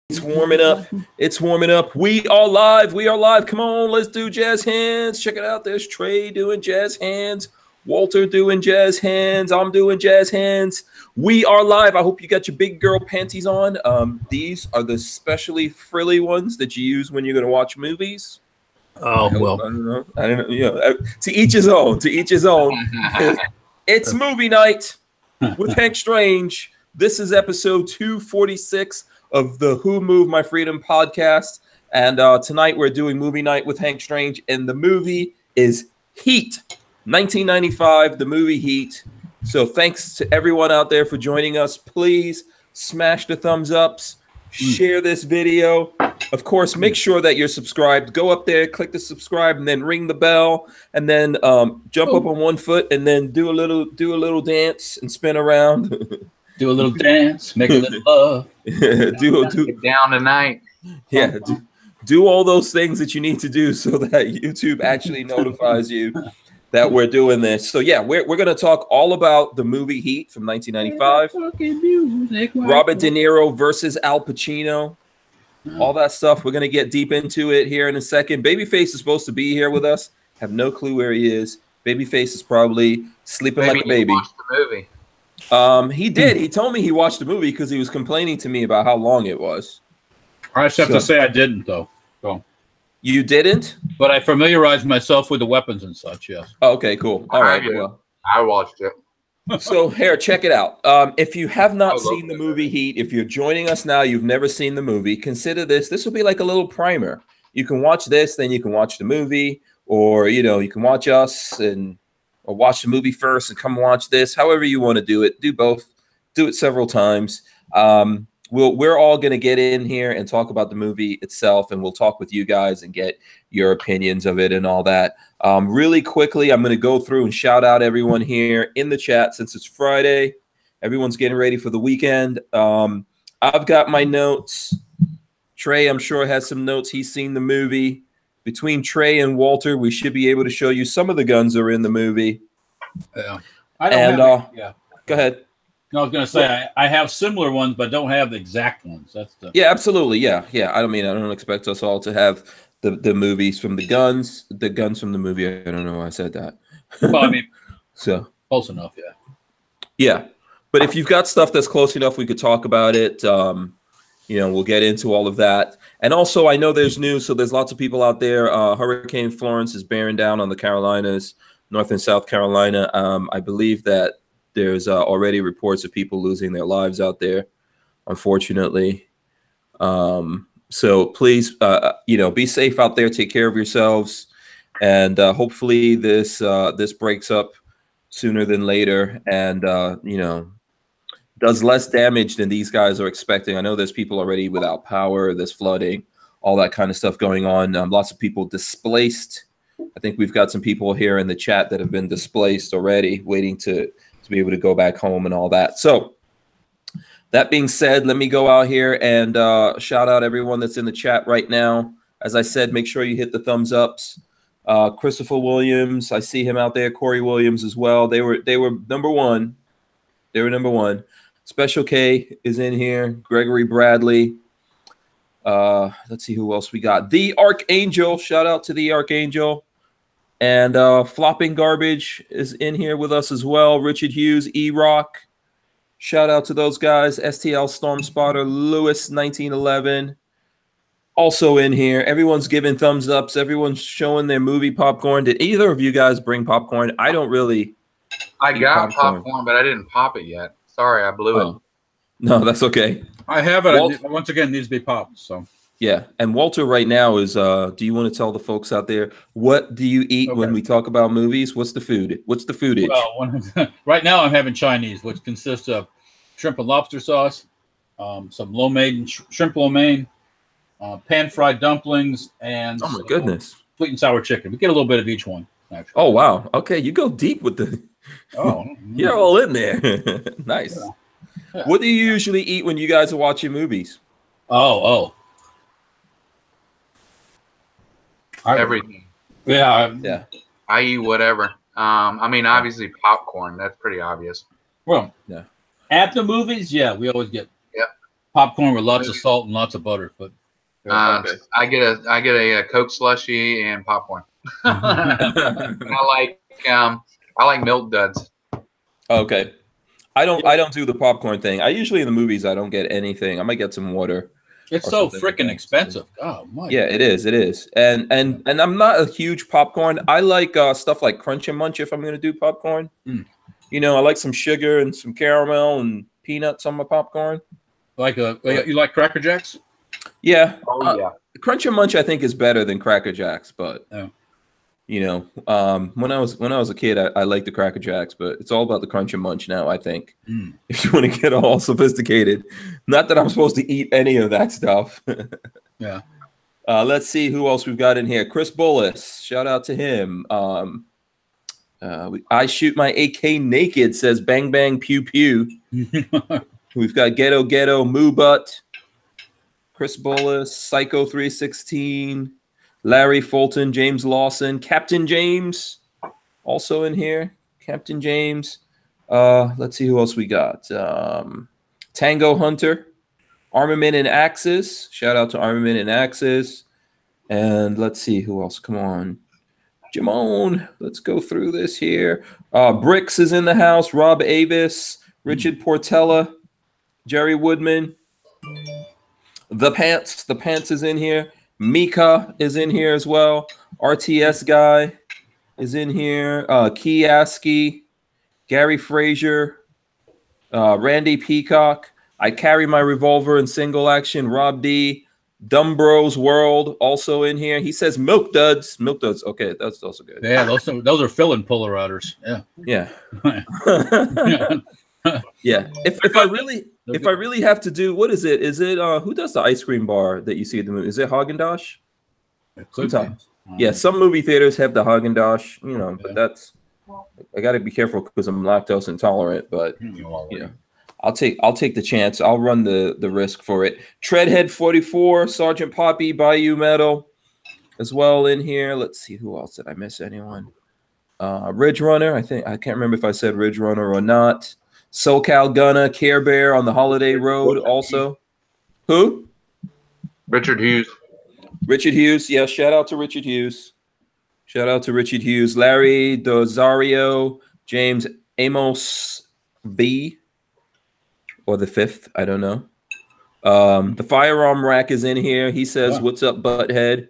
It's warming up. It's warming up. We are live. We are live. Come on, let's do jazz hands. Check it out. There's Trey doing jazz hands. Walter doing jazz hands. I'm doing jazz hands. We are live. I hope you got your big girl panties on. These are the specially frilly ones that you use when you're going to watch movies. Oh, well. I don't know. I don't know. You know, to each his own. To each his own. It's movie night with Hank Strange. This is episode 246 of the Who Moved My Freedom podcast. And tonight we're doing movie night with Hank Strange. And the movie is Heat. 1995, the movie Heat. So thanks to everyone out there for joining us. Please smash the thumbs ups. Share this video. Of course, make sure that you're subscribed. Go up there, click the subscribe, and then ring the bell, and then jump up on one foot, and then do a little dance and spin around. Do a little dance, make a little love. Get down tonight. Yeah, do all those things that you need to do so that YouTube actually notifies you that we're doing this. So yeah, we're going to talk all about the movie Heat from 1995. Robert De Niro versus Al Pacino. All that stuff. We're going to get deep into it here in a second. Babyface is supposed to be here with us. Have no clue where he is. Babyface is probably sleeping like a baby. Watched the movie. He did. He told me he watched the movie because he was complaining to me about how long it was. I just have to say I didn't, though. So. You didn't? But I familiarized myself with the weapons and such, yes. Oh, okay, cool. All right. Well, I watched it. So here, check it out. If you have not seen the movie Heat, if you're joining us now, you've never seen the movie, consider this. This will be like a little primer. You can watch this, then you can watch the movie, or you can watch us or watch the movie first and come watch this. However you want to do it, do both. Do it several times. We're all going to get in here and talk about the movie itself, and we'll talk with you guys and get your opinions of it and all that. Really quickly, I'm going to go through and shout out everyone here in the chat since it's Friday. Everyone's getting ready for the weekend. I've got my notes. Trey, I'm sure, has some notes. He's seen the movie. Between Trey and Walter, we should be able to show you some of the guns that are in the movie. Yeah. Go ahead. No, I was going to say I have similar ones, but don't have the exact ones. That's the absolutely. Yeah. I don't expect us all to have the movies from the guns from the movie. I don't know why I said that. Well, I mean, so close enough, yeah. Yeah, but if you've got stuff that's close enough, we could talk about it. We'll get into all of that. And also, I know there's news, so there's lots of people out there. Hurricane Florence is bearing down on the Carolinas, North and South Carolina. I believe that there's already reports of people losing their lives out there, unfortunately. So please, be safe out there. Take care of yourselves, and hopefully this breaks up sooner than later, and does less damage than these guys are expecting. I know there's people already without power. There's flooding, all that kind of stuff going on. Lots of people displaced. I think we've got some people here in the chat that have been displaced already, waiting to be able to go back home and all that. So that being said, let me go out here and shout out everyone that's in the chat right now. As I said, make sure you hit the thumbs ups. Christopher Williams, I see him out there. Corey Williams as well. They were number one. They were number one. Special K is in here. Gregory Bradley. Let's see who else we got. The Archangel. Shout out to the Archangel. And Flopping Garbage is in here with us as well. Richard Hughes, E-Rock. Shout out to those guys. STL Storm Spotter, Lewis 1911. Also in here. Everyone's giving thumbs ups. Everyone's showing their movie popcorn. Did either of you guys bring popcorn? I don't really. I got popcorn, but I didn't pop it yet. Sorry, I blew it. No, that's okay. I have it. Once again, it needs to be popped. So yeah, and Walter right now is. Do you want to tell the folks out there what do you eat when we talk about movies? What's the food? What's the foodage? Well, right now I'm having Chinese, which consists of shrimp and lobster sauce, some lo mein, shrimp lo mein, pan-fried dumplings, and oh my goodness, sweet and sour chicken. We get a little bit of each one. Actually. Oh wow, okay, you go deep with the. You're all in there. Nice. Yeah. What do you usually eat when you guys are watching movies? Everything. Yeah. I eat whatever. Obviously popcorn. That's pretty obvious. Well, at the movies, we always get popcorn with lots of salt and lots of butter. But okay. I get a Coke slushy and popcorn. And I like Milk Duds. Okay. I don't do the popcorn thing. I usually in the movies I don't get anything. I might get some water. It's so freaking expensive. Oh my! Yeah, it is. It is. And I'm not a huge popcorn. I like stuff like Crunch and Munch if I'm going to do popcorn. You know, I like some sugar and some caramel and peanuts on my popcorn. Like you like Cracker Jacks? Yeah. Oh yeah. Crunch and Munch I think is better than Cracker Jacks, but you know, when I was a kid, I liked the Cracker Jacks, but it's all about the Crunch and Munch now, I think. If you want to get all sophisticated. Not that I'm supposed to eat any of that stuff. Yeah. Let's see who else we've got in here. Chris Bullis, shout out to him. I shoot my AK naked, says bang bang pew pew. We've got Ghetto Ghetto Moo Butt, Chris Bullis, Psycho 316, Larry Fulton, James Lawson, Captain James, also in here. Captain James. Let's see who else we got. Tango Hunter, Armament and Axes. Shout out to Armament and Axes. And let's see who else. Come on. Jamone. Let's go through this here. Bricks is in the house. Rob Avis, Richard Portella, Jerry Woodman. The Pants is in here. Mika is in here as well. RTS guy is in here. Key Askey, Gary Frazier, Randy Peacock. I carry my revolver in single action. Rob D, Dumbros World also in here. He says Milk Duds. Milk Duds. Okay, that's also good. Yeah, those are fill-in puller routers. Yeah. Yeah. Yeah. If I really have to do, what is it? Is it who does the ice cream bar that you see at the movie? Is it Haagen-Dazs? Sometimes. Yeah, some movie theaters have the Haagen-Dazs, you know, but that's, I got to be careful because I'm lactose intolerant, but you know, I'll take the chance. I'll run the risk for it. Treadhead 44, Sergeant Poppy, Bayou Metal as well in here. Let's see, who else did I miss? Anyone? Ridge Runner. I can't remember if I said Ridge Runner or not. SoCal Gunna, Care Bear on the Holiday Road also. Who? Richard Hughes. Richard Hughes. Yeah, shout out to Richard Hughes. Shout out to Richard Hughes. Larry Dozario, James Amos V, or the fifth, I don't know. The firearm rack is in here. He says, "What's up, butthead?"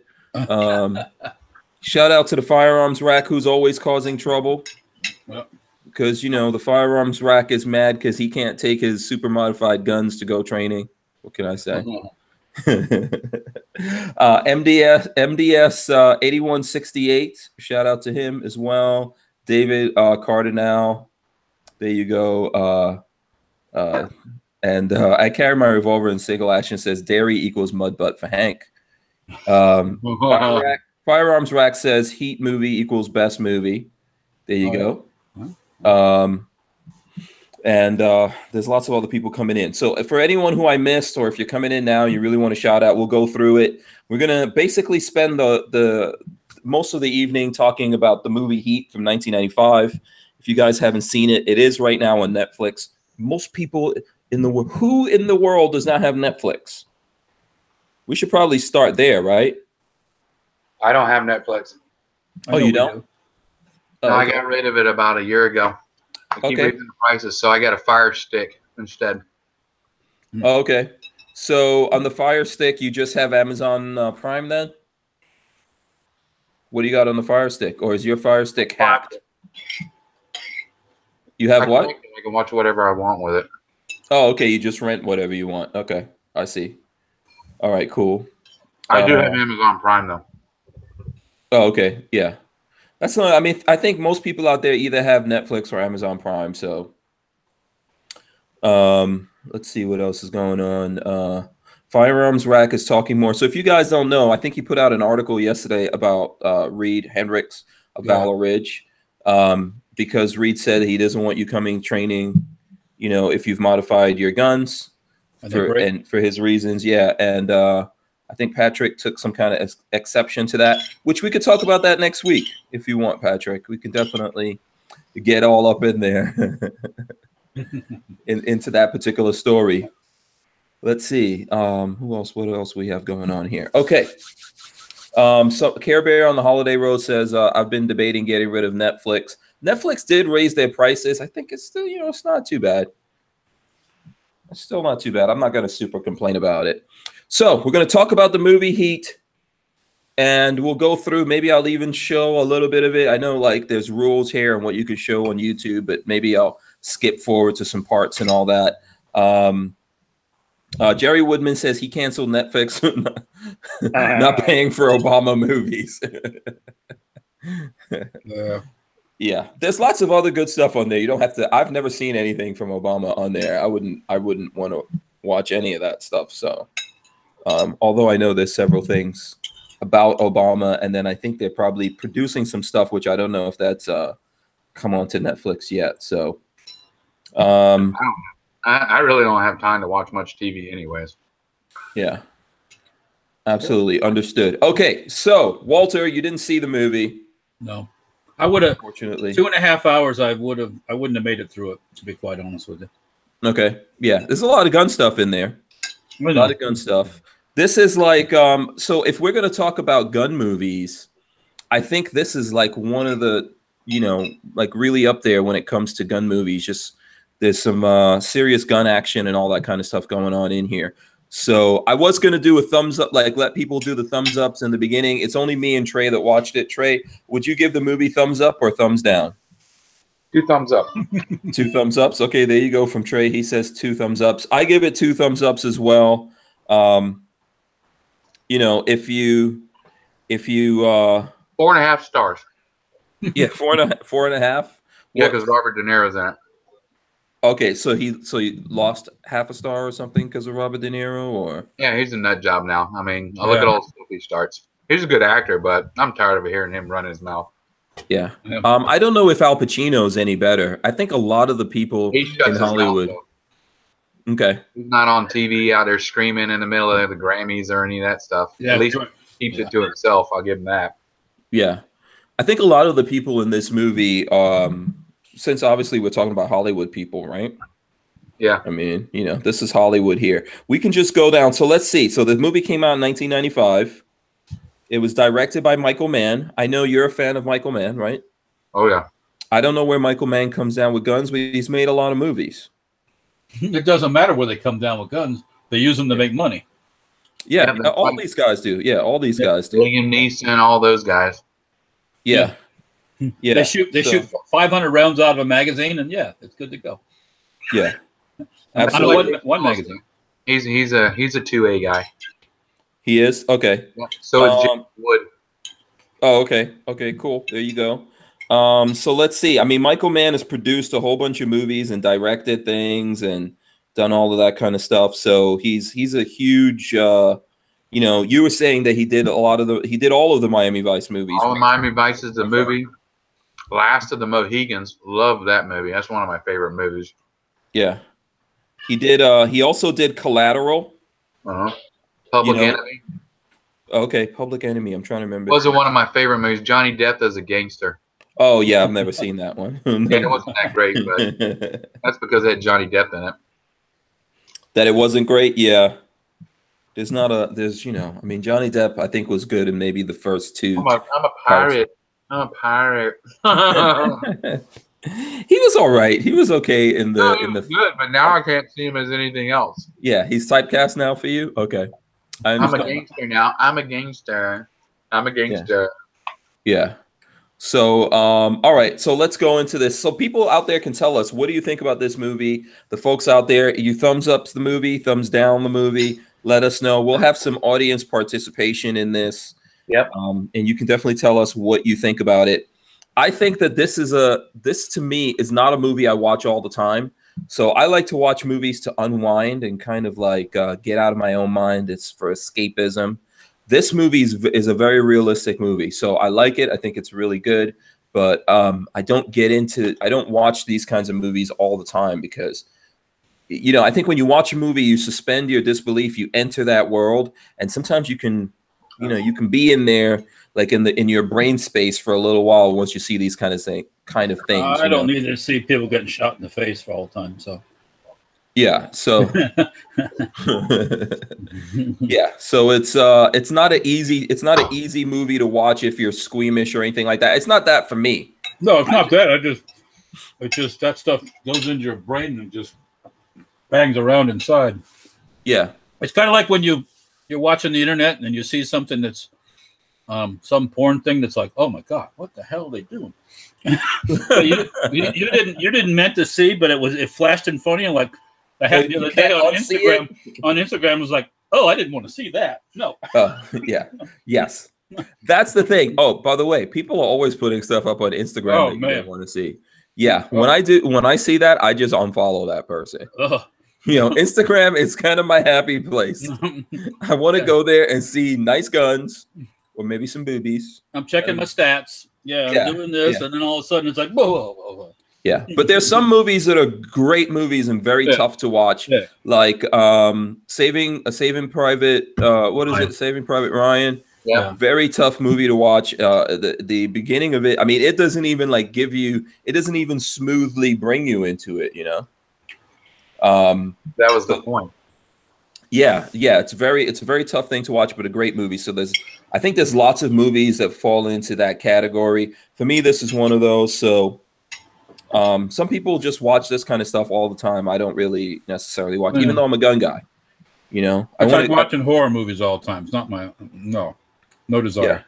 Shout out to the firearms rack, who's always causing trouble. Because, you know, the firearms rack is mad because he can't take his super modified guns to go training. What can I say? MDS 8168. Shout out to him as well. David Cardinal. There you go. And I carry my revolver in single action, says dairy equals mud butt for Hank. Firearms rack says Heat movie equals best movie. There you go. And there's lots of other people coming in. So for anyone who I missed, or if you're coming in now, you really want to shout out, we'll go through it. We're gonna basically spend the most of the evening talking about the movie Heat from 1995. If you guys haven't seen it, it is right now on Netflix. Most people in the world, who in the world does not have Netflix? We should probably start there, right? I don't have Netflix. Oh, you don't? No, I got rid of it about a year ago. I keep raising the prices, so I got a Fire Stick instead. Oh, okay. So on the Fire Stick, you just have Amazon Prime then? What do you got on the Fire Stick? Or is your Fire Stick hacked? You have what? I can watch whatever I want with it. Oh, okay. You just rent whatever you want. Okay. I see. All right, cool. I do have Amazon Prime, though. Oh, okay. Yeah. That's not, I mean, I think most people out there either have Netflix or Amazon Prime. So let's see what else is going on. Firearms Rack is talking more. So if you guys don't know, I think he put out an article yesterday about Reed Hendricks of Valor Ridge, because Reed said he doesn't want you coming training, you know, if you've modified your guns for his reasons. Yeah. And I think Patrick took some kind of exception to that, which we could talk about that next week if you want, Patrick. We can definitely get all up in there into that particular story. let's see. Who else? What else we have going on here? Okay. So Care Bear on the Holiday Road says, I've been debating getting rid of Netflix. Netflix did raise their prices. I think it's still, it's not too bad. It's still not too bad. I'm not going to super complain about it. So we're going to talk about the movie Heat, and we'll go through. Maybe I'll even show a little bit of it. I know like there's rules here and what you can show on YouTube, but maybe I'll skip forward to some parts and all that. Jerry Woodman says he canceled Netflix, not paying for Obama movies. Yeah, there's lots of other good stuff on there. You don't have to. I've never seen anything from Obama on there. I wouldn't want to watch any of that stuff. So, although I know there's several things about Obama, and then I think they're probably producing some stuff, which I don't know if that's come onto Netflix yet. So, I really don't have time to watch much TV anyways. Yeah, absolutely. Understood. Okay, so Walter, you didn't see the movie. No, I would have. Unfortunately, 2.5 hours. I wouldn't have made it through it, to be quite honest with you. Okay. Yeah, there's a lot of gun stuff in there. A lot of gun stuff. This is like, so if we're going to talk about gun movies, I think this is like one of the, like really up there when it comes to gun movies. Just there's some serious gun action and all that kind of stuff going on in here. So I was going to do a thumbs up, like let people do the thumbs ups in the beginning. It's only me and Trey that watched it. Trey, would you give the movie thumbs up or thumbs down? 2 thumbs up. 2 thumbs ups. Okay, there you go from Trey. He says 2 thumbs ups. I give it 2 thumbs ups as well. If you 4.5 stars. Yeah, 4.5. Yeah, because Robert De Niro's in it. Okay, so he lost half a star or something because of Robert De Niro, or yeah, he's a nut job now. I mean, I look at all the stuff he starts. He's a good actor, but I'm tired of hearing him run his mouth. Yeah. I don't know if Al Pacino's any better. I think a lot of the people in Hollywood. Okay. He's not on TV out there screaming in the middle of the Grammys or any of that stuff. Yeah, at least keeps it to himself. I'll give him that. Yeah. I think a lot of the people in this movie, since obviously we're talking about Hollywood people, right? Yeah. I mean, this is Hollywood here. We can just go down. So let's see. So the movie came out in 1995. It was directed by Michael Mann. I know you're a fan of Michael Mann, right? Oh, yeah. I don't know where Michael Mann comes down with guns, but he's made a lot of movies. It doesn't matter where they come down with guns. They use them to make money. Yeah, all these guys do. Yeah, all these guys do. Liam Neeson, all those guys. Yeah. Yeah. They shoot 500 rounds out of a magazine, and yeah, it's good to go. Yeah. Absolutely. One magazine. He's a 2A guy. He is? Okay. Yeah. So is Jim Wood. Oh, okay. Okay, cool. There you go. So let's see. I mean, Michael Mann has produced a whole bunch of movies and directed things and done all of that kind of stuff. So he's a huge you were saying that he did all of the Miami Vice movies. All of Miami Vice is the movie. Last of the Mohegans. Love that movie. That's one of my favorite movies. Yeah. He did he also did Collateral. Uh-huh. Public Enemy. Okay, Public Enemy. I'm trying to remember. Was one of my favorite movies. Johnny Depp as a gangster. Oh yeah, I've never seen that one. Yeah, it wasn't that great, but that's because it had Johnny Depp in it. That it wasn't great, yeah. I mean, Johnny Depp I think was good in maybe the first 2. I'm a pirate. I'm a pirate. He was all right. He was okay in the he was good, but now I can't see him as anything else. Yeah, he's typecast now for you. Okay, I'm a gangster now. I'm a gangster. Yeah. So, all right. So let's go into this. So people out there can tell us, what do you think about this movie? The folks out there, you thumbs up the movie, thumbs down the movie. Let us know. We'll have some audience participation in this. Yep. And you can definitely tell us what you think about it. I think that this to me is not a movie I watch all the time. So I like to watch movies to unwind and kind of like get out of my own mind. It's for escapism. This movie is a very realistic movie. So I like it. I think it's really good. But I don't watch these kinds of movies all the time because, I think when you watch a movie, you suspend your disbelief, you enter that world. And sometimes you can be in there, like in your brain space for a little while once you see these kind of things. I don't need to see people getting shot in the face for all the time. So, Yeah. So yeah. So it's not an easy movie to watch if you're squeamish or anything like that. It's not that for me. No, it's not that. It's just that stuff goes into your brain and just bangs around inside. Yeah. It's kind of like when you're watching the internet and you see something that's some porn thing that's like, oh my God, what the hell are they doing? you didn't meant to see, but it flashed in front of you. Like I had the other day on Instagram. On Instagram, it was like, oh, I didn't want to see that. No. Yeah. Yes. That's the thing. Oh, by the way, people are always putting stuff up on Instagram that you don't want to see. Yeah. When I see that, I just unfollow that person. You know, Instagram is kind of my happy place. I want to go there and see nice guns or maybe some boobies. I'm checking my stats. I'm doing this, and then all of a sudden it's like, whoa. Yeah, but there's some movies that are great movies and very tough to watch, like Saving Private. What is it? Saving Private Ryan. Yeah, very tough movie to watch. The beginning of it, I mean, it doesn't even like it doesn't even smoothly bring you into it, you know. That was the point. Yeah, it's a very tough thing to watch, but a great movie. So I think there's lots of movies that fall into that category. For me, this is one of those. So some people just watch this kind of stuff all the time. I don't really necessarily watch, even though I'm a gun guy. You know, I like watching horror movies all the time. It's not my no desire. Yeah.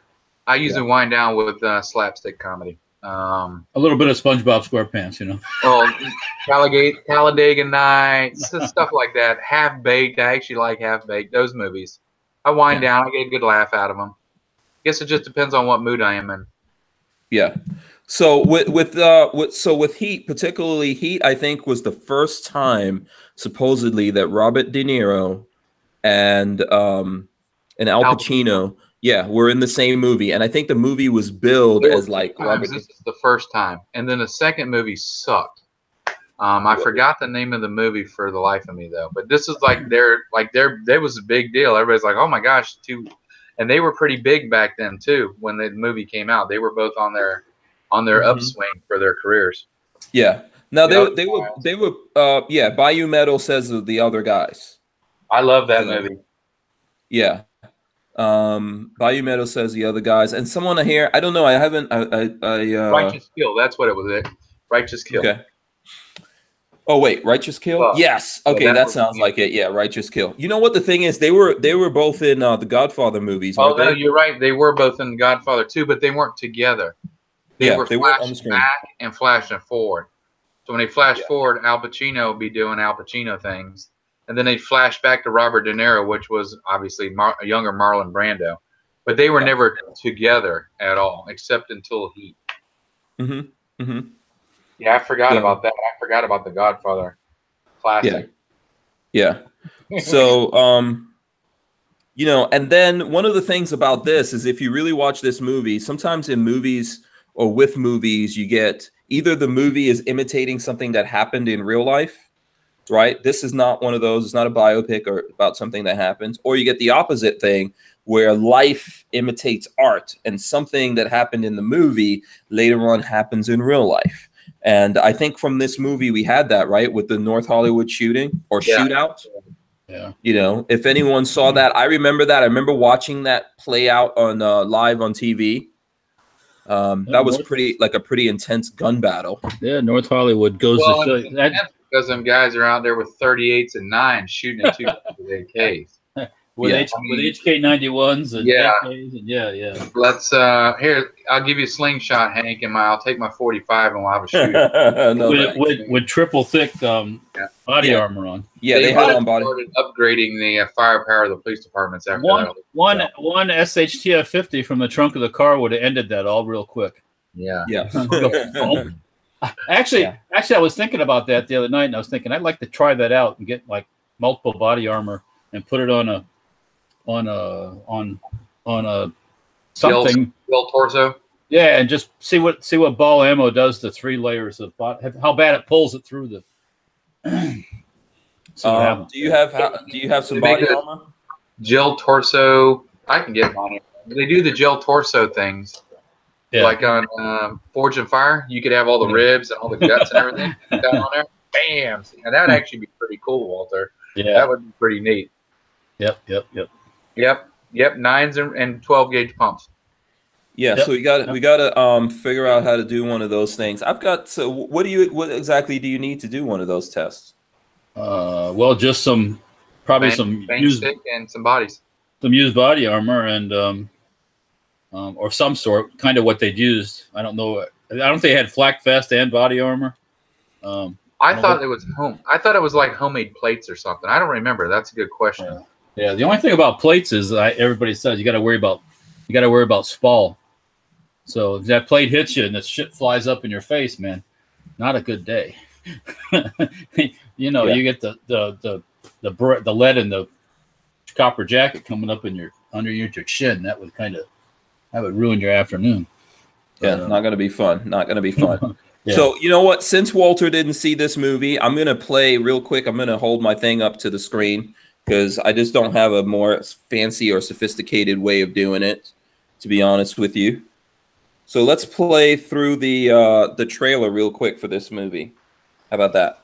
I usually wind down with slapstick comedy. A little bit of SpongeBob SquarePants, you know. Oh, Talladega Nights, stuff like that. Half Baked. I actually like Half Baked. Those movies. I wind down. I get a good laugh out of them. Guess it just depends on what mood I am in. Yeah. So with Heat, particularly Heat, I think was the first time supposedly that Robert De Niro and Al Pacino. Yeah, we're in the same movie, and I think the movie was billed as like Robert. This is the first time, and then the second movie sucked. I forgot the name of the movie for the life of me though. But this is there was a big deal. Everybody's like, oh my gosh, and they were pretty big back then too. When the movie came out, they were both on their upswing for their careers. Yeah. Now they were Bayou Metal says the other guys. I love that movie. Yeah. Bayou Meadow says the other guys, and someone here, I don't know, I haven't Righteous Kill, that's what it was. Righteous Kill. Okay. Oh wait, Righteous Kill? Well, yes. Okay, that sounds like it. Yeah, Righteous Kill. You know what the thing is? They were both in the Godfather movies. Oh no, you're right. They were both in The Godfather too, but they weren't together. They were flashed back and flashing forward. So when they flash forward, Al Pacino would be doing Al Pacino things. And then they flash back to Robert De Niro, which was obviously a younger Marlon Brando. But they were never together at all, except until Heat. Mm-hmm. Mm-hmm. Yeah, I forgot about that. I forgot about The Godfather. Classic. Yeah. So, you know, and then one of the things about this is if you really watch this movie, sometimes in movies or with movies, you get either the movie is imitating something that happened in real life, right? This is not one of those. It's not a biopic or about something that happens. Or you get the opposite thing where life imitates art and something that happened in the movie later on happens in real life. And I think from this movie, we had that, right? With the North Hollywood shooting or shootout. Yeah. You know, if anyone saw that, I remember that. I remember watching that play out on live on TV. That was a pretty intense gun battle. Yeah, North Hollywood goes to show you that. Because them guys are out there with 38s and 9s shooting at 2 AKs. With HK91s and AKs and yeah. Let's here. I'll give you a slingshot, Hank, and I'll take my 45 and we'll have a shoot. with triple thick body armor on. Yeah, they had on body. Started upgrading the firepower of the police departments after that. One SHTF 50 from the trunk of the car would have ended that all real quick. Yeah. Actually, I was thinking about that the other night, and I was thinking I'd like to try that out and get like multiple body armor and put it on a something. Gel torso. Yeah, and just see what ball ammo does to 3 layers of how bad it pulls it through the. Do you have some body armor? Gel torso. I can get on it. They do the gel torso things. Yeah. Like on Forge and Fire, you could have all the ribs and all the guts and everything down on there. bam. And that'd actually be pretty cool, Walter. Yeah, that would be pretty neat. Yep. 9s and 12 gauge pumps. Yeah, Yep. so we got to figure out how to do one of those things. I've got. So what exactly do you need to do one of those tests? Well, just probably some used stick and some bodies, some used body armor, and or some sort, kind of what they'd used. I don't know. I don't think they had flak vest and body armor. I thought it was I thought it was like homemade plates or something. I don't remember. That's a good question. Yeah. The only thing about plates is everybody says you got to worry about spall. So if that plate hits you and the shit flies up in your face, man, not a good day. You you get the lead in the copper jacket coming up in under your chin. That would ruin your afternoon. Yeah, not going to be fun. Not going to be fun. Yeah. So you know what? Since Walter didn't see this movie, I'm going to play real quick. I'm going to hold my thing up to the screen because I just don't have a more fancy or sophisticated way of doing it, to be honest with you. So let's play through the trailer real quick for this movie. How about that?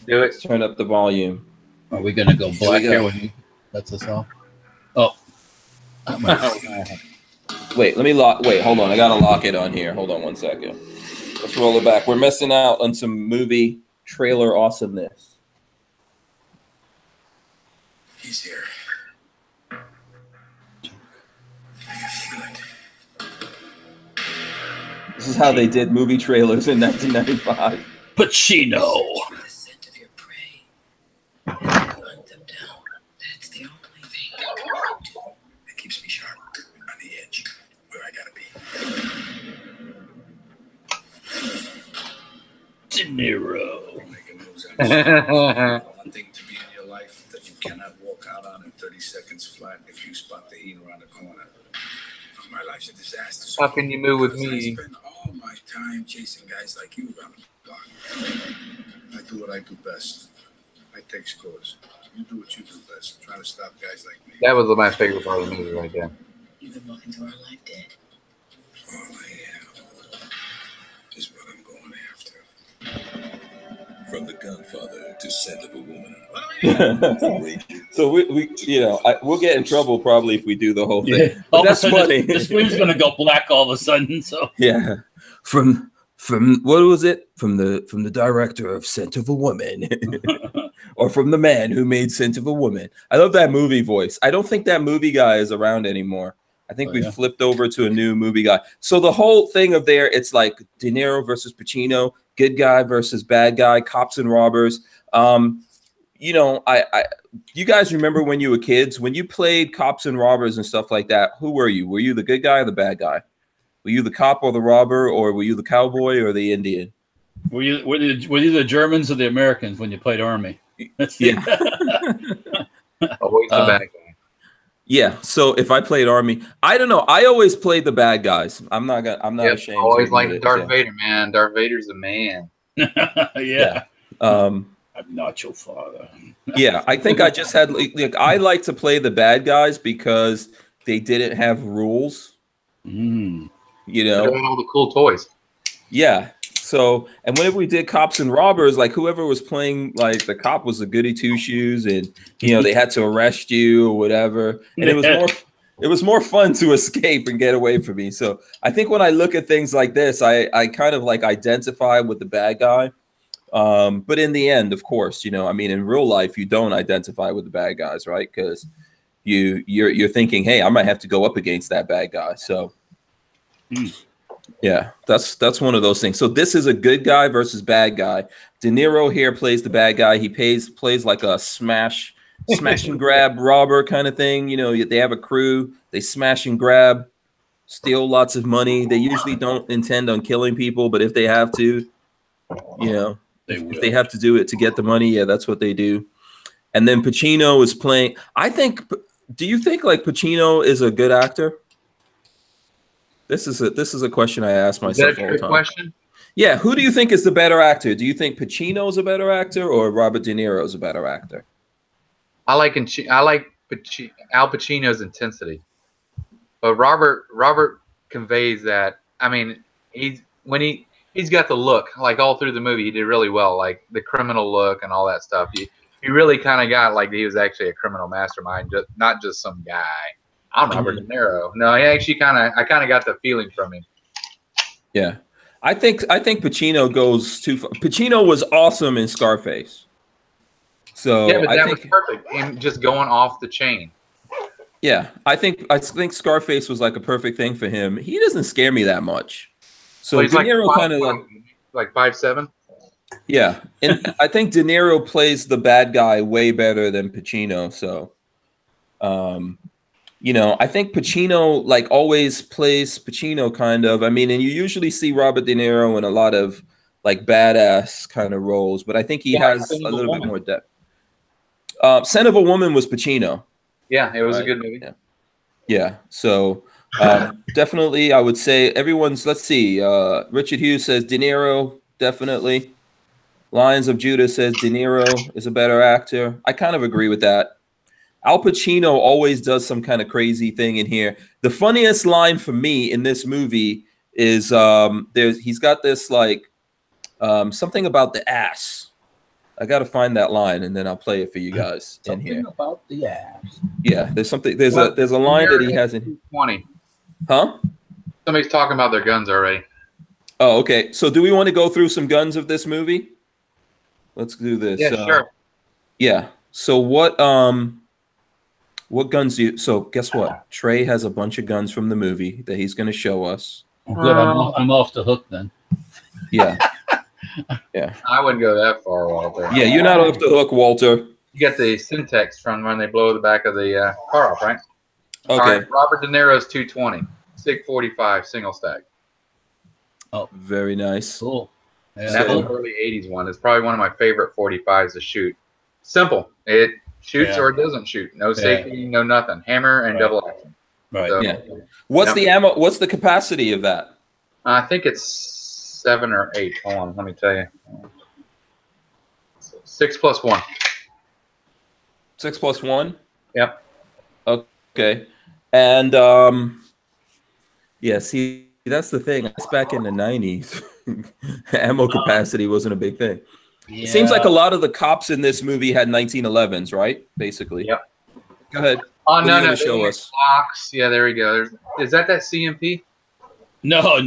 Do it. Let's turn up the volume. Are we gonna go black here when he lets us off? Oh. Wait, let me lock. Wait, hold on. I gotta lock it on here. Hold on one second. Let's roll it back. We're missing out on some movie trailer awesomeness. He's here. This is how they did movie trailers in 1995. Pacino. The scent of your prey. And then hunt them down. That's the only thing you can do. It keeps me sharp, on the edge, where I gotta be. De Niro. Making moves on one thing to be in your life that you cannot walk out on in 30 seconds flat if you spot the heat around the corner. My life's a disaster. How can you move with me? I spend all my time chasing guys like you around the block. I do what I do best. I take scores. You do what you do best. Trying to stop guys like me. That was my favorite part of the movie right there. You've been walking through our life dead. All I have is what I'm going after. From the Godfather to Scent of a Woman. So we we'll get in trouble probably if we do the whole thing. Yeah. But that's funny. The screen's gonna go black all of a sudden. So yeah, from what was it? From the director of Scent of a Woman, or from the man who made Scent of a Woman. I love that movie voice. I don't think that movie guy is around anymore. I think we flipped over to a new movie guy. So the whole thing of there, it's like De Niro versus Pacino, good guy versus bad guy, cops and robbers. You guys remember when you were kids, when you played cops and robbers and stuff like that, who were you? Were you the good guy or the bad guy? Were you the cop or the robber, or were you the cowboy or the Indian? were you the Germans or the Americans when you played Army? Yeah. Always the bad guy. Yeah. So if I played Army, I don't know. I always played the bad guys. I'm not ashamed. Always like Darth Vader, man. Darth Vader's the man. Yeah. I'm not your father. Yeah, I think I just had like I like to play the bad guys because they didn't have rules. You know, all the cool toys. Yeah. So, and whenever we did cops and robbers, like whoever was playing, like the cop was a goody two shoes, and they had to arrest you or whatever, and it was more fun to escape and get away from me. So I think when I look at things like this, I kind of like identify with the bad guy. But in the end, of course, I mean, in real life, you don't identify with the bad guys, right? Because you're thinking, hey, I might have to go up against that bad guy. So yeah, that's one of those things. So this is a good guy versus bad guy. De Niro here plays the bad guy. He plays like a smash and grab robber kind of thing. They have a crew. They smash and grab, steal lots of money. They usually don't intend on killing people, but if they have to, if they have to do it to get the money, yeah, that's what they do. And then Pacino is playing. Do you think like Pacino is a good actor? This is a question I ask myself all the time. Question? Yeah, who do you think is the better actor? Do you think Pacino is a better actor or Robert De Niro is a better actor? I like Al Pacino's intensity, but Robert conveys that. I mean, when he's got the look. Like all through the movie, he did really well. Like the criminal look and all that stuff. He really kind of got like he was actually a criminal mastermind, not just some guy. I'm Robert De Niro. No, he actually I kind of got the feeling from him. Yeah, I think Pacino goes too far. Pacino was awesome in Scarface. So yeah, but I that think was perfect. Him just going off the chain. Yeah, I think Scarface was like a perfect thing for him. He doesn't scare me that much. So Well, he's De Niro kind of like 5'7". Yeah, and I think De Niro plays the bad guy way better than Pacino. So, you know, I think Pacino like always plays Pacino kind of. I mean, and you usually see Robert De Niro in a lot of like badass kind of roles, but I think he has a little bit more depth. Scent of a Woman was Pacino. Yeah, it was a good movie. Yeah. So definitely, I would say everyone's. Let's see. Richard Hughes says De Niro, definitely. Lions of Judah says De Niro is a better actor. I kind of agree with that. Al Pacino always does some kind of crazy thing in here. The funniest line for me in this movie is he's got this like something about the ass. I got to find that line and then I'll play it for you guys in here. Something about the ass. Yeah, there's a line that he has in 20. Huh? Somebody's talking about their guns already. Oh, okay. So do we want to go through some guns of this movie? Let's do this. Yeah, sure. Yeah. So what guns do you? So guess what? Trey has a bunch of guns from the movie that he's going to show us. Oh, good. I'm off the hook then. Yeah. Yeah. I wouldn't go that far, Walter. Yeah, you're not off the hook, Walter. You get the syntax from when they blow the back of the car off, right? Okay. All right, Robert De Niro's 220, SIG 45, single stack. Oh, very nice. Cool. Yeah, that's an early 80s one. It's probably one of my favorite 45s to shoot. Simple. It shoots or it doesn't shoot. No safety, no nothing. Hammer and double action. Right. So, yeah. What's the ammo? What's the capacity of that? I think it's 7 or 8. Hold on, let me tell you. 6 plus 1. 6 plus 1? Yep. Okay. And yeah, see, that's the thing. That's back in the 90s. Ammo capacity wasn't a big thing. Yeah. It seems like a lot of the cops in this movie had 1911s, right? Basically. Yep. Go ahead. Oh, no. Show us. Blocks. Yeah, there we go. Is that CMP? No.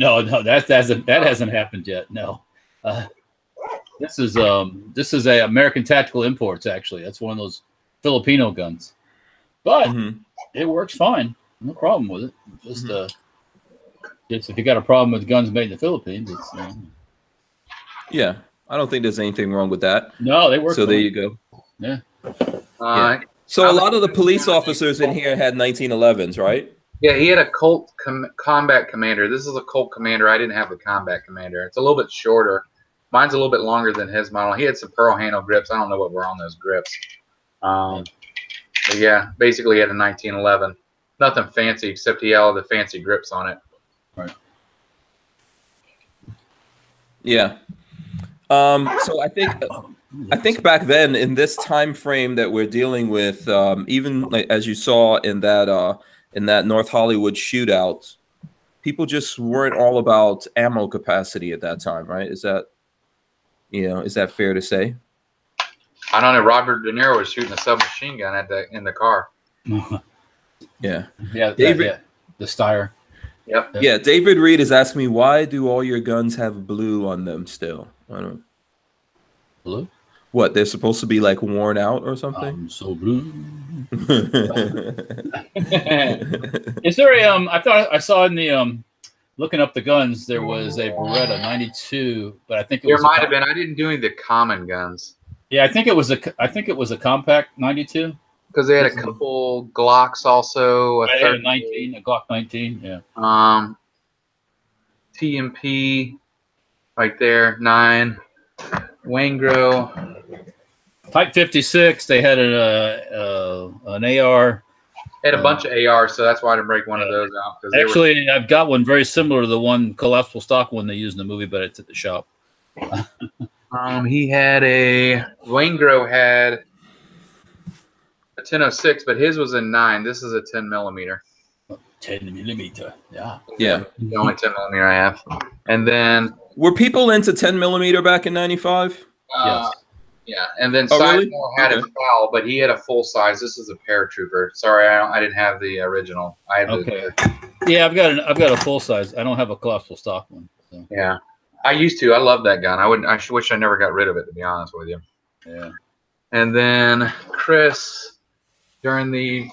That hasn't happened yet. No. This is a American Tactical Imports, actually. That's one of those Filipino guns. But it works fine. No problem with it. Just if you got a problem with guns made in the Philippines, it's yeah. I don't think there's anything wrong with that. No, they work. So fine. There you go. Yeah. Yeah. So a lot of the police officers in here had 1911s, right? Yeah, he had a Colt Combat Commander. This is a Colt Commander. I didn't have the Combat Commander. It's a little bit shorter. Mine's a little bit longer than his model. He had some pearl handle grips. I don't know what were on those grips. But yeah, basically he had a 1911. Nothing fancy except he had all the fancy grips on it. Right. Yeah. So I think back then in this time frame that we're dealing with, even like, as you saw in that North Hollywood shootout, people just weren't all about ammo capacity at that time, right? Is that fair to say? I don't know. Robert De Niro was shooting a submachine gun in the car. Yeah. Yeah. David, the Steyr. Yep. Yeah. David Reed is asking me, why do all your guns have blue on them still? I don't. Blue? What? They're supposed to be like worn out or something? I'm so blue. Is there a I thought I saw in the looking up the guns, there was a Beretta 92, but I think there might have been. I didn't do any of the common guns. Yeah, I think it was a compact 92 because they had a couple Glocks also. A Glock 19. Yeah. TMP, right there, 9. Wangro. Type 56. They had an AR. They had a bunch of ARs, so that's why I didn't break one of those out. Actually, I've got one very similar to the one collapsible stock one they used in the movie, but it's at the shop. He had Wangro had a 1006, but his was a 9. This is a 10 millimeter. 10 millimeter, yeah. The only 10 millimeter I have. And then Were people into 10 millimeter back in '95? Yes. Yeah, and then Oh, really? Sizemore had a foul, but he had a full size. This is a paratrooper. Sorry, I didn't have the original. I had Okay. Yeah, I've got a full size. I don't have a collapsible stock one. So. Yeah, I used to. I love that gun. I wish I never got rid of it, to be honest with you. Yeah. And then Chris, during the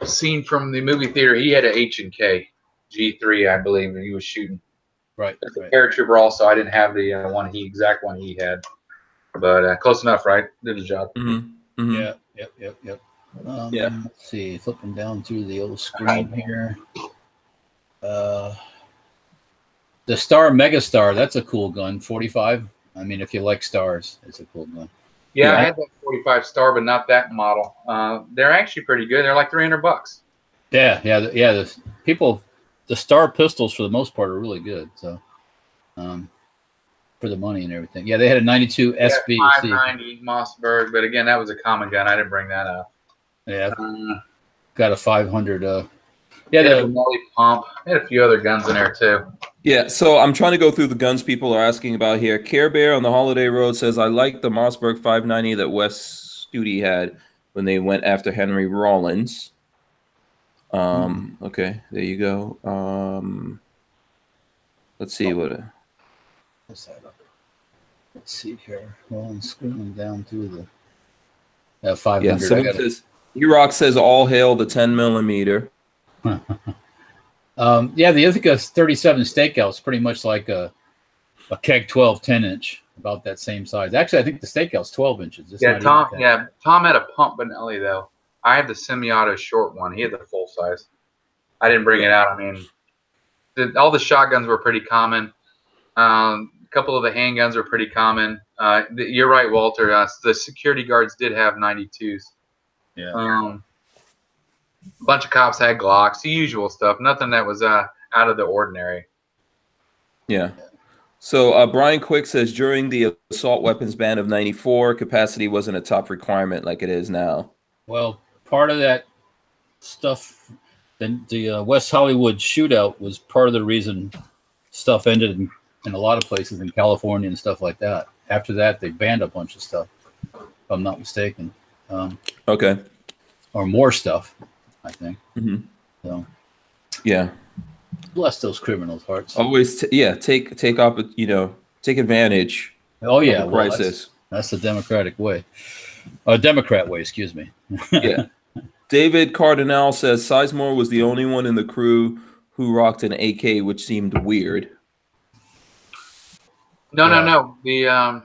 scene from the movie theater, he had a H&K G3, I believe, that he was shooting. Right. As a paratrooper, also, I didn't have the exact one he had. But close enough, right? Did the job. Mm-hmm. Mm-hmm. Yeah. Yep. Yeah. Let's see. Flipping down through the old screen here. The Star Megastar. That's a cool gun. 45. I mean, if you like stars, it's a cool gun. Yeah, I had that 45 Star, but not that model. They're actually pretty good. They're like $300. Yeah. The Star pistols for the most part are really good. So, for the money and everything. Yeah, they had a 92 SB. 590 Mossberg, but again, that was a common gun. I didn't bring that up. Yeah, got a 500. The Molly Pump. They had a few other guns in there too. Yeah, so I'm trying to go through the guns people are asking about here. Care Bear on the Holiday Road says, I like the Mossberg 590 that Wes Studi had when they went after Henry Rollins. Okay, there you go. Let's see what. What's that? Let's see here. Well, I'm scrolling down through the 500. Yeah, someone says, E-Rock says, all hail the 10 millimeter. Yeah, the Ithaca 37 Stakeout's pretty much like a Keg 12 10-inch, about that same size. Actually, I think the Stakeout's 12 inches. It's Tom had a pump Benelli though. I had the semi-auto short one. He had the full size. I didn't bring it out. I mean, all the shotguns were pretty common. A couple of the handguns were pretty common. You're right, Walter. The security guards did have 92s. Yeah. A bunch of cops had Glocks, the usual stuff. Nothing that was out of the ordinary. Yeah. So Brian Quick says, during the assault weapons ban of '94, capacity wasn't a top requirement like it is now. Well, part of that stuff, the West Hollywood shootout was part of the reason stuff ended in a lot of places in California and stuff like that. After that, they banned a bunch of stuff, if I'm not mistaken. Okay. Or more stuff, I think. Mm-hmm. So. Yeah. Bless those criminals' hearts. Always, take advantage. Oh yeah, of the crisis. That's the democratic way. Democrat way, excuse me. Yeah. David Cardinal says Sizemore was the only one in the crew who rocked an AK, which seemed weird. No. The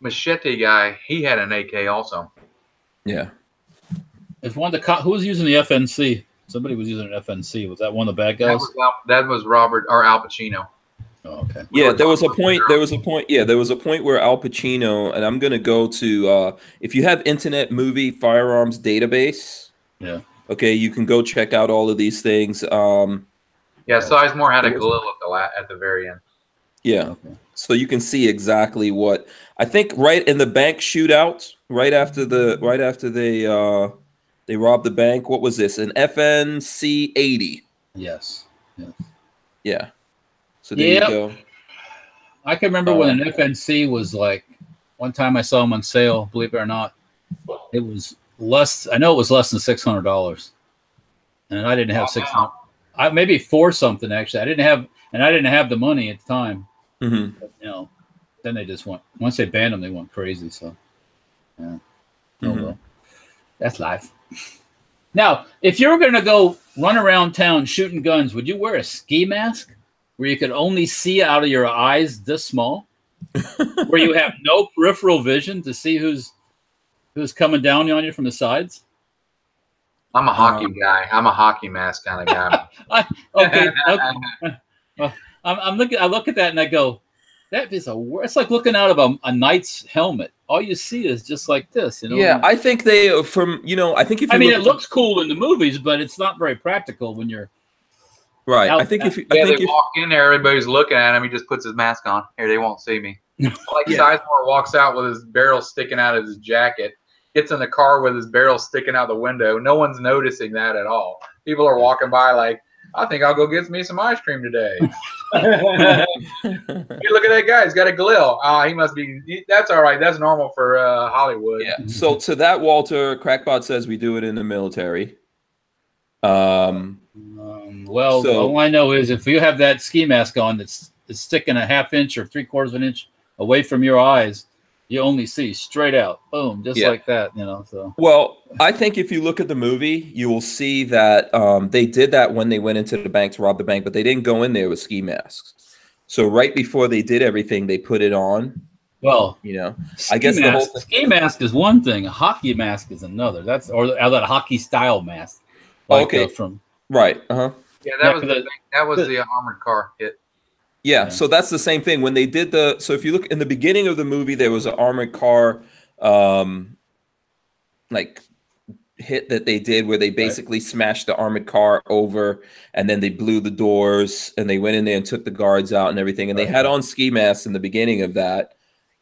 Machete guy, he had an AK also. Yeah. If one of the who was using the FNC? Somebody was using an FNC. Was that one of the bad guys? That was Robert or Al Pacino. Oh, okay. Yeah, there was a point. Yeah, there was a point where Al Pacino, and I'm gonna go to if you have Internet Movie Firearms Database. Yeah. Okay, you can go check out all of these things. Sizemore had a Galil at the very end. Yeah. Okay. So you can see exactly what I think. Right in the bank shootout, right after they robbed the bank. What was this? An FNC 80. Yes. Yeah. So there you go. I can remember when an FNC was like, one time I saw them on sale, believe it or not. It was less. I know it was less than $600, and I didn't have $600. Maybe for something actually. I didn't have the money at the time. Mm-hmm. But, then they just went. Once they banned them, they went crazy. So, yeah. Mm-hmm. Well, that's life. Now, if you were going to go run around town shooting guns, would you wear a ski mask where you could only see out of your eyes this small, where you have no peripheral vision to see who's coming down on you from the sides? I'm a hockey guy. I'm a hockey mask kind of guy. Okay. I look at that and I go, that is it's like looking out of a knight's helmet. All you see is just like this, Yeah, I think it looks cool in the movies, but it's not very practical when you're right. They walk in there, everybody's looking at him. He just puts his mask on. Here, they won't see me. Sizemore walks out with his barrel sticking out of his jacket. Gets in the car with his barrel sticking out the window. No one's noticing that at all. People are walking by like, I think I'll go get me some ice cream today. Hey, look at that guy. He's got a glill. He must be. That's all right. That's normal for Hollywood. Yeah. So to that, Walter, Crackbot says we do it in the military. Well, so, all I know is if you have that ski mask on that's sticking a ½ inch or 3/4 of an inch away from your eyes, you only see straight out, boom, just like that, you know. So, well, I think if you look at the movie, you will see that they did that when they went into the bank to rob the bank, but they didn't go in there with ski masks. So right before they did everything, they put it on. Well, you know, I guess the whole ski mask is one thing, a hockey mask is another. That's or that hockey style mask. Like, okay, from right, Yeah, that was the armored car hit. Yeah, so that's the same thing when they did so if you look in the beginning of the movie, there was an armored car like hit that they did where they basically smashed the armored car over, and then they blew the doors and they went in there and took the guards out and everything, and they had on ski masks in the beginning of that,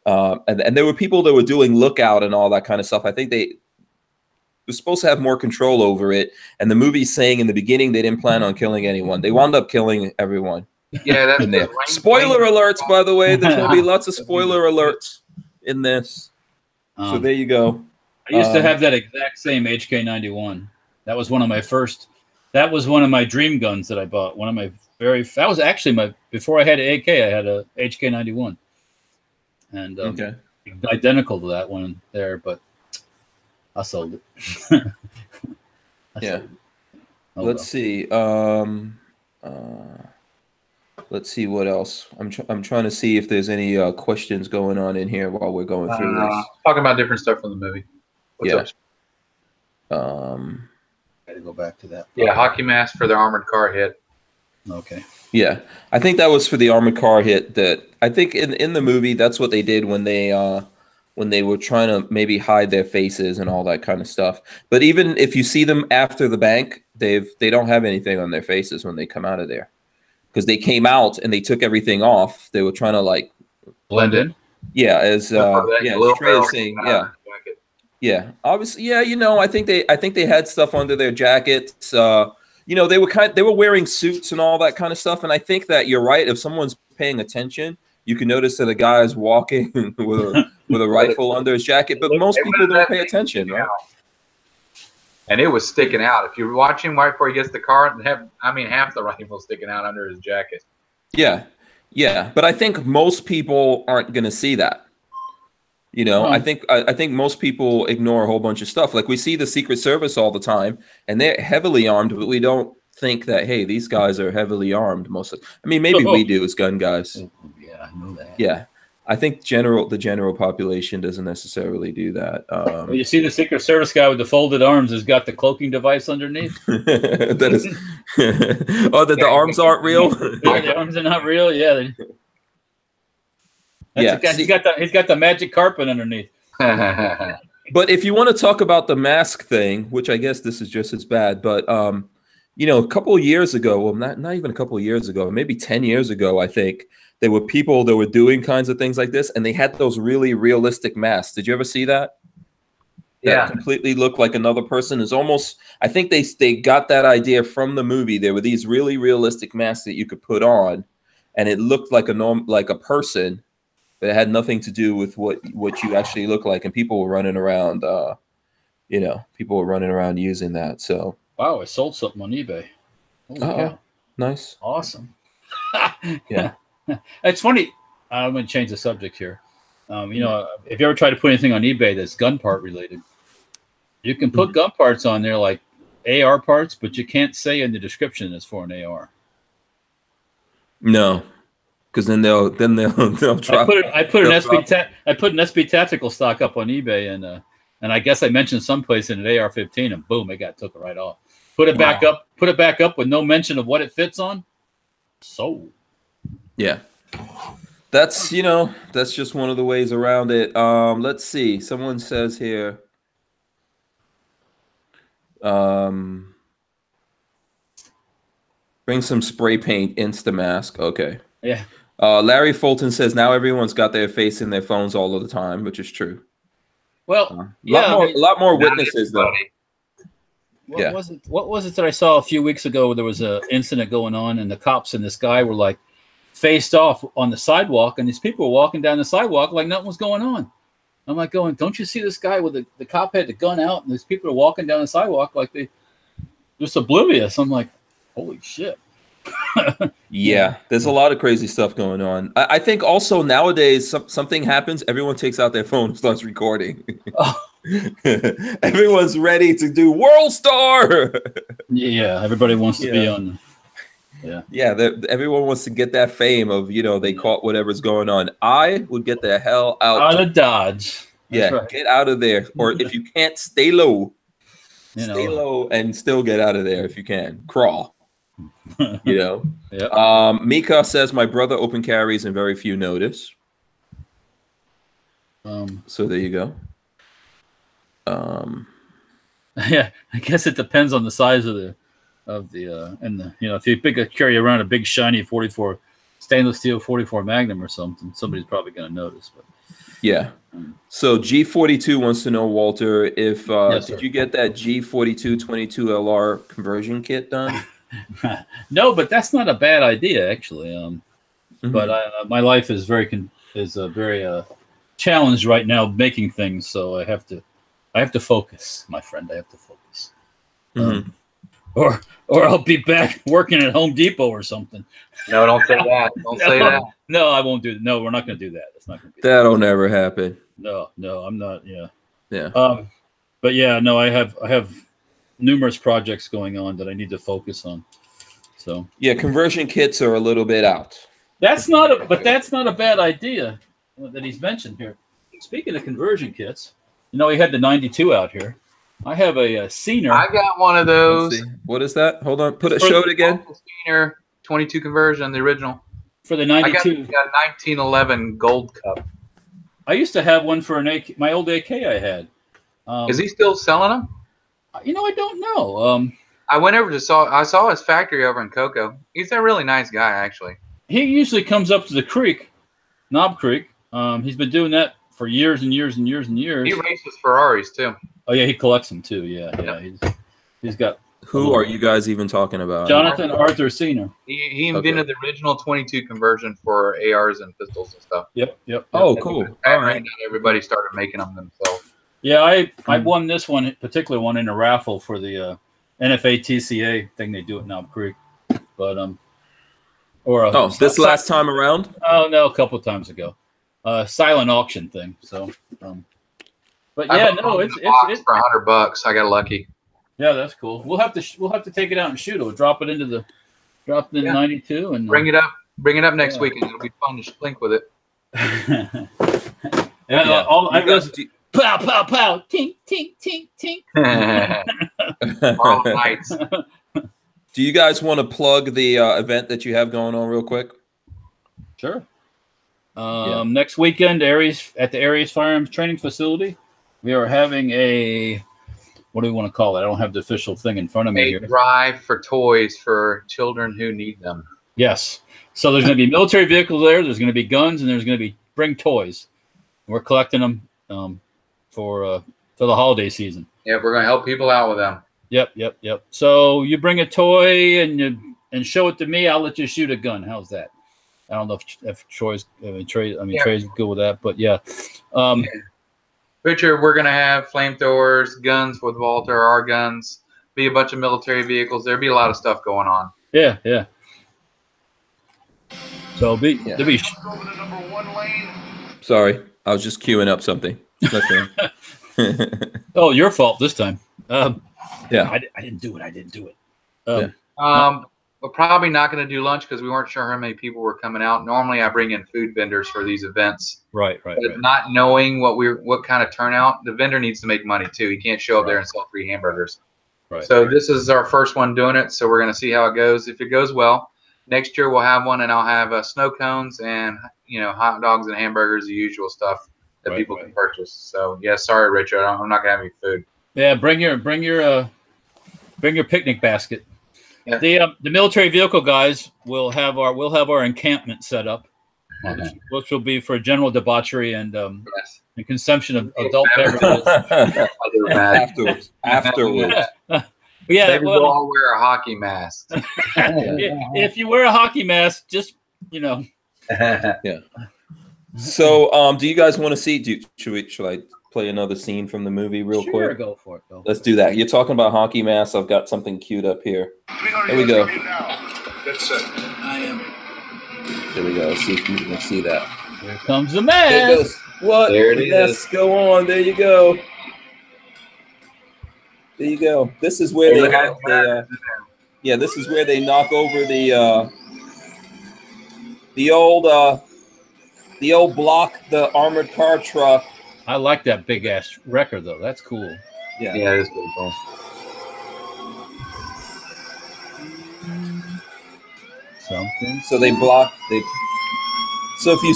and there were people that were doing lookout and all that kind of stuff. I think they were supposed to have more control over it, and the movie's saying in the beginning they didn't plan on killing anyone. They wound up killing everyone. Yeah, that's in there. Spoiler alerts, by the way. There's going to be lots of spoiler alerts in this. So there you go. I used to have that exact same HK91. That was one of my first. That was one of my dream guns that I bought. One of my that was actually my before I had an AK. I had a HK91, and identical to that one there, but I sold it. Let's see. Let's see what else. I'm trying to see if there's any questions going on in here while we're going through this. Talking about different stuff from the movie. What's up? Gotta go back to that. Yeah, hockey mask for the armored car hit. Okay. Yeah, I think that was for the armored car hit. That I think in the movie that's what they did when they were trying to maybe hide their faces and all that kind of stuff. But even if you see them after the bank, they don't have anything on their faces when they come out of there. Because they came out and they took everything off. They were trying to like blend in. Yeah, as Trey is saying, yeah. Obviously, yeah. You know, I think they had stuff under their jackets. You know, they were wearing suits and all that kind of stuff. And I think that you're right. If someone's paying attention, you can notice that a guy is walking with a rifle under his jacket. But most people don't pay attention, right? And it was sticking out. If you watch him right before he gets the car, half the rifle sticking out under his jacket. Yeah, yeah. But I think most people aren't going to see that. You know, I think most people ignore a whole bunch of stuff. Like we see the Secret Service all the time, and they're heavily armed, but we don't think that, hey, these guys are heavily armed. Maybe we do as gun guys. Yeah, I know that. Yeah. I think the general population doesn't necessarily do that. Well, you see the Secret Service guy with the folded arms has got the cloaking device underneath. That is, that the arms aren't real. Yeah, the arms are not real. Yeah, he's got the magic carpet underneath. But if you want to talk about the mask thing, which I guess this is just as bad, but you know, a couple of years ago, well, not even a couple of years ago, maybe 10 years ago, I think. There were people that were doing kinds of things like this, and they had those really realistic masks. Did you ever see that? Yeah. That completely looked like another person. Is almost. I think they got that idea from the movie. There were these really realistic masks that you could put on, and it looked like a person, but it had nothing to do with what you actually look like. And people were running around. You know, people were running around using that. So. Wow! I sold something on eBay. Holy cow. Nice. Awesome. Yeah. It's funny. I'm going to change the subject here. You know, if you ever try to put anything on eBay that's gun part related, you can put gun parts on there like AR parts, but you can't say in the description it's for an AR. No, because then they'll try. I put an SB tactical stock up on eBay, and I guess I mentioned someplace in an AR-15, and boom, it took it right off. Put it back up. Put it back up with no mention of what it fits on. Sold. Yeah, that's just one of the ways around it. Let's see. Someone says here, bring some spray paint, Instamask. Okay. Yeah. Larry Fulton says now everyone's got their face in their phones all of the time, which is true. Well, a lot more witnesses though. What was it that I saw a few weeks ago? There was an incident going on, and the cops and this guy were like faced off on the sidewalk, and these people were walking down the sidewalk like nothing was going on. I'm like going, don't you see this guy with the cop had the gun out, and these people are walking down the sidewalk like they just oblivious. I'm like, holy shit. Yeah, there's a lot of crazy stuff going on. I think also nowadays something happens, everyone takes out their phone and starts recording. Oh. Everyone's ready to do World Star. Yeah, everybody wants to be on. Yeah, everyone wants to get that fame of, they caught whatever's going on. I would get the hell out of Dodge. That's right. Get out of there. Or if you can't, stay low. Stay low and still get out of there if you can. Crawl. Yep. Mika says my brother open carries and very few notice. So there you go. Yeah, I guess it depends on the size of if you carry around a big shiny 44 stainless steel 44 Magnum or something, somebody's probably going to notice. But yeah. So G42 wants to know, Walter, if yes, did you get that G42 22LR conversion kit done? No, but that's not a bad idea actually. But my life is very challenged right now making things, so I have to focus, my friend. I have to focus. Or I'll be back working at Home Depot or something. No, don't say that. Don't say that. No, I won't do. No, we're not going to do that. It's not going to be. That'll never happen. No, I'm not. Yeah. Yeah. But yeah, no, I have numerous projects going on that I need to focus on. So yeah, conversion kits are a little bit out. That's not a bad idea that he's mentioned here. Speaking of conversion kits, he had the 92 out here. I have a Scener. I got one of those. What is that? Hold on. Show it again. Scener 22 conversion, the original. For the 92. I got a 1911 gold cup. I used to have one for my old AK I had. Is he still selling them? I don't know. I went over I saw his factory over in Cocoa. He's a really nice guy, actually. He usually comes up to the creek, Knob Creek. He's been doing that for years and years and years and years. He races Ferraris too. Oh yeah, he collects them too. Yeah. He's got. Who are you guys even talking about? Jonathan Arthur Scener. He invented the original 22 conversion for ARs and pistols and stuff. Yep. Oh, cool. All right. Everybody started making them themselves. Yeah, I won this particular one in a raffle for the NFA TCA thing they do at Knob Creek, but this last time around? Oh no, a couple of times ago, silent auction thing. So, but yeah, no, it's for $100. I got lucky. Yeah, that's cool. We'll have to take it out and shoot it. Drop it in 92 and bring it up next week, and it'll be fun to blink with it. Pow, pow, pow, tink, tink, tink, tink. All nights. Do you guys want to plug the event that you have going on real quick? Sure. Next weekend, at the Aries Firearms Training Facility, we are having what do we want to call it? I don't have the official thing in front of me here. Drive for toys for children who need them. Yes. So there's going to be military vehicles there. There's going to be guns, and there's going to be bring toys. We're collecting them for the holiday season. Yeah, we're going to help people out with them. Yep. So you bring a toy and show it to me. I'll let you shoot a gun. How's that? I don't know if Trey's good with that, but yeah. Richard, we're going to have flamethrowers, guns with Walther, our guns, be a bunch of military vehicles. There'll be a lot of stuff going on. Yeah. So there'll be. Sorry, I was just queuing up something. Oh, your fault this time. Yeah, I didn't do it. We're probably not going to do lunch because we weren't sure how many people were coming out. Normally, I bring in food vendors for these events. Right. But not knowing what kind of turnout, the vendor needs to make money too. He can't show up there and sell free hamburgers. Right. So this is our first one doing it. So we're going to see how it goes. If it goes well, next year we'll have one, and I'll have snow cones and hot dogs and hamburgers, the usual stuff that people can purchase. So yeah, sorry, Richard, I'm not gonna have any food. Yeah, bring your picnic basket. Yeah. The military vehicle guys will have our encampment set up, which will be for general debauchery and the consumption of adult beverages. Afterwards. Yeah, we'll all wear a hockey mask. If you wear a hockey mask, just you know. Yeah. So, do you guys want to see? Should I play another scene from the movie real quick? Sure, go for it. Let's do that. You're talking about hockey masks. I've got something queued up here. There we go. That's it. I am. There we go. See if you can see that. Here comes the mask. There it goes. What? There it is. Let's go on. There you go. There you go. This is where yeah, this is where they knock over the old block, the armored car truck. I like that big ass wrecker though. That's cool. Yeah, it is pretty cool. Something. So they block. So if you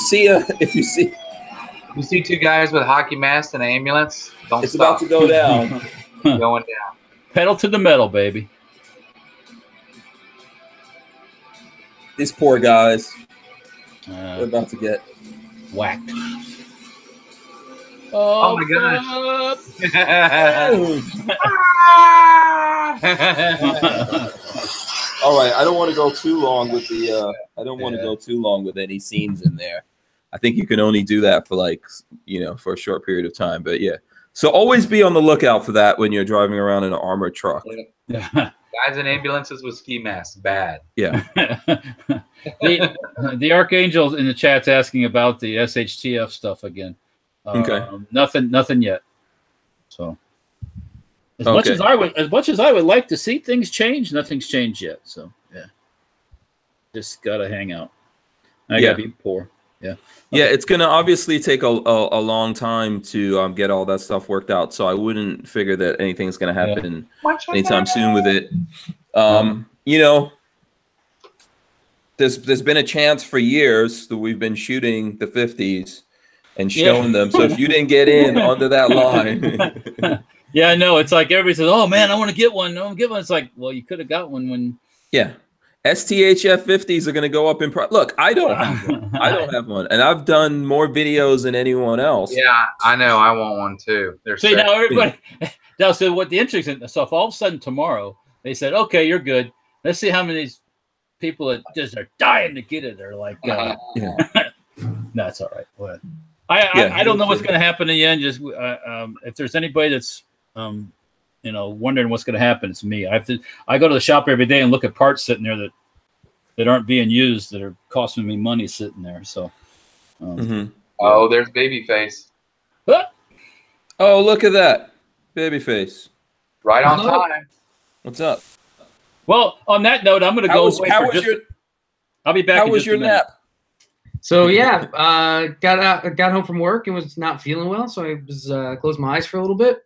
see two guys with hockey masks and an ambulance, don't it's stop. about to go down. Going down. Pedal to the metal, baby. These poor guys. They're about to get whacked. Oh my gosh. All right, I don't want to go too long with the. I don't want to go too long with any scenes in there. I think you can only do that for for a short period of time. But yeah, so always be on the lookout for that when you're driving around in an armored truck. Yeah. Guys in ambulances with ski masks, bad. Yeah. the Archangel in the chat's asking about the SHTF stuff again. Okay. Nothing yet. So as much as I would like to see things change, nothing's changed yet. So yeah, just gotta hang out. I gotta be poor. Yeah. Okay. Yeah, it's gonna obviously take a long time to get all that stuff worked out. So I wouldn't figure that anything's gonna happen anytime soon with it. There's been a chance for years that we've been shooting the 50s and showing them. So if you didn't get in onto that line. Yeah, I know. It's like everybody says, "Oh man, I want to get one. I want to get one." It's like, well, you could have got one when. Yeah, STHF 50s are going to go up in price. Look, I don't have one. I don't have one, and I've done more videos than anyone else. Yeah, I know. I want one too. See now, everybody. Now, so what the interesting stuff? All of a sudden tomorrow, they said, "Okay, you're good. Let's see how many of these people that just are dying to get it." They're like, "No, it's all right." What? I don't know what's going to happen in the end. Just if there's anybody that's wondering what's going to happen, it's me. I go to the shop every day and look at parts sitting there that aren't being used, that are costing me money sitting there. So, oh, there's Babyface. Oh, look at that, Babyface! Right on time. What's up? Well, on that note, I'm going to go. I'll be back. How was your nap? So yeah, got home from work and was not feeling well, so I was closed my eyes for a little bit.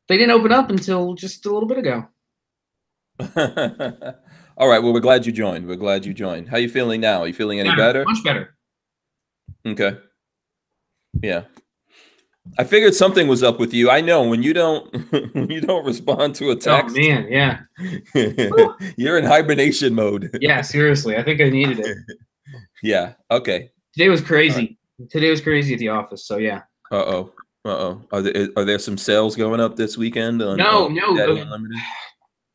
They didn't open up until just a little bit ago. All right. Well, we're glad you joined. How you feeling now? Are you feeling any better? Much better. Okay. Yeah. I figured something was up with you. I know when you don't respond to a text. Oh man, yeah. You're in hibernation mode. Yeah, seriously. I think I needed it. Yeah. Okay. Today was crazy. Today was crazy at the office. So yeah. Uh-oh. Are there some sales going up this weekend? No.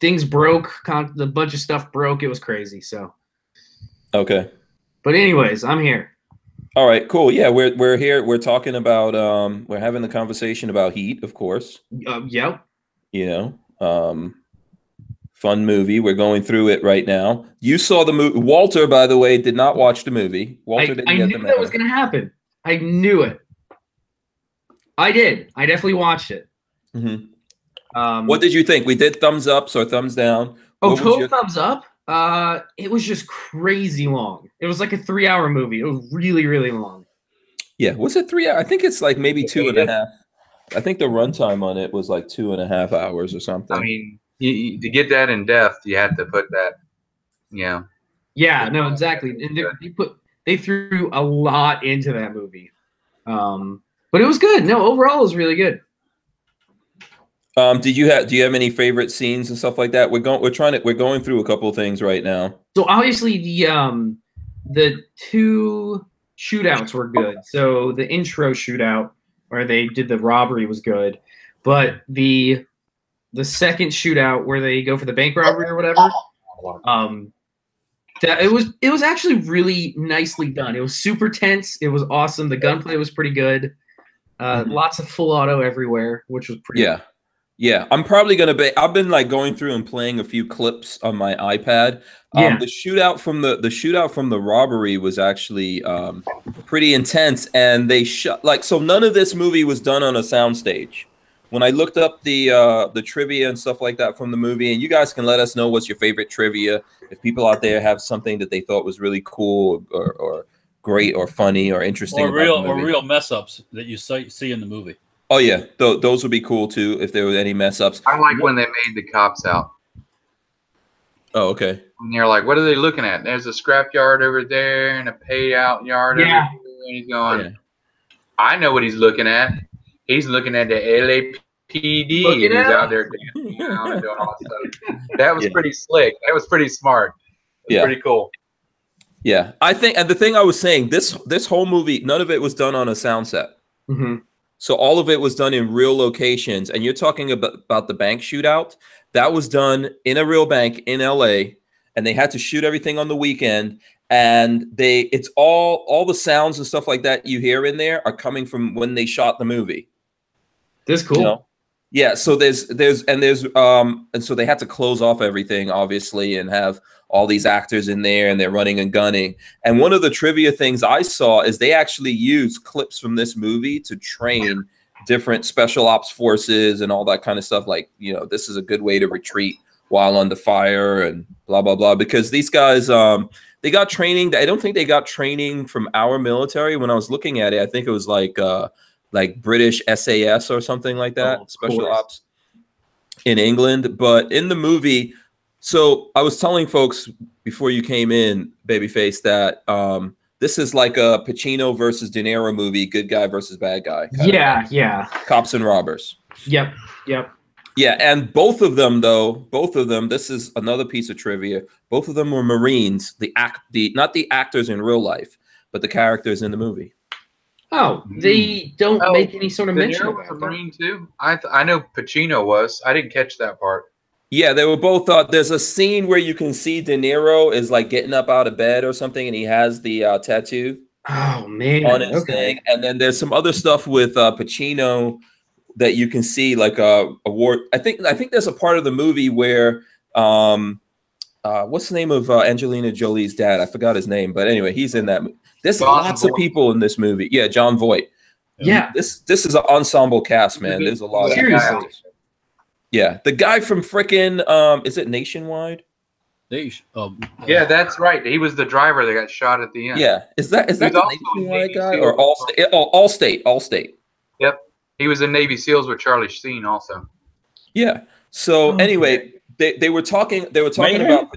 Things broke. The bunch of stuff broke. It was crazy. So. Okay. But anyways, I'm here. All right. Cool. Yeah, we're here. We're talking about we're having the conversation about Heat, of course. Yep. Fun movie. We're going through it right now. You saw the movie. Walter, by the way, did not watch the movie. Walter didn't get the memo. I knew that was going to happen. I knew it. I did. I definitely watched it. Mm-hmm. What did you think? We did thumbs ups or thumbs down. Total thumbs up. It was just crazy long. It was like a 3-hour movie. It was really, really long. Yeah. Was it 3 hours? I think it's like maybe 2.5. I think the runtime on it was like 2.5 hours or something. I mean, to get that in depth, you had to put that, Yeah, no, exactly. And they threw a lot into that movie. But it was good. No, overall it was really good. Do you have any favorite scenes and stuff like that? We're going through a couple of things right now. So obviously the two shootouts were good. So the intro shootout where they did the robbery was good, but the second shootout where they go for the bank robbery or whatever, It was actually really nicely done. It was super tense. It was awesome. The gunplay was pretty good. Lots of full auto everywhere, which was pretty cool. Yeah, I'm probably gonna be. I've been like going through and playing a few clips on my iPad. The shootout from the robbery was actually pretty intense, and they shot like so. None of this movie was done on a soundstage. When I looked up the trivia and stuff like that from the movie, and you guys can let us know what's your favorite trivia. If people out there have something that they thought was really cool or great or funny or interesting, or real mess ups that you see in the movie. Oh yeah, those would be cool too if there were any mess ups. I like when they made the cops out. Oh, okay. And they're like, "What are they looking at?" There's a scrap yard over there and a payout yard over there. And he's going, "I know what he's looking at. He's looking at the LAPD. And he's out there dancing around and doing all that stuff." That was pretty slick. That was pretty smart. It was pretty cool. Yeah, I think, and the thing I was saying, this whole movie, none of it was done on a sound set. So all of it was done in real locations. And you're talking about the bank shootout. That was done in a real bank in LA. And they had to shoot everything on the weekend. And it's all the sounds and stuff like that you hear in there are coming from when they shot the movie. That's cool. You know? Yeah. So and so they had to close off everything, obviously, and have all these actors in there, and they're running and gunning. And one of the trivia things I saw is they actually used clips from this movie to train different special ops forces and all that kind of stuff. Like, you know, this is a good way to retreat while under fire and blah, blah, blah. Because these guys, they got training. I don't think they got training from our military. When I was looking at it, I think it was like British SAS or something like that, special ops in England. But in the movie, so I was telling folks before you came in, Babyface, that this is like a Pacino versus De Niro movie, good guy versus bad guy. Yeah. Cops and robbers. Yep. Yeah, and both of them, this is another piece of trivia. Both of them were Marines, not the actors in real life, but the characters in the movie. Oh, they don't make any sort of mention of was a Marine too? I know Pacino was. I didn't catch that part. Yeah, they were both. There's a scene where you can see De Niro is like getting up out of bed or something, and he has the tattoo. Oh man, on his thing. And then there's some other stuff with Pacino that you can see, like a war. I think there's a part of the movie where what's the name of Angelina Jolie's dad? I forgot his name, but anyway, he's in that. There's lots of people in this movie. Yeah, John Voight. Yeah, this is an ensemble cast, man. There's a lot of actors. Yeah, the guy from frickin' is it Nationwide? Yeah, that's right. He was the driver that got shot at the end. Yeah, is that the Nationwide guy or Allstate? Oh, Allstate. Yep, he was in Navy SEALs with Charlie Sheen also. Yeah. So anyway, they were talking. They were talking Mayhem?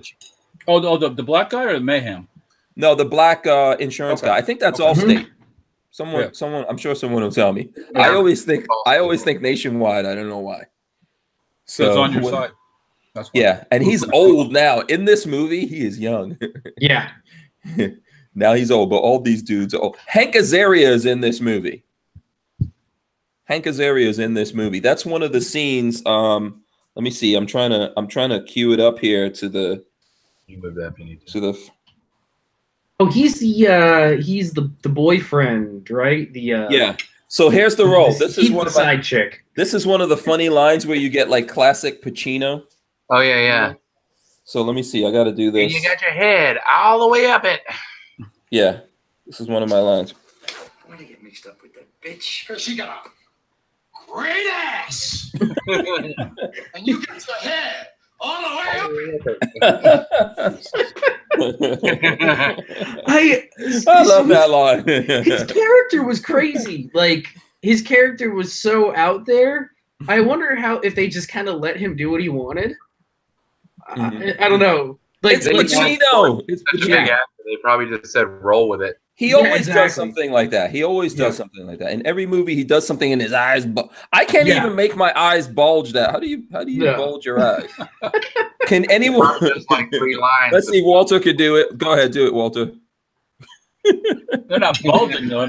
about the black guy or the Mayhem? No, the black insurance guy. I think that's Allstate. Someone. I'm sure someone will tell me. Yeah. I always think Nationwide. I don't know why. So it's on your side. That's yeah, and he's old now. In this movie, he is young. Yeah. Now he's old, but all these dudes are old. Hank Azaria is in this movie. That's one of the scenes. Let me see. I'm trying to cue it up here to the. You move that if you need to. To the. Oh, he's the boyfriend, right? Yeah. So here's the role. This is one of side chick. This is one of the funny lines where you get like classic Pacino. Oh yeah. So let me see. I got to do this. And you got your head all the way up it. Yeah, this is one of my lines. Why did I get mixed up with that bitch? Because she got a great ass, and you got your head all the way up. I love that line. His character was crazy. Like his character was so out there. I wonder if they just kind of let him do what he wanted. I don't know. Like it's Pacino. It's Pacino. Yeah. They probably just said roll with it. He always does something like that. Something like that. In every movie, he does something in his eyes. I can't even make my eyes bulge. That how do you bulge your eyes? Can anyone? Just like 3 lines. Let's see. Walter could do it. Go ahead, do it, Walter. They're not bulging though.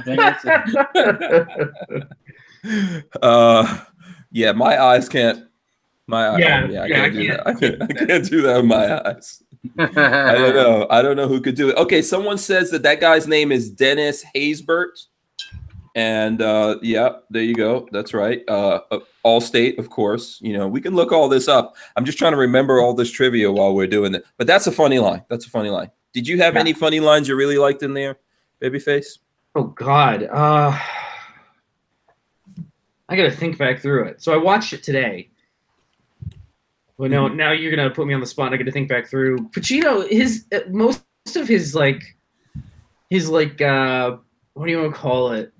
Yeah, my eyes can't. I can't do that. I can't do that with my eyes. I don't know. I don't know who could do it. Okay, someone says that guy's name is Dennis Haysbert. And yeah, there you go. That's right. Allstate, of course. You know, we can look all this up. I'm just trying to remember all this trivia while we're doing it. But that's a funny line. That's a funny line. Did you have any funny lines you really liked in there, Babyface? Oh God. I gotta think back through it. So I watched it today. Well, no, now you're gonna put me on the spot. And I got to think back through. Pacino, most of his like, what do you want to call it?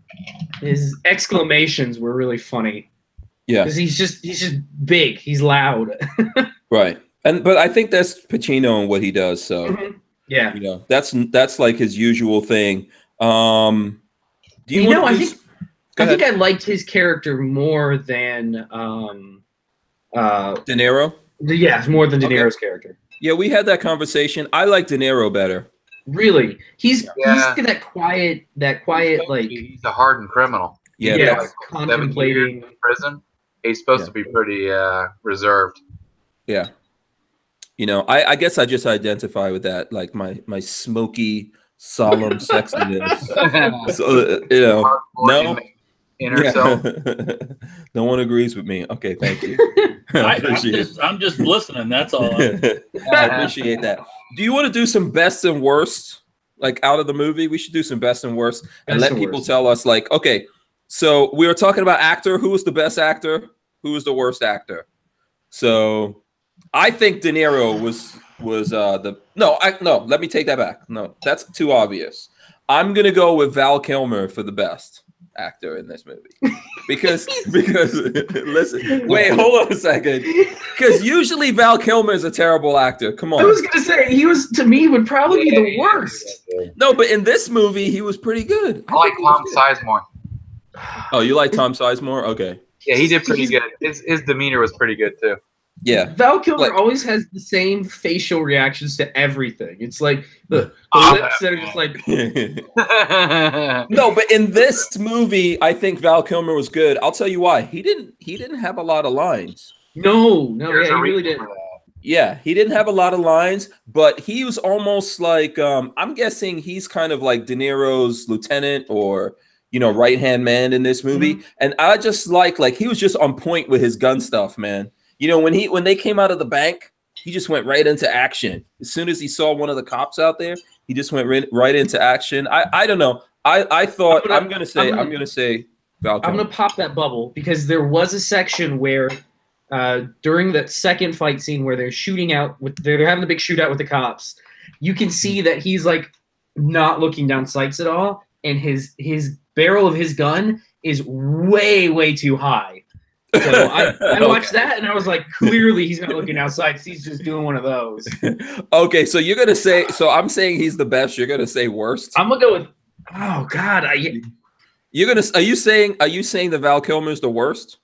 His exclamations were really funny. Yeah, because he's just big. He's loud. Right, but I think that's Pacino and what he does. So yeah, you know, that's like his usual thing. Do you know? I think I liked his character more than De Niro. Yeah, more than De Niro's character. Yeah, we had that conversation. I like De Niro better. Really, he's that quiet like he's a hardened criminal. Yeah, like contemplating in prison. He's supposed to be pretty reserved. Yeah, you know, I guess I just identify with that, like my smoky, solemn sexiness. So you know, no. Inner self. No one agrees with me. Okay, thank you. I'm just listening. That's all. I appreciate that. Do you want to do some best and worst, like out of the movie? We should do some best and worst and let people tell us, like, okay, so we were talking about actor. Who was the best actor? Who was the worst actor? So I think De Niro was no. Let me take that back. No, that's too obvious. I'm gonna go with Val Kilmer for the best actor in this movie because listen, wait, hold on a second, because usually Val Kilmer is a terrible actor. Come on. I was gonna say he was, to me, would probably be the worst. No, but in this movie he was pretty good. I like Tom Sizemore. Oh, you like Tom Sizemore? Okay. Yeah, he did pretty good. His demeanor was pretty good too. Yeah, Val Kilmer always has the same facial reactions to everything. It's like the lips that are just like. No, but in this movie, I think Val Kilmer was good. I'll tell you why. He didn't have a lot of lines. No, he really didn't. Yeah, he didn't have a lot of lines, but he was almost like I'm guessing he's kind of like De Niro's lieutenant or right-hand man in this movie. And I just like he was just on point with his gun stuff, man. You know, when they came out of the bank, he just went right into action. As soon as he saw one of the cops out there, he just went right into action. I don't know. I thought I'm gonna say Val Kilmer. I'm gonna pop that bubble because there was a section where during that second fight scene where they're shooting out they're having the big shootout with the cops, you can see that he's like not looking down sights at all, and his barrel of his gun is way too high. So I watched that and I was like, clearly he's not looking outside. He's just doing one of those. Okay, so you're gonna say, so I'm saying he's the best. You're gonna say worst. I'm gonna go with. Oh God, Are you saying that Val Kilmer is the worst?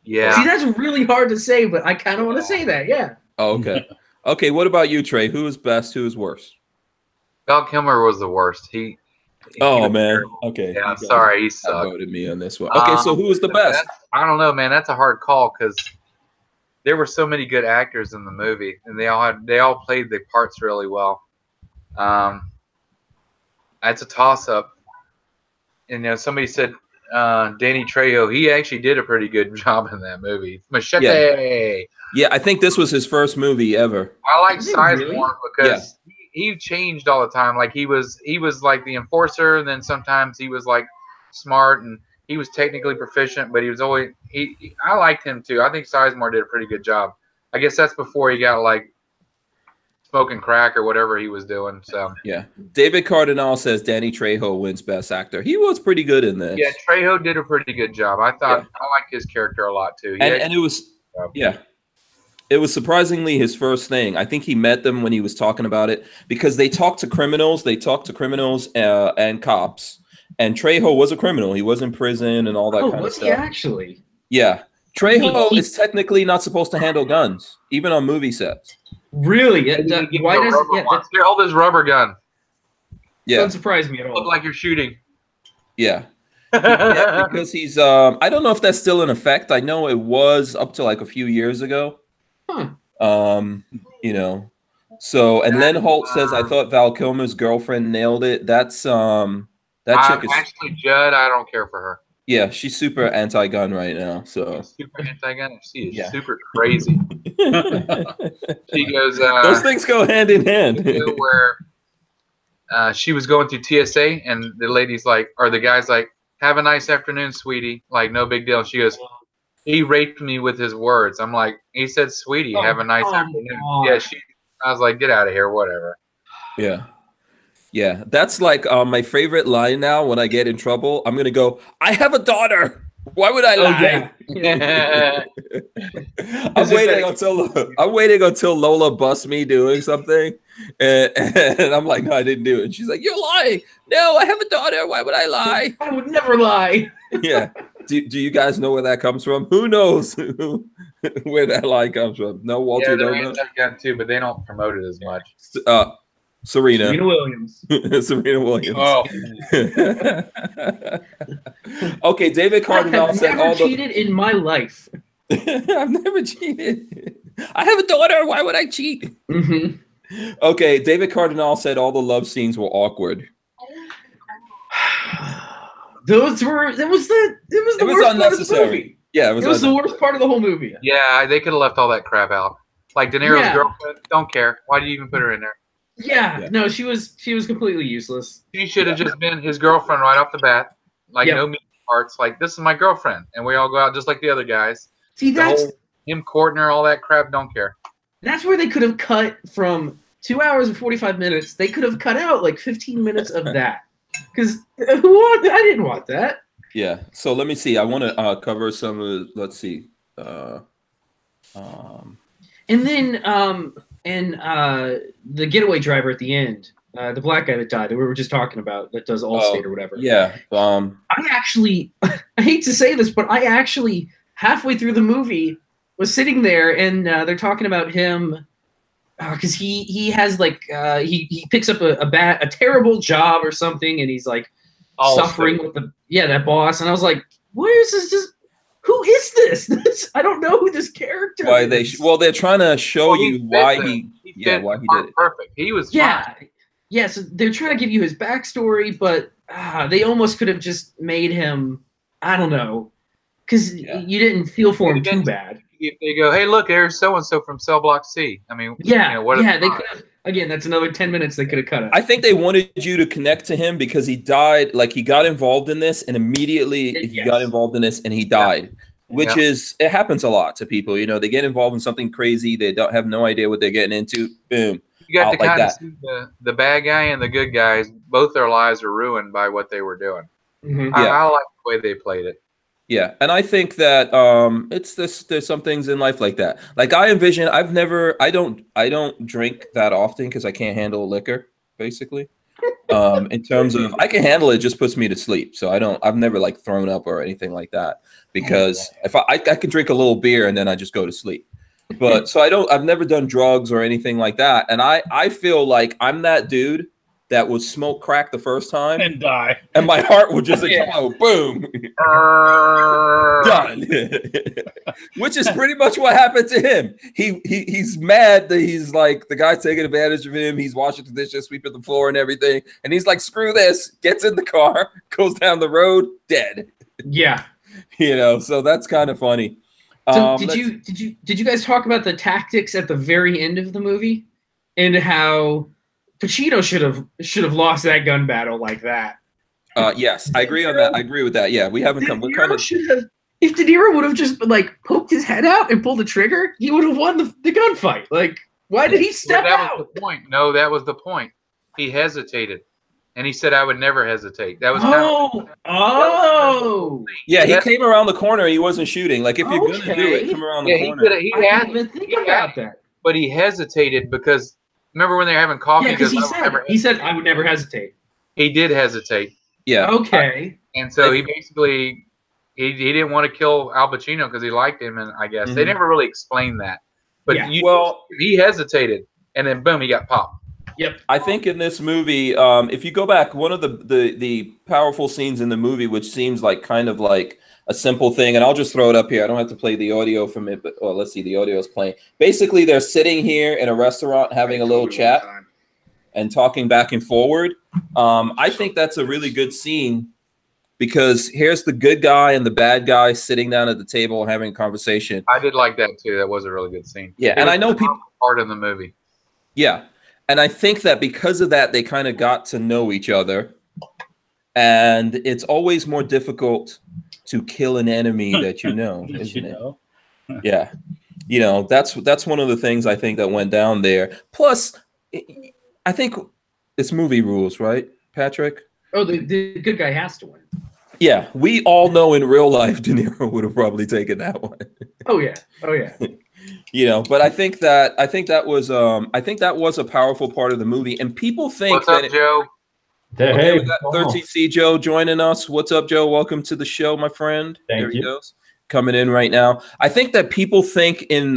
Yeah. See, that's really hard to say, but I kind of want to say that. Yeah. Oh, okay. Okay. What about you, Trey? Who is best? Who is worst? Val Kilmer was the worst. Oh man. Okay. Yeah. Sorry, he sucked. Voted me on this one. Okay. So who was the best? I don't know, man. That's a hard call because there were so many good actors in the movie, and they all played the parts really well. It's a toss-up. And somebody said Danny Trejo. He actually did a pretty good job in that movie. Machete. Yeah, I think this was his first movie ever. I like Sizemore because he changed all the time. Like he was like the enforcer, and then sometimes he was like smart, and he was technically proficient, but he was always I liked him too. I think Sizemore did a pretty good job. I guess that's before he got like smoking crack or whatever he was doing. So yeah, David Cardinal says Danny Trejo wins Best Actor. He was pretty good in this. Yeah, Trejo did a pretty good job. I thought I liked his character a lot too. And it was it was surprisingly his first thing. I think he met them when he was talking about it because they talked to criminals. They talked to criminals and cops. And Trejo was a criminal. He was in prison and all that kind of stuff. Was he actually? Yeah. Trejo is technically not supposed to handle guns, even on movie sets. Really? Why does Here, hold this rubber gun. Yeah. Doesn't surprise me at all. Look like you're shooting. Yeah. Yeah, because he's I don't know if that's still in effect. I know it was up to like a few years ago. Huh. So, and Len Holt says, I thought Val Kilmer's girlfriend nailed it. That's that chick is actually Judd. I don't care for her. Yeah, she's super anti-gun right now. So she's super anti-gun. She is super crazy. She goes. Those things go hand in hand. Where she was going through TSA, and the lady's like, or the guy's like, "Have a nice afternoon, sweetie." Like, no big deal. She goes, "He raped me with his words." I'm like, he said, "Sweetie, have a nice afternoon." Yeah, I was like, "Get out of here, whatever." Yeah. Yeah, that's like my favorite line now when I get in trouble. I'm going to go, "I have a daughter. Why would I lie?" Yeah. I'm waiting until Lola busts me doing something. And I'm like, "No, I didn't do it." And she's like, "You're lying." "No, I have a daughter. Why would I lie?" I would never lie. Yeah. Do you guys know where that comes from? Who knows where that line comes from? No, Walter, don't know. I've got too, but they don't promote it as much. Serena Williams. Serena Williams. Oh. Okay, David Cardinal said I've never cheated in my life. I've never cheated. I have a daughter. Why would I cheat? Mm-hmm. Okay, David Cardinal said all the love scenes were awkward. It was unnecessary. Worst part of the movie. Yeah, it was the worst part of the whole movie. Yeah, they could have left all that crap out. Like De Niro's girlfriend, don't care. Why do you even put her in there? Yeah, no, she was completely useless. She should have just been his girlfriend right off the bat. Like no meat parts. Like, this is my girlfriend, and we all go out just like the other guys. See, that's him courting her, all that crap. Don't care. That's where they could have cut from 2 hours and 45 minutes. They could have cut out like 15 minutes of that. Because I didn't want that. Yeah. So let me see. I want to cover some of. Let's see. And then the getaway driver at the end, the black guy that died that we were just talking about, that does Allstate or whatever. Yeah. I actually, I hate to say this, but I actually halfway through the movie was sitting there and they're talking about him because he has like he picks up a terrible job or something, and he's like suffering with that boss, and I was like, where is this? Who is this? I don't know who this character is. They're trying to show you why he did it. Perfect. He was fine. So they're trying to give you his backstory, but they almost could have just made him, I don't know, because you didn't feel for him too bad. If they go, hey, look, there's so and so from Cell Block C. I mean, they could have. Again, that's another 10 minutes they could have cut out. I think they wanted you to connect to him because he died. Like, he got involved in this, and immediately he got involved in this, and he died. Which is, it happens a lot to people. You know, they get involved in something crazy. They don't have no idea what they're getting into. Boom. You got to kind of see the bad guy and the good guys. Both their lives are ruined by what they were doing. Mm-hmm. I like the way they played it. Yeah, and I think that it's this. There's some things in life like that. Like, I envision, I don't drink that often because I can't handle liquor, basically. In terms of, I can handle it, it just puts me to sleep. So I've never like thrown up or anything like that, because if I can drink a little beer and then I just go to sleep. But so I've never done drugs or anything like that. And I feel like I'm that dude that would smoke crack the first time and die, and my heart would just explode. Boom. Done. Which is pretty much what happened to him. He's mad that he's like, the guy's taking advantage of him. He's washing the dishes, sweeping the floor and everything. And he's like, screw this, gets in the car, goes down the road, dead. Yeah. You know, so that's kind of funny. So did you guys talk about the tactics at the very end of the movie and how Pacino should have lost that gun battle like that? Yes, I agree on that. I agree with that. Yeah, we haven't come. If De Niro would have just like poked his head out and pulled the trigger, he would have won the gunfight. Like, why did he step out? Was the point. No, that was the point. He hesitated, and he said, "I would never hesitate." That was yeah. He came around the corner. He wasn't shooting. Like, if you're gonna do it, come around the corner. I didn't even think about that. But he hesitated because remember when they were having coffee? Yeah, because he said I would never hesitate. He did hesitate. Yeah. Okay. And so he basically he didn't want to kill Al Pacino because he liked him, and I guess they never really explained that. But he hesitated, and then boom, he got popped. Yep. I think in this movie, if you go back, one of the powerful scenes in the movie, which seems like kind of like a simple thing, and I'll just throw it up here. I don't have to play the audio from it, but let's see, the audio is playing. Basically, they're sitting here in a restaurant having a little chat and talking back and forward. I think that's a really good scene because here's the good guy and the bad guy sitting down at the table having a conversation. I did like that too. That was a really good scene. Yeah, and I know people part of the movie. Yeah, and I think that because of that, they kind of got to know each other, and it's always more difficult to kill an enemy that you know, isn't it? Yeah, you know, that's one of the things I think that went down there. Plus, I think it's movie rules, right, Patrick? Oh, the good guy has to win. Yeah, we all know in real life De Niro would have probably taken that one. Oh yeah, oh yeah. You know, but I think that was a powerful part of the movie, and people think What's up, Joe? Okay, we got 13C Joe joining us. What's up, Joe? Welcome to the show, my friend. There he goes, coming in right now. I think that people think in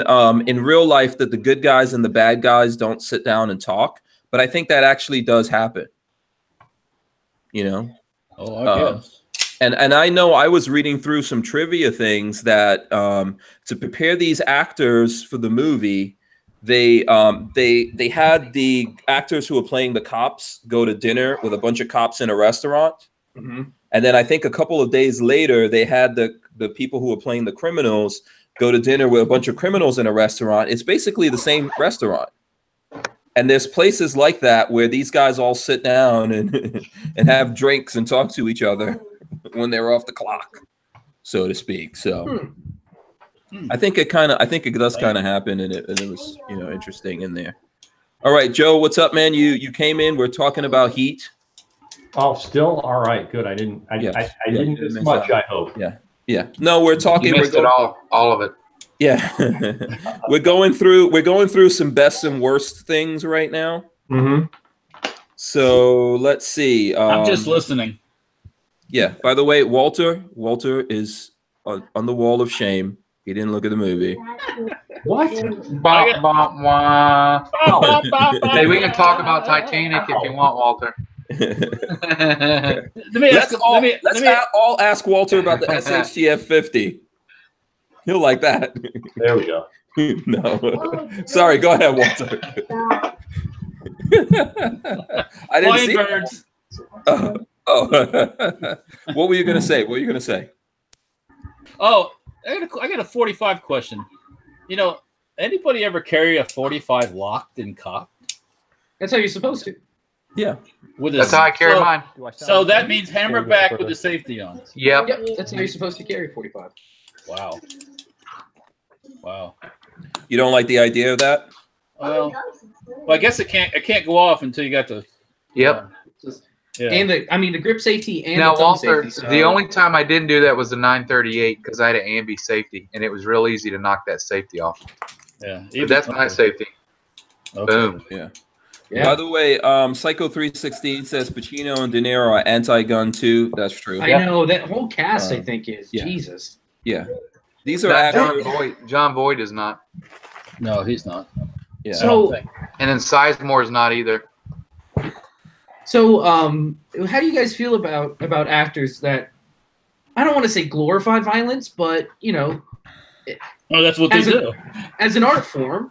real life that the good guys and the bad guys don't sit down and talk, but I think that actually does happen. You know? Oh, I guess. And I know I was reading through some trivia things that to prepare these actors for the movie, they had the actors who were playing the cops go to dinner with a bunch of cops in a restaurant. Mm-hmm. And then I think a couple of days later, they had the people who were playing the criminals go to dinner with a bunch of criminals in a restaurant. It's basically the same restaurant. And there's places like that where these guys all sit down and and have drinks and talk to each other when they're off the clock, so to speak. So I think it does kind of happen, and it was, you know, interesting in there. All right, Joe, what's up, man? You came in. We're talking about Heat. Oh, still all right. Good. I didn't miss much. I hope. Yeah. No, we're talking. You missed it all of it. Yeah, we're going through some best and worst things right now. Mm-hmm. So let's see. I'm just listening. Yeah. By the way, Walter is on the wall of shame. He didn't look at the movie. What? Hey, we can talk about Titanic if you want, Walter. Let's all ask Walter about the SHTF 50. He'll like that. There we go. No, sorry. Go ahead, Walter. I didn't see birds. What were you gonna say? Oh, I got a 45 question. You know, anybody ever carry a 45 locked and cocked? That's how you're supposed to. Yeah. That's how I carry mine. So that means hammer back with the safety on. Yep. That's how you're supposed to carry 45. Wow. You don't like the idea of that? Well, I guess it can't go off until you got the. Yep. Yeah. And the grip safety and now, the thumb Walter, safety. the only time I didn't do that was the 938 because I had an ambi safety, and it was real easy to knock that safety off. Yeah. But that's my safety. Okay. Boom. Yeah. By the way, Psycho 316 says Pacino and De Niro are anti-gun too. That's true. I know that whole cast. I think is Jesus. Yeah. These are actually John Boyd is not. No, he's not. Yeah. So, and then Sizemore is not either. So, how do you guys feel about actors that, I don't want to say glorify violence, but you know, oh, that's what they do as an art form,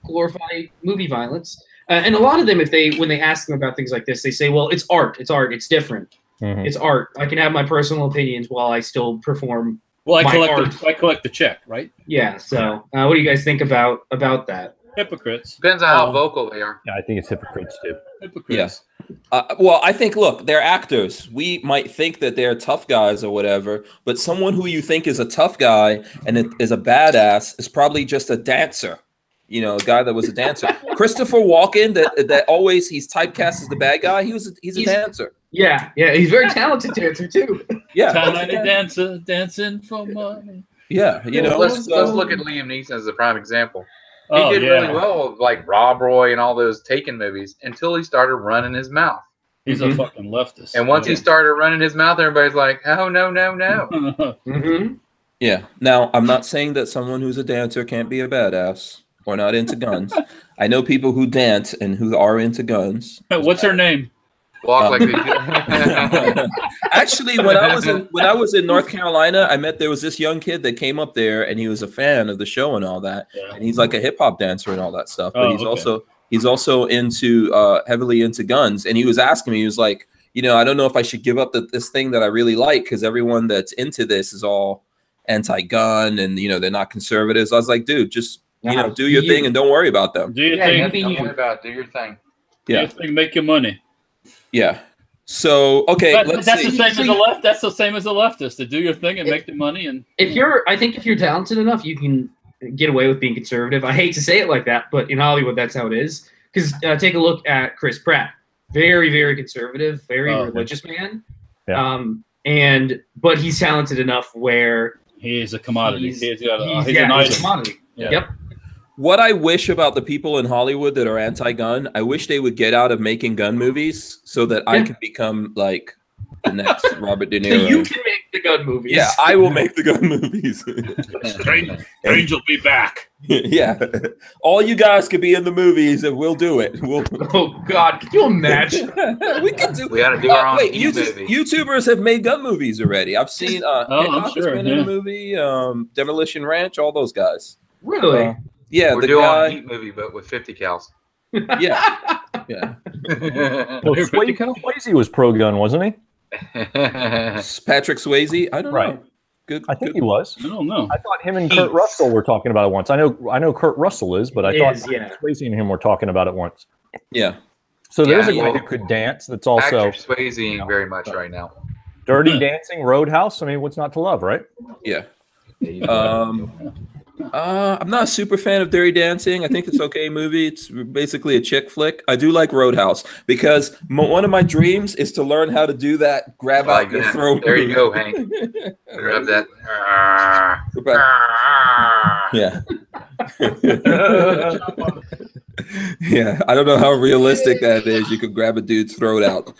glorify movie violence. And a lot of them, when they ask them about things like this, they say, "Well, it's art. It's different. Mm-hmm. It's art. I can have my personal opinions while I still perform." Well, I collect the check, right? Yeah. So, what do you guys think about that? Hypocrites. Depends on how vocal they are. Yeah, I think it's hypocrites too. Hypocrites. Yeah. Well, I think, look, they're actors. We might think that they're tough guys or whatever, but someone who you think is a tough guy and is a badass is probably just a dancer. You know, a guy that was a dancer. Christopher Walken, that always he's typecast as the bad guy. He's a dancer. Yeah, he's a very talented dancer too. Yeah, talented dancer dancing for money. Yeah, you know. Let's look at Liam Neeson as a prime example. He did really well with like Rob Roy and all those Taken movies until he started running his mouth. He's a fucking leftist. And once he started running his mouth, everybody's like, "Oh no, no, no." Mm-hmm. Yeah. Now, I'm not saying that someone who's a dancer can't be a badass or not into guns. I know people who dance and who are into guns. What's her name? Walk like they do. Actually, when I was in North Carolina, there was this young kid that came up there, and he was a fan of the show and all that, and he's like a hip hop dancer and all that stuff. But he's also into heavily into guns, and he was asking me, he was like, I don't know if I should give up this thing that I really like, because everyone that's into this is all anti-gun, and they're not conservatives. I was like, dude, just do your thing and don't worry about them. Do your thing. Don't worry about it. Do your thing. Do your thing. Make your money. Yeah. So okay, that's the same as the left. That's the same as the leftist. To do your thing and make the money. And I think if you're talented enough, you can get away with being conservative. I hate to say it like that, but in Hollywood, that's how it is. Because take a look at Chris Pratt. Very, very conservative, very religious man. Yeah. But he's talented enough where he is a commodity. He's an item. Commodity. Yeah. Yep. What I wish about the people in Hollywood that are anti-gun, I wish they would get out of making gun movies so that I could become like the next Robert De Niro. You can make the gun movies. Yeah, I will make the gun movies. Strange will be back. Yeah. All you guys could be in the movies and we'll do it. Oh God, can you imagine? We gotta do our own movie. YouTubers have made gun movies already. I've seen I'm sure, been in a movie, Demolition Ranch, all those guys. Really? Yeah, we're the doing guy. a Heat movie, but with 50 cals. Yeah. Well, Swayze was pro-gun, wasn't he? Patrick Swayze? I don't know. Good. I think he was. I don't know. I thought him and Kurt Russell were talking about it once. I know Kurt Russell is, but I thought Swayze and him were talking about it once. Yeah. So there's a guy who could dance. That's also Actor Swayze ain't very much right now. Dirty Dancing, Roadhouse. I mean, what's not to love, right? Yeah. I'm not a super fan of Dirty Dancing. I think it's okay movie. It's basically a chick flick. I do like Roadhouse because one of my dreams is to learn how to do that grab out your throat. There you go, Hank. Grab that. Yeah. Yeah, I don't know how realistic that is. You could grab a dude's throat out.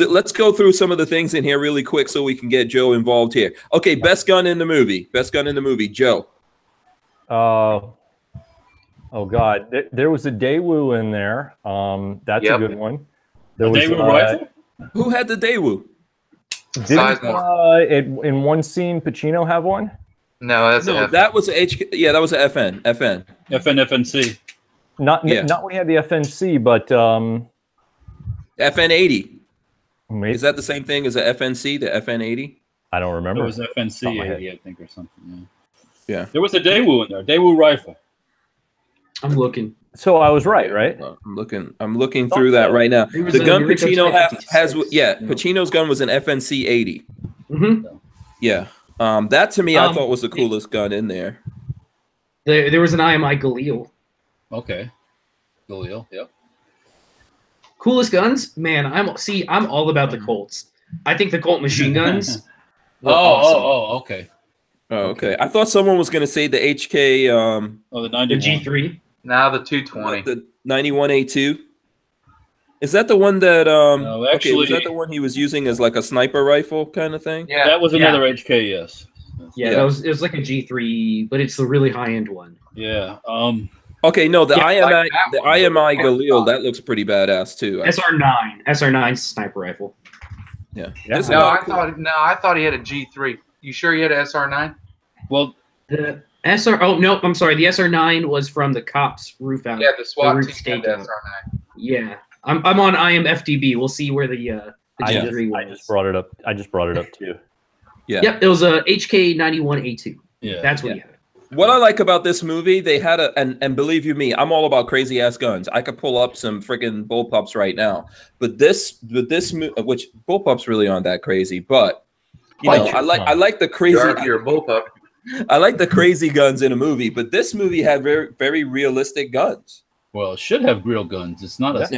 Let's go through some of the things in here really quick so we can get Joe involved here. Okay, best gun in the movie. Best gun in the movie, Joe. Oh God, there was a Daewoo in there. That's a good one. There was Daewoo rifle. Who had the Daewoo? In one scene, Pacino have one? No, that was a HK. Yeah, that was a FN. FNC. Not we had the FNC, but FN80. Is that the same thing as a FNC? The FN80? I don't remember. It was FNC 80, I think, or something. Yeah. There was a Daewoo in there. Daewoo rifle. I'm looking. So I was right? I'm looking through that right now. The gun Pacino has Pacino's gun was an FNC 80. Mm-hmm. Yeah. That to me I thought was the coolest gun in there. There was an IMI Galil. Okay. Galil, yep. Coolest guns? Man, I'm all about the Colts. I think the Colt machine guns. Okay. Oh, okay. I thought someone was going to say the HK. The 91. The G3. Now the 220. The 91A2. Is that the one that? No, actually, was that the one he was using as like a sniper rifle kind of thing? Yeah, that was another HK. Yes. Yeah, it was like a G3, but it's the really high end one. Yeah. Okay, no, the IMI Galil, that looks pretty badass too. SR9 sniper rifle. Yeah. No, I thought he had a G3. You sure he had an SR9? Well, the SR. Oh no, I'm sorry. The SR9 was from the cops' roof out. Yeah, the SWAT team had the SR9. Yeah, I'm on IMFDB. We'll see where the G3 was. I just brought it up. Too. Yeah. Yep, it was a HK 91A2. Yeah, that's what he had. What I like about this movie, they had and believe you me, I'm all about crazy ass guns. I could pull up some freaking bullpups right now, but this which bullpups really aren't that crazy, but you know, I like the crazy. You're a bullpup. I like the crazy guns in a movie, but this movie had very, very realistic guns. Well, it should have real guns. It's not a.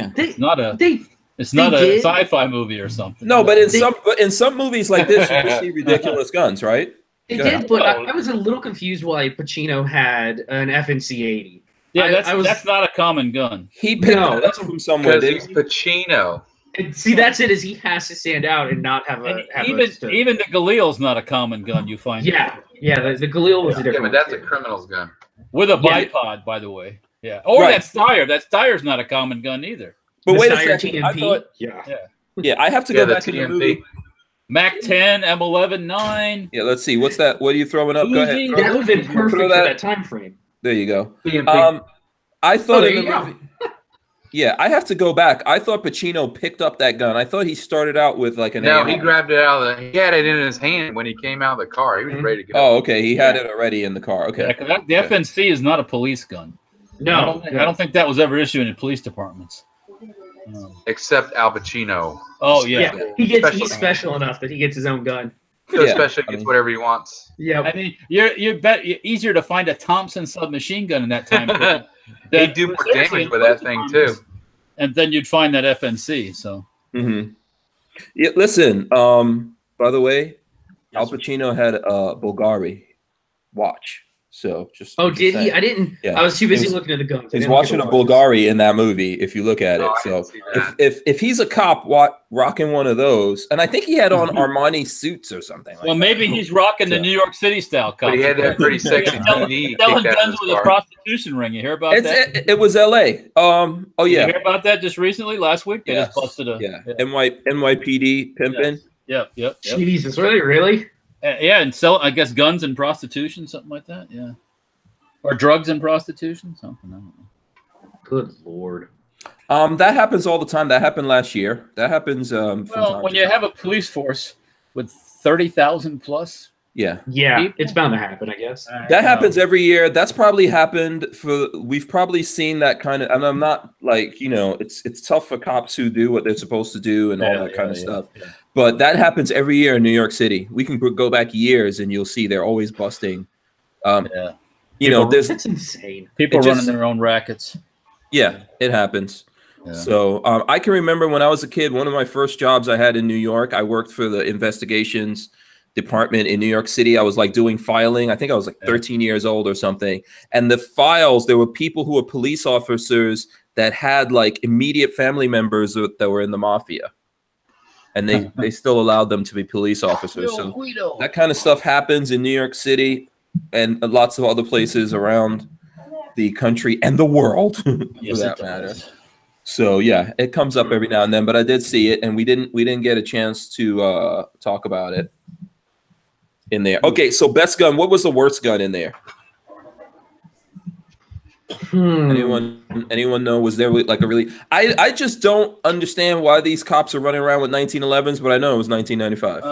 It's not a sci-fi movie or something. No, but in some movies like this, you see ridiculous guns, right? They did, but I was a little confused why Pacino had an FNC 80. Yeah, that's not a common gun. He picked it up from somewhere. Because he's Pacino. And see, that's it. Is he has to stand out and not have even the Galil's not a common gun. You find. Yeah, the Galil was a different. Yeah, but that's a criminal's gun with a bipod, by the way. Yeah, or that Steyr. That Steyr's not a common gun either. But wait a second. I thought, Yeah, I have to go back to the movie. Mac 10, M11 9. Yeah, let's see. What's that? What are you throwing up? Go ahead. That would have been perfect for that time frame. There you go. TMP. I thought in the movie. Yeah, I have to go back. I thought Pacino picked up that gun. I thought he started out with like an. No, he grabbed it out of the. He had it in his hand when he came out of the car. He was ready to go. Oh, okay. He had it already in the car. Okay. Yeah, the FNC is not a police gun. No, I don't think that was ever issued in police departments. Except Al Pacino. Oh yeah. He's special enough that he gets his own gun. So especially gets whatever he wants. Yeah. I mean, you're easier to find a Thompson submachine gun in that time. They do more damage with that thing too. And then you'd find that FNC. So. Yeah. Listen. By the way, Al Pacino had a Bulgari watch. So just. Oh, did he? I didn't. Yeah. I was too busy looking at the guns. He's watching a Bulgari in that movie. If you look at it, so if he's a cop rocking one of those, and I think he had on Armani suits or something. Well, maybe he's rocking the New York City style cop. But he had that pretty sexy knee. Selling guns with a prostitution ring. You hear about that? It was L.A. Oh yeah. You hear about that just recently? Last week they just busted a NYPD pimping. Yep. Jesus, really? Yeah, and sell, I guess, guns and prostitution, something like that. Yeah, or drugs and prostitution, something. I don't know. Good Lord. That happens all the time. That happened last year. That happens. Well, when you have a police force with 30,000 plus. Yeah, people, it's bound to happen, I guess. That happens every year. That's probably happened for. We've probably seen that kind of. And I'm not like it's tough for cops who do what they're supposed to do and all that kind of stuff. Yeah. But that happens every year in New York City. We can go back years and you'll see they're always busting. That's insane. People running their own rackets. Yeah, it happens. Yeah. So I can remember when I was a kid, one of my first jobs I had in New York, I worked for the investigations department in New York City. I was like doing filing. I think I was like 13 years old or something. And the files, there were people who were police officers that had like immediate family members that were in the mafia. And they still allowed them to be police officers. So that kind of stuff happens in New York City and lots of other places around the country and the world, for that matter. So yeah, it comes up every now and then. But I did see it, and we didn't get a chance to talk about it in there. Okay, so best gun. What was the worst gun in there? Anyone know? Was there like a really? I just don't understand why these cops are running around with 1911s, but I know it was 1995.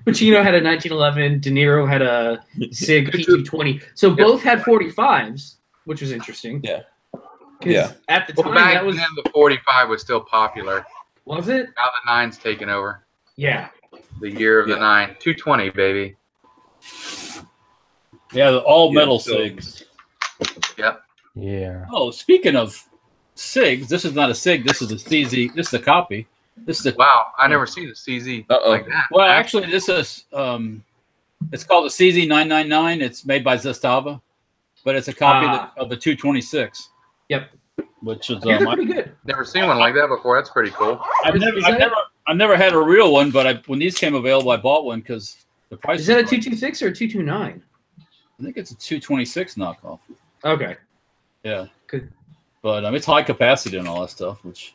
Pacino had a 1911. De Niro had a SIG P220. So both had 45s, which was interesting. Yeah. At the time, back then the 45 was still popular. Was it? Now the 9's taken over. Yeah. The year of the 9. 220, baby. Yeah, the all metal SIGs. Yep. Yeah. Oh, speaking of SIGs, this is not a SIG. This is a CZ. This is a copy. This is wow. I never seen a CZ like that. Well, actually, this is it's called the CZ 999. It's made by Zastava, but it's a copy of the 226. Yep. Which is pretty good. Never seen one like that before. That's pretty cool. I've never had a real one, but when these came available, I bought one because the price. Is that a 226 or a 229? I think it's a 226 knockoff. Okay. Yeah. Good. But it's high capacity and all that stuff, which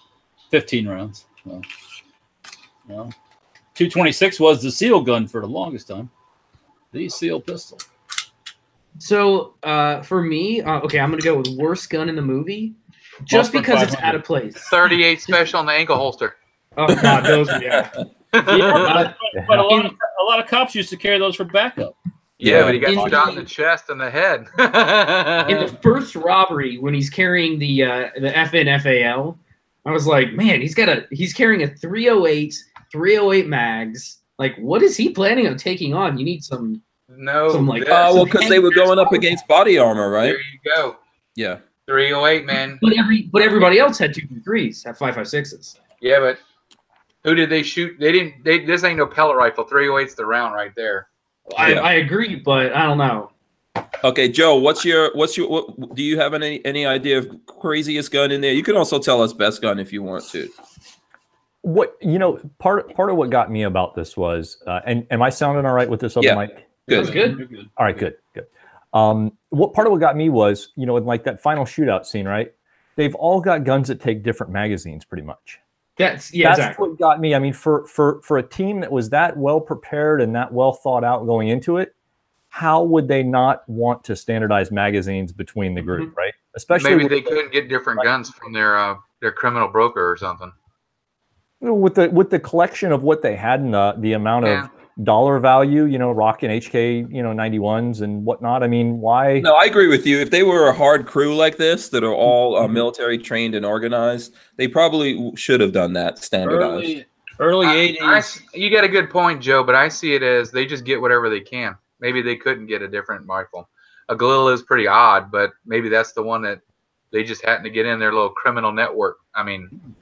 15 rounds. So, 226 was the seal gun for the longest time. The seal pistol. So for me, okay, I'm gonna go with worst gun in the movie, just because it's out of place. 38 special on the ankle holster. Oh God, those but a lot of cops used to carry those for backup. Yeah, but he got shot in the chest and the head. In the first robbery, when he's carrying the FNFAL, I was like, man, he's carrying a 308 mags. Like, what is he planning on taking on? You need some. Well, because they were going up against body armor, right? There you go. Yeah. 308, man. But everybody else had 223s, had 5.56s. Yeah, but who did they shoot? They didn't. This ain't no pellet rifle. 308's the round right there. I agree, but I don't know. Okay, Joe, what do you have any idea of craziest gun in there? You can also tell us best gun if you want to. Part of what got me about this was, and am I sounding all right with this other mic? Good. Good. All right, good. What part of what got me was, in like that final shootout scene, right? They've all got guns that take different magazines, pretty much. That's exactly what got me. I mean, for a team that was that well prepared and that well thought out going into it, how would they not want to standardize magazines between the group, right? Especially maybe they couldn't get different guns from their criminal broker or something. With the collection of what they had and the amount of dollar value, rocking HK, 91s and whatnot. I mean, why? No, I agree with you. If they were a hard crew like this that are all military trained and organized, they probably should have done that standardized. Early 80s. You got a good point, Joe, but I see it as they just get whatever they can. Maybe they couldn't get a different rifle. A Galil is pretty odd, but maybe that's the one that they just happened to get in their little criminal network. I mean,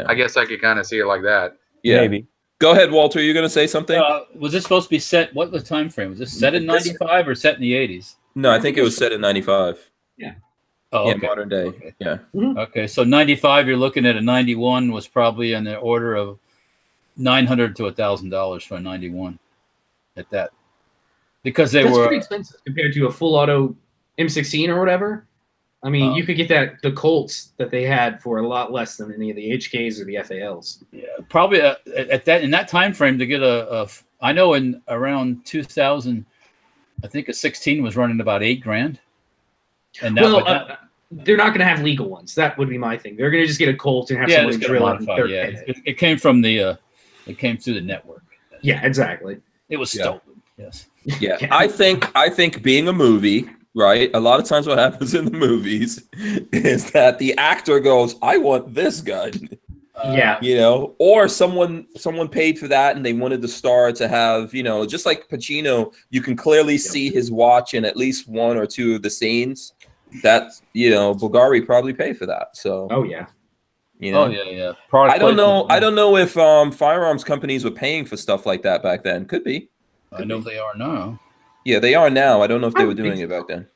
I guess I could kind of see it like that. Yeah. Maybe. Go ahead, Walter. You're going to say something? Was this supposed to be set? What was the time frame? Was this set in 95 or set in the 80s? No, I think it was set in 95. Yeah. Oh, okay. Yeah, modern day. Okay. Yeah. Okay, so 95, you're looking at a 91 was probably in the order of $900 to $1,000 for a 91 at that. Because that's pretty expensive compared to a full auto M16 or whatever. I mean, you could get the Colts that they had for a lot less than any of the HKs or the FALs. Yeah, probably in that time frame to get I know in around 2000, I think a 16 was running about $8,000. And that they're not going to have legal ones. That would be my thing. They're going to just get a Colt and have somebody drill it. Yeah, it came from it came through the network. Yeah, exactly. It was stolen. Yes. Yeah. I think being a movie, right? A lot of times what happens in the movies is that the actor goes, I want this gun. Or someone paid for that and they wanted the star to have, just like Pacino, you can clearly see his watch in at least one or two of the scenes. That, Bulgari probably paid for that. So yeah. I don't know if firearms companies were paying for stuff like that back then. Could be. I know they are now. Yeah, they are now. I don't know if they were doing it back then.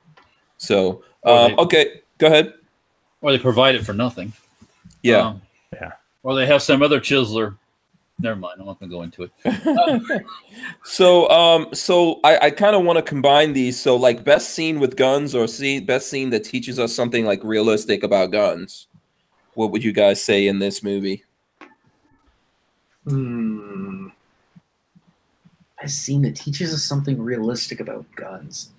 So, okay, go ahead. Or they provide it for nothing. Yeah. Or they have some other chiseler. Never mind. I'm not going to go into it. So I kind of want to combine these. So, like, best scene with guns or best scene that teaches us something like realistic about guns. What would you guys say in this movie? A scene that teaches us something realistic about guns.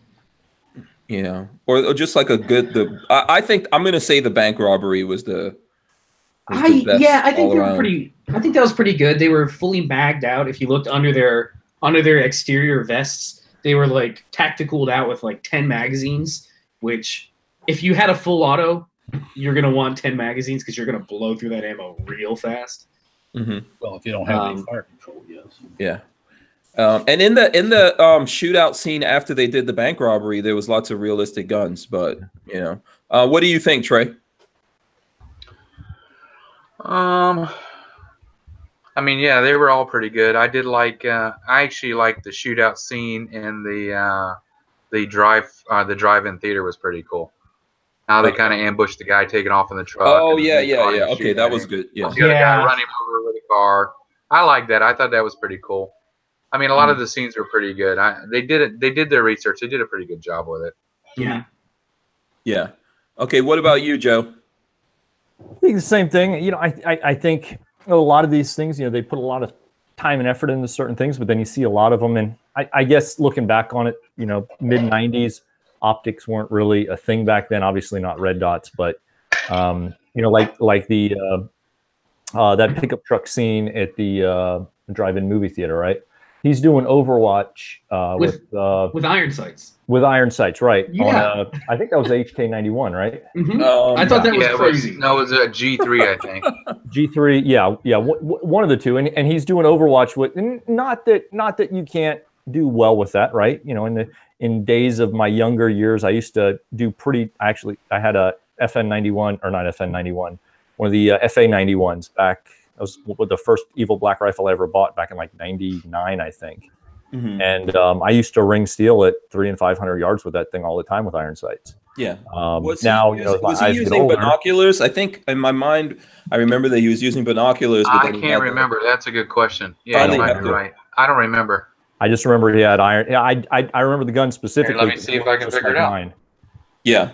Yeah, or just like a good. I think I'm going to say the bank robbery was the. I think they were pretty. I think that was pretty good. They were fully magged out. If you looked under their exterior vests, they were like tacticaled out with like 10 magazines. Which, if you had a full auto, you're gonna want 10 magazines because you're gonna blow through that ammo real fast. Mm-hmm. Well, if you don't have any fire control, yes. Yeah. And in the shootout scene after they did the bank robbery, there was lots of realistic guns. But what do you think, Trey? I mean, yeah, they were all pretty good. I did like. I actually liked the shootout scene in the drive-in theater was pretty cool. How they kind of ambushed the guy taking off in the truck. Oh yeah. Okay, that was good. Yeah. The other guy running over with a car. I like that. I thought that was pretty cool. I mean, a lot of the scenes were pretty good. They did their research. They did a pretty good job with it. Yeah. Yeah. Okay. What about you, Joe? I think the same thing. I think a lot of these things, they put a lot of time and effort into certain things, but then you see a lot of them. And I guess looking back on it, mid 90s, optics weren't really a thing back then. Obviously not red dots, but like the that pickup truck scene at the drive-in movie theater, right? He's doing Overwatch with iron sights. With iron sights, right? Yeah. I think that was HK91, right? Mm-hmm. I thought that was crazy. It was a G3, I think. G3, yeah, one of the two, and he's doing Overwatch with. Not that you can't do well with that, right? In days of my younger years, I used to do pretty. Actually, I had a FN91 or not FN91, one of the FA91s back. That was the first Evil Black rifle I ever bought back in like '99, I think. Mm-hmm. And I used to ring steel at 300 and 500 yards with that thing all the time with iron sights. Yeah. Was he using binoculars? I think in my mind, I remember that he was using binoculars. But I can't remember. That's a good question. Yeah, you might be right. I don't remember. I just remember he had iron. Yeah, I remember the gun specifically. Here, let me see if I can figure it out. Yeah.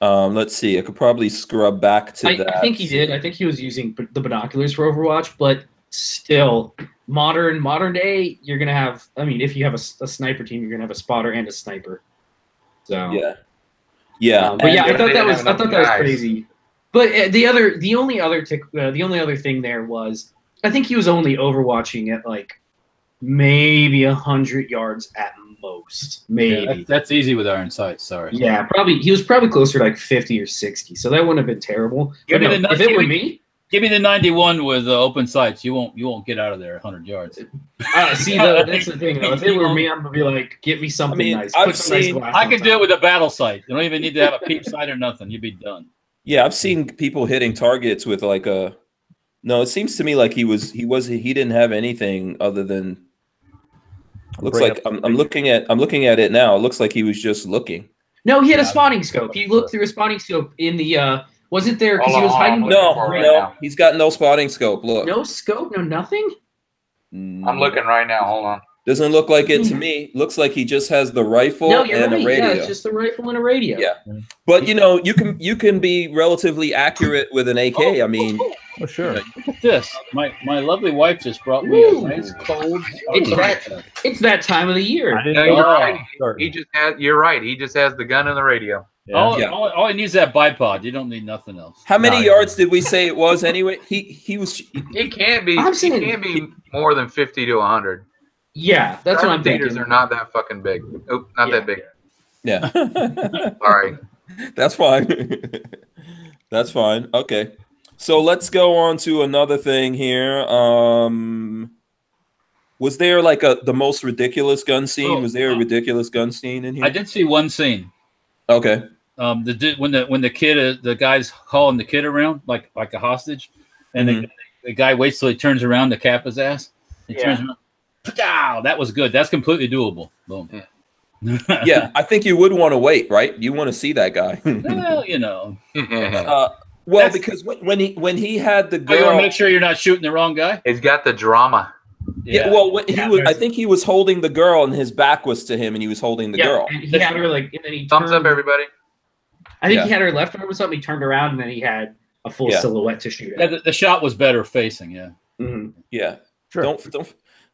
Let's see. I could probably scrub back to that. I think he did. I think he was using the binoculars for Overwatch, but still, modern day, you're gonna have. I mean, if you have a sniper team, you're gonna have a spotter and a sniper. So yeah. But yeah, I thought that was crazy. But the only other thing there was, I think he was only overwatching at like maybe 100 yards at most. Maybe. Yeah, that's easy with iron sights. Sorry. Yeah, he was probably closer to like 50 or 60. So that wouldn't have been terrible. But no, if it were me, give me the 91 with open sights. You won't get out of there 100 yards. See, that's the thing. Though. If it were me, I'm gonna be like, get me something nice. I can do it with a battle sight. You don't even need to have a peep sight or nothing. You'd be done. Yeah, I've seen people hitting targets with like a. No, it seems to me like he didn't have anything other than. Looks like I'm looking at it now. It looks like he was just looking. No, he had a spotting scope. He looked through a spotting scope in the. Wasn't there because he was hiding? No, he's got no spotting scope. Look, no scope, no nothing. I'm looking right now. Hold on. Doesn't look like it to me. Looks like he just has the rifle and a radio. Yeah, it's just the rifle and a radio. Yeah, but you can be relatively accurate with an AK. I mean, oh sure. Look at this. My lovely wife just brought me a nice cold. It's that time of the year. No, you're right. You're right. He just has the gun and the radio. Yeah. All he needs is that bipod. You don't need nothing else. How many yards did we say it was anyway? He can't be more than 50 to 100. Yeah, that's what I'm thinking. Are not that fucking big. Oh, not that big. Yeah. Sorry. That's fine. That's fine. Okay. So let's go on to another thing here. Was there like the most ridiculous gun scene? Was there a ridiculous gun scene in here? I did see one scene. Okay. When the guy's hauling the kid around like a hostage, and the guy waits till he turns around to cap his ass. He turns around. Pow! That was good. That's completely doable. Boom. Yeah, I think you would want to wait, right? You want to see that guy. Well, because when he had the girl, you want to make sure you're not shooting the wrong guy. He's got the drama. Yeah. Well, I think he was holding the girl, and his back was to him, and he was holding the girl. And he had her like, and then he thumbs up, everybody. I think he had her left arm or something. He turned around, and then he had a full silhouette to shoot at. Yeah, the shot was better facing. Yeah. Mm-hmm. Yeah. Sure.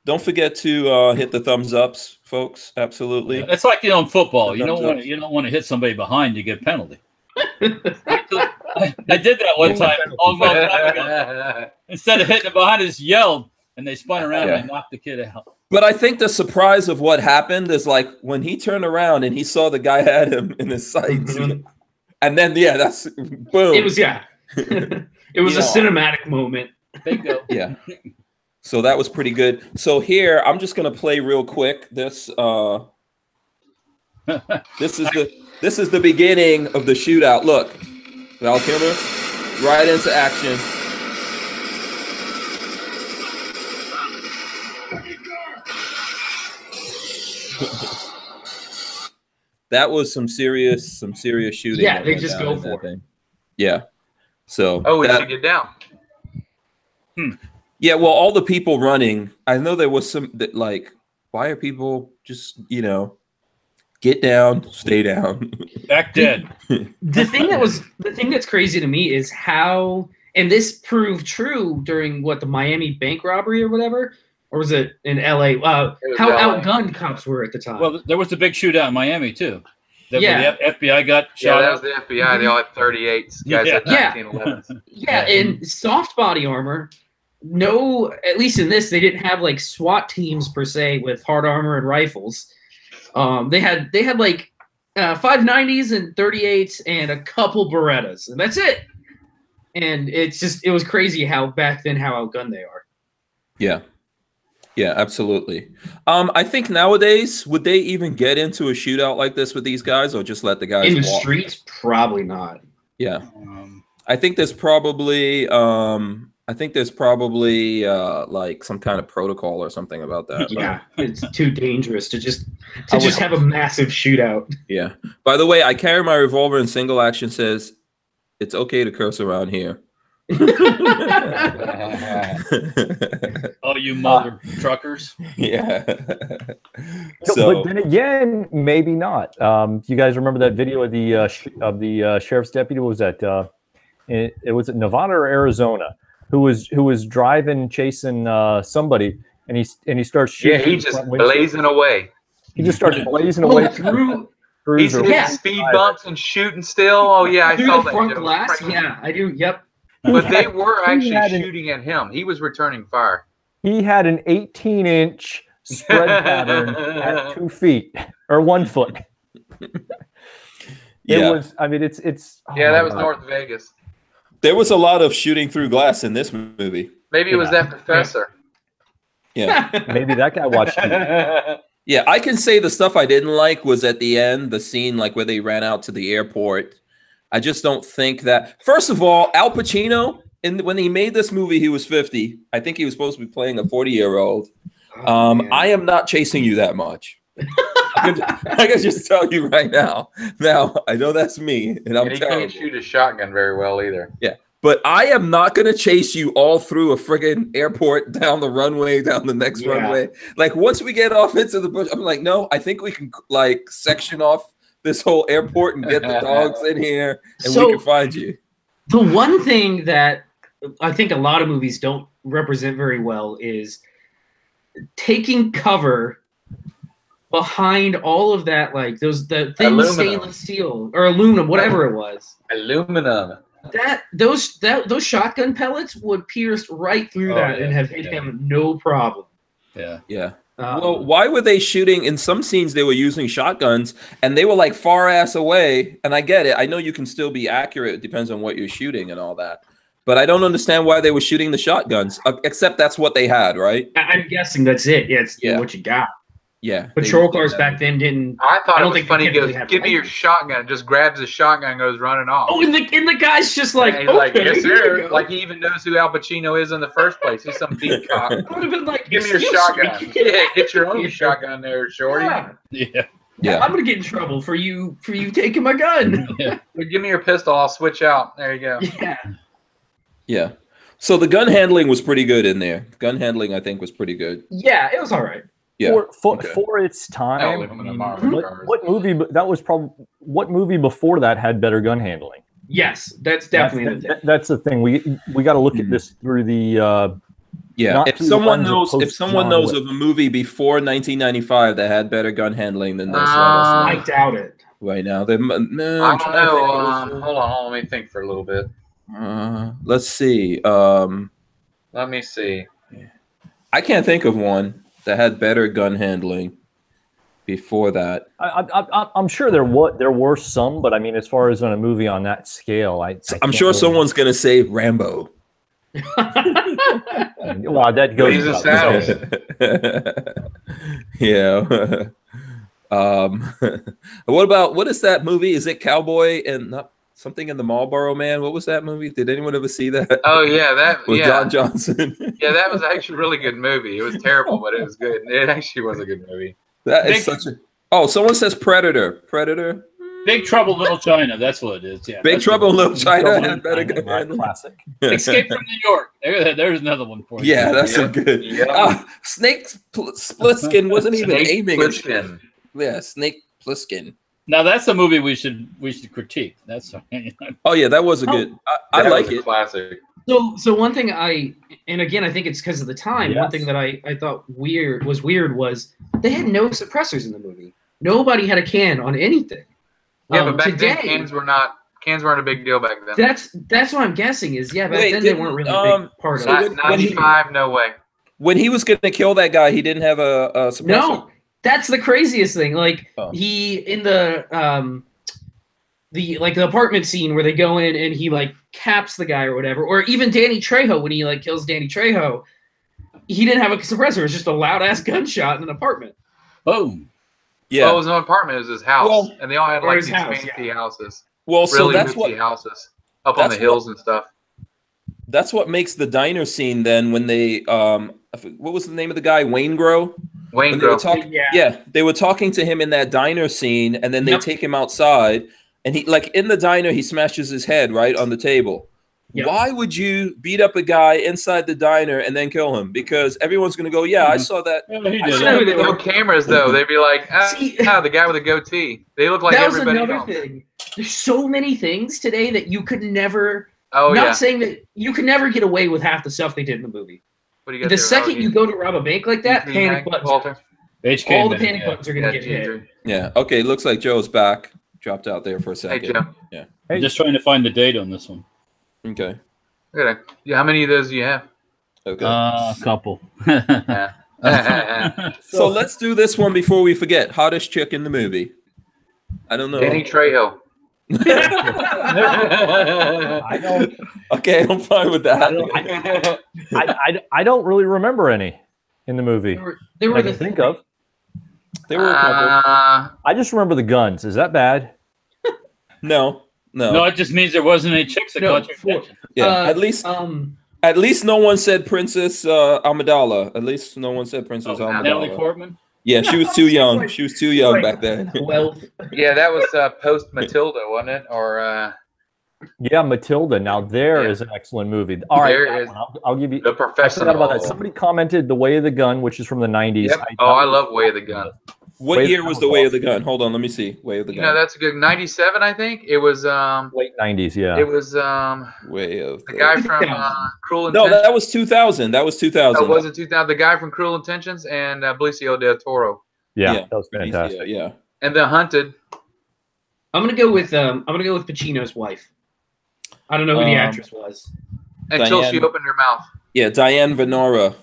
Don't forget to hit the thumbs ups, folks. Absolutely. It's like in football. You don't want to hit somebody behind. You get a penalty. I did that one time. Long time ago. Instead of hitting it behind, I just yelled, and they spun around and knocked the kid out. But I think the surprise of what happened is like when he turned around and he saw the guy had him in his sights, and then that's boom. It was it was a cinematic moment. Bingo. Yeah. So that was pretty good. So here, I'm just gonna play real quick. This is the beginning of the shootout. Look, Val Kilmer, right into action. That was some serious shooting. Yeah, they just go for it. Yeah. So we should get down. Yeah, well, all the people running, I know there was some that like, why are people just, get down, stay down. Back dead. The thing that's crazy to me is how, and this proved true during the Miami bank robbery or whatever, or was it in LA? How outgunned cops were at the time. Well, there was a big shootout in Miami too. The FBI got shot. Yeah, that was the FBI. They all had 38s. Guys had 1911s. Yeah, and soft body armor. No, at least in this, they didn't have like SWAT teams per se with hard armor and rifles. They had like 590s and 38s and a couple Berettas, and that's it. And it was crazy how back then how outgunned they are. Yeah. Yeah, absolutely. I think nowadays, would they even get into a shootout like this with these guys, or just let the guys in the walk? streets? Probably not. Yeah, I think there's probably like some kind of protocol or something about that. Yeah, it's too dangerous to just have a massive shootout. Yeah. By the way, I carry my revolver in single action. Says it's okay to curse around here. Oh, you mother truckers! Yeah. But then again, maybe not. You guys remember that video of the sheriff's deputy? What was that? It was at Nevada or Arizona, who was driving, chasing somebody, and he starts shooting. Yeah, he's just blazing away. He just starts blazing away through. He's hitting speed bumps and shooting still. Oh yeah, I saw the front glass. Yeah, I do. Yep. But they were actually shooting at him. He was returning fire. He had an 18-inch spread pattern at 2 feet or 1 foot. It was. I mean, it's. Oh yeah, that was North Vegas. There was a lot of shooting through glass in this movie. Maybe it was that professor. Yeah. Maybe that guy watched it. Yeah, I can say the stuff I didn't like was at the end, the scene like where they ran out to the airport. I just don't think that. First of all, Al Pacino, when he made this movie, he was 50. I think he was supposed to be playing a 40-year-old. I am not chasing you that much. I can just tell you right now. Now, I know that's me, and I'm he can't shoot a shotgun very well either. Yeah. But I am not going to chase you all through a friggin' airport, down the runway, down the next runway. Like, once we get off into the bush, I'm like, no, I think we can, like, section off this whole airport and get the dogs in here, and we can find you. The one thing that I think a lot of movies don't represent very well is taking cover behind all of that, like, the thin stainless steel or aluminum, whatever it was. Aluminum. Those shotgun pellets would pierce right through that and have hit him no problem. Yeah. Yeah. Well, why were they shooting? In some scenes, they were using shotguns, and they were like far ass away. And I get it. I know you can still be accurate. It depends on what you're shooting and all that. But I don't understand why they were shooting the shotguns, except that's what they had, right? I'm guessing that's it. Yeah, it's what you got. Yeah. Patrol cars back then didn't. I thought it was funny. He goes, "Give me your shotgun." Just grabs his shotgun and goes running off. Oh, and the guy's just like, he's like, "Yes, sir." Like he even knows who Al Pacino is in the first place. He's some deep cop. I would have been like, "Give me your shotgun." Yeah, get your own shotgun there, shorty. Yeah. I'm gonna get in trouble for you taking my gun. Yeah. Well, give me your pistol. I'll switch out. There you go. Yeah. Yeah. So the gun handling was pretty good in there. Gun handling, I think, was pretty good. Yeah, it was all right. Yeah. For its time, what movie? That was probably what movie before that had better gun handling? Yes, that's definitely that's the thing. We got to look at this through the. If someone knows of a movie before 1995 that had better gun handling than this, let us know. I doubt it. Right now, I don't know. Hold on, let me think for a little bit. Let's see. Let me see. I can't think of one that had better gun handling before that. I'm sure there were some, but I mean, as far as on a movie on that scale, I'm sure someone's gonna say Rambo. Well, that goes. Yeah. What is that movie? Is it Cowboy and something in the Marlboro Man? What was that movie? Did anyone ever see that? Oh yeah, with Don Johnson. Yeah, that was actually a really good movie. It was terrible, but it was good. It actually was a good movie. That is such a. Oh, someone says Predator. Predator. Big Trouble in Little China. That's what it is. Yeah. Big Trouble in Little China had better gun handling. Classic. Escape from New York. There's another one for you. Yeah, that's a good. Snake Plissken wasn't even aiming at him. Yeah, Snake Plissken. Now that's a movie we should critique. That's. Oh yeah, that was a good. I like it. Classic. So one thing and again I think it's because of the time. Yes. One thing that I thought was they had no suppressors in the movie. Nobody had a can on anything. Yeah, but back then cans weren't a big deal back then. That's what I'm guessing is back then they weren't really a big part of it. 95, no way. When he was going to kill that guy, he didn't have a suppressor. No, that's the craziest thing. Like he in the apartment scene where they go in and he like caps the guy or whatever, or even Danny Trejo when he like kills Danny Trejo, he didn't have a suppressor. It was just a loud ass gunshot in an apartment. Boom. Yeah, well, it was an apartment. It was his house, and they all had like these fancy houses. Well, really so that's what houses up on the hills and stuff. That's what makes the diner scene. Then when they what was the name of the guy? Waingro. Yeah, they were talking to him in that diner scene, and then they take him outside, and he in the diner he smashes his head right on the table. Why would you beat up a guy inside the diner and then kill him? Because everyone's going to go, yeah, I saw that. Yeah, he I did saw it. no cameras, though. They'd be like, See- the guy with a goatee. They look like That was everybody another else. thing. There's so many things today that you could never. Oh, not yeah. saying that you could never get away with half the stuff they did in the movie. What do you got The there? second you go to rob a bank like that, panic buttons. Walter. HK All the man, panic yeah. buttons are gonna get hit. Ginger. Yeah. Okay. Looks like Joe's back. Dropped out there for a Hey, second. Joe. Yeah. I'm just trying to find the date on this one. Okay. How many of those do you have? Okay. A couple. Yeah. So let's do this one before we forget. Hottest chick in the movie. I don't know. Danny Trejo. I don't. Okay, I'm fine with that. I don't really remember any in the movie. There were I the can think of. There were a couple. I just remember the guns. Is that bad? No. No, it just means there wasn't any chicks that No, caught your attention. Yeah. At least no one said Princess Amidala. At least no one said Princess Amidala. Natalie Portman. Yeah, she was too young. She was too young back then. Well, Yeah, that was post Matilda, wasn't it? Or Yeah, Matilda. Now there is an excellent movie. All right, There is I'll give you. The I forgot Professional. about that. Somebody commented The Way of the Gun, which is from the 90s. Yep. I love Way of the Gun. What year was The Way of the Gun? Hold on, let me see. Way of the You Gun. know, that's a good 97, I think. It was Late 90s, yeah. it was Way of the guy from Cruel No, Intentions. that was 2000. That was 2000. Oh, was it 2000? The guy from Cruel Intentions and Benicio del Toro. yeah, yeah, that was fantastic. Yeah. And The Hunted. I'm gonna go with Pacino's wife. I don't know who the actress was. Until Diane. she opened her mouth. Yeah, Diane Venora.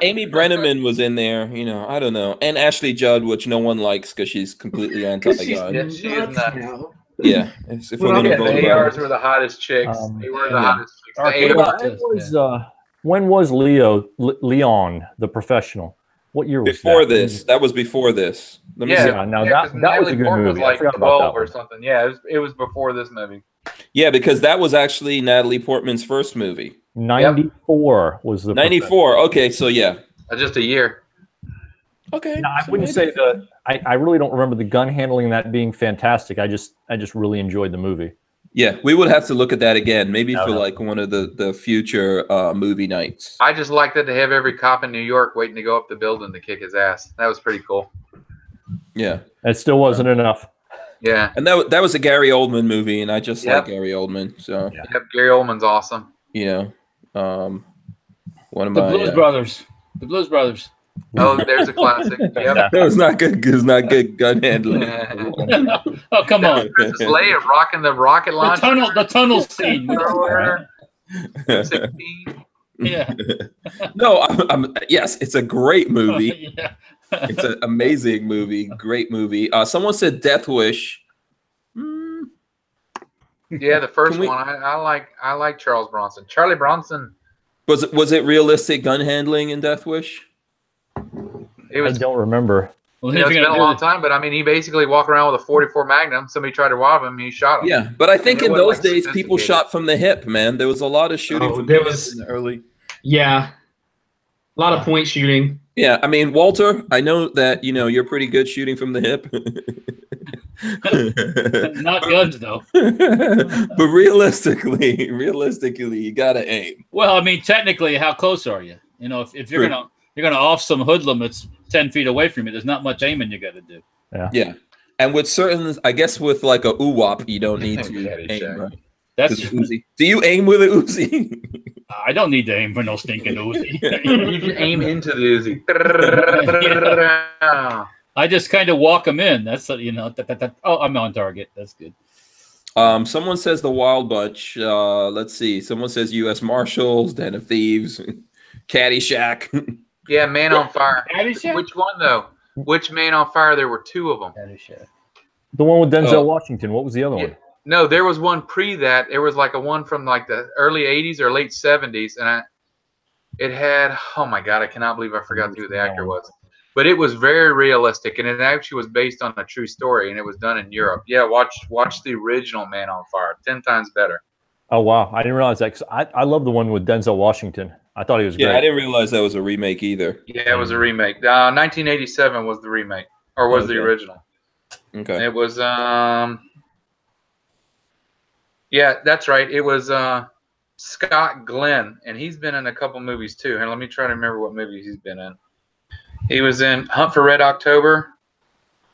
Amy Brenneman was in there, you know, I don't know. And Ashley Judd, which no one likes because she's completely anti-gun. Yeah, she is nuts. now. Yeah. If we're gonna Yeah, vote the about ARs it. were the hottest chicks. They were the hottest chicks. The Arcade ARs. When was Leon the Professional? What year was Before that? this. That was before this. Let me Yeah. see. Yeah, now 'cause that was Natalie a good Portman movie. was I like forgot about 12 that or one. something. Yeah, it was before this movie. Yeah, because that was actually Natalie Portman's first movie. 94 was the 94. Okay, so yeah. Just a year. Okay. No, I so wouldn't maybe. say that. I really don't remember the gun handling in that being fantastic. I just really enjoyed the movie. Yeah, we would have to look at that again, maybe No, for no. like one of the future movie nights. I just liked that they have every cop in New York waiting to go up the building to kick his ass. That was pretty cool. Yeah. It still wasn't enough. Yeah. And that was a Gary Oldman movie, and I just like Gary Oldman. So, Yep, Gary Oldman's awesome. you know, one of The my Blues Brothers. The Blues Brothers. Oh, there's a classic. Yep. that was not good. It was not good gun handling. Oh, come on. Princess Leia rocking the rocket launcher. The tunnel scene. Thrower. 16. Yeah. No, yes, it's a great movie. Yeah. It's an amazing movie, great movie. Someone said Death Wish. Yeah, the first Can we- one. I like Charles Bronson. Charlie Bronson. Was it realistic gun handling in Death Wish? It I was. don't remember. Well, You know, it's been a long time, but I mean, he basically walked around with a 44 Magnum. Somebody tried to rob him, he shot him. Yeah, but I think And it in wasn't, those like, days people sophisticated. shot from the hip, man. There was a lot of shooting Oh, from there the hip was- in the early. Yeah, a lot of point shooting. Yeah, I mean, Walter, I know that you're pretty good shooting from the hip. Not guns, though. But realistically, you gotta aim. Well, I mean, technically, how close are you? You know, if you're gonna off some hoodlum that's 10 feet away from you, there's not much aiming you got to do. Yeah, and with certain, I guess with like a UWAP, you don't need to Yeah, aim. sure. Right? That's. 'Cause Uzi. Do you aim with a Uzi? I don't need to aim for no stinking Uzi. You can aim into the Uzi. I just kind of walk them in. That's oh, I'm on target. That's good. Someone says the Wild Bunch. Let's see. Someone says U.S. Marshals, Den of Thieves, Caddyshack. Yeah, Man on Fire. Caddyshack? Which one though? Which Man on Fire? There were two of them. Caddyshack. The one with Denzel Oh. Washington. What was the other one? No, there was one pre that. There was like a one from like the early 80s or late 70s, and it had, oh my God, I cannot believe I forgot who the actor was. But it was very realistic, and it actually was based on a true story, and it was done in Europe. Yeah, watch the original Man on Fire. 10 times better. Oh wow, I didn't realize that. 'Cause I love the one with Denzel Washington. I thought he was Yeah, great. I didn't realize that was a remake either. Yeah, it was a remake. 1987 was the remake, or was the Okay. original. Okay. It was Yeah, that's right. It was Scott Glenn, and he's been in a couple movies too. And let me try to remember what movies he's been in. He was in Hunt for Red October,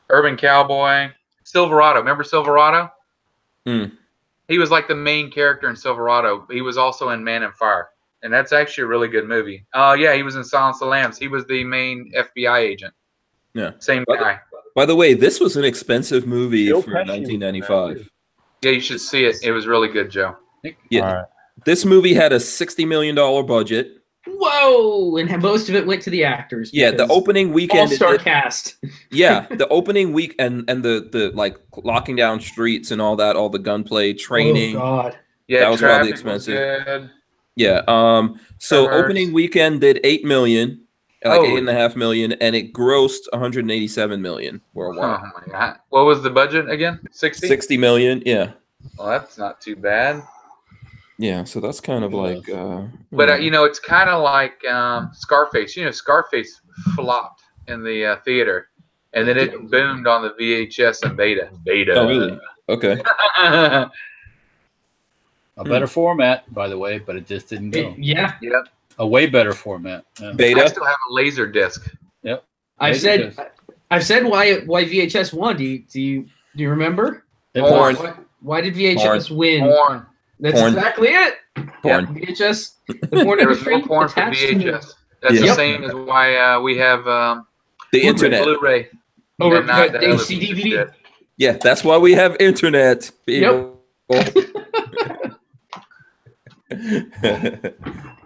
Urban Cowboy, Silverado. Remember Silverado? He was like the main character in Silverado. He was also in Man and Fire, and that's actually a really good movie. Yeah, he was in Silence of the Lambs. He was the main FBI agent. Yeah, same guy. By the way, this was an expensive movie for 1995. Yeah, you should see it. It was really good, Joe. Yeah, this movie had a $60 million budget. Whoa! And most of it went to the actors. Yeah, the opening weekend. All-star cast. Yeah, the opening week and the like locking down streets and all that, all the gunplay training. Oh God. Yeah, that was probably expensive. Yeah. So opening weekend did 8 million, like 8.5 million, and it grossed 187 million worldwide. Oh my God! What was the budget again? 60 million. Yeah. Well, that's not too bad. Yeah, so that's kind of like. But you know, it's kind of like Scarface. You know, Scarface flopped in the theater, and then it boomed on the VHS and Beta. Oh, really? Okay. A better format, by the way, but it just didn't go. Yeah. Yep. A way better format. Yeah. Beta. I still have a laser disc. Yep. I've said why VHS won. Do you remember? Porn. Why did VHS win? Porn. That's exactly it. Porn. Yep. VHS. The porn there was industry more porn for VHS. That's the same as why we have the internet. Blu-ray. Oh, HD DVD. Yeah, that's why we have internet. Yep.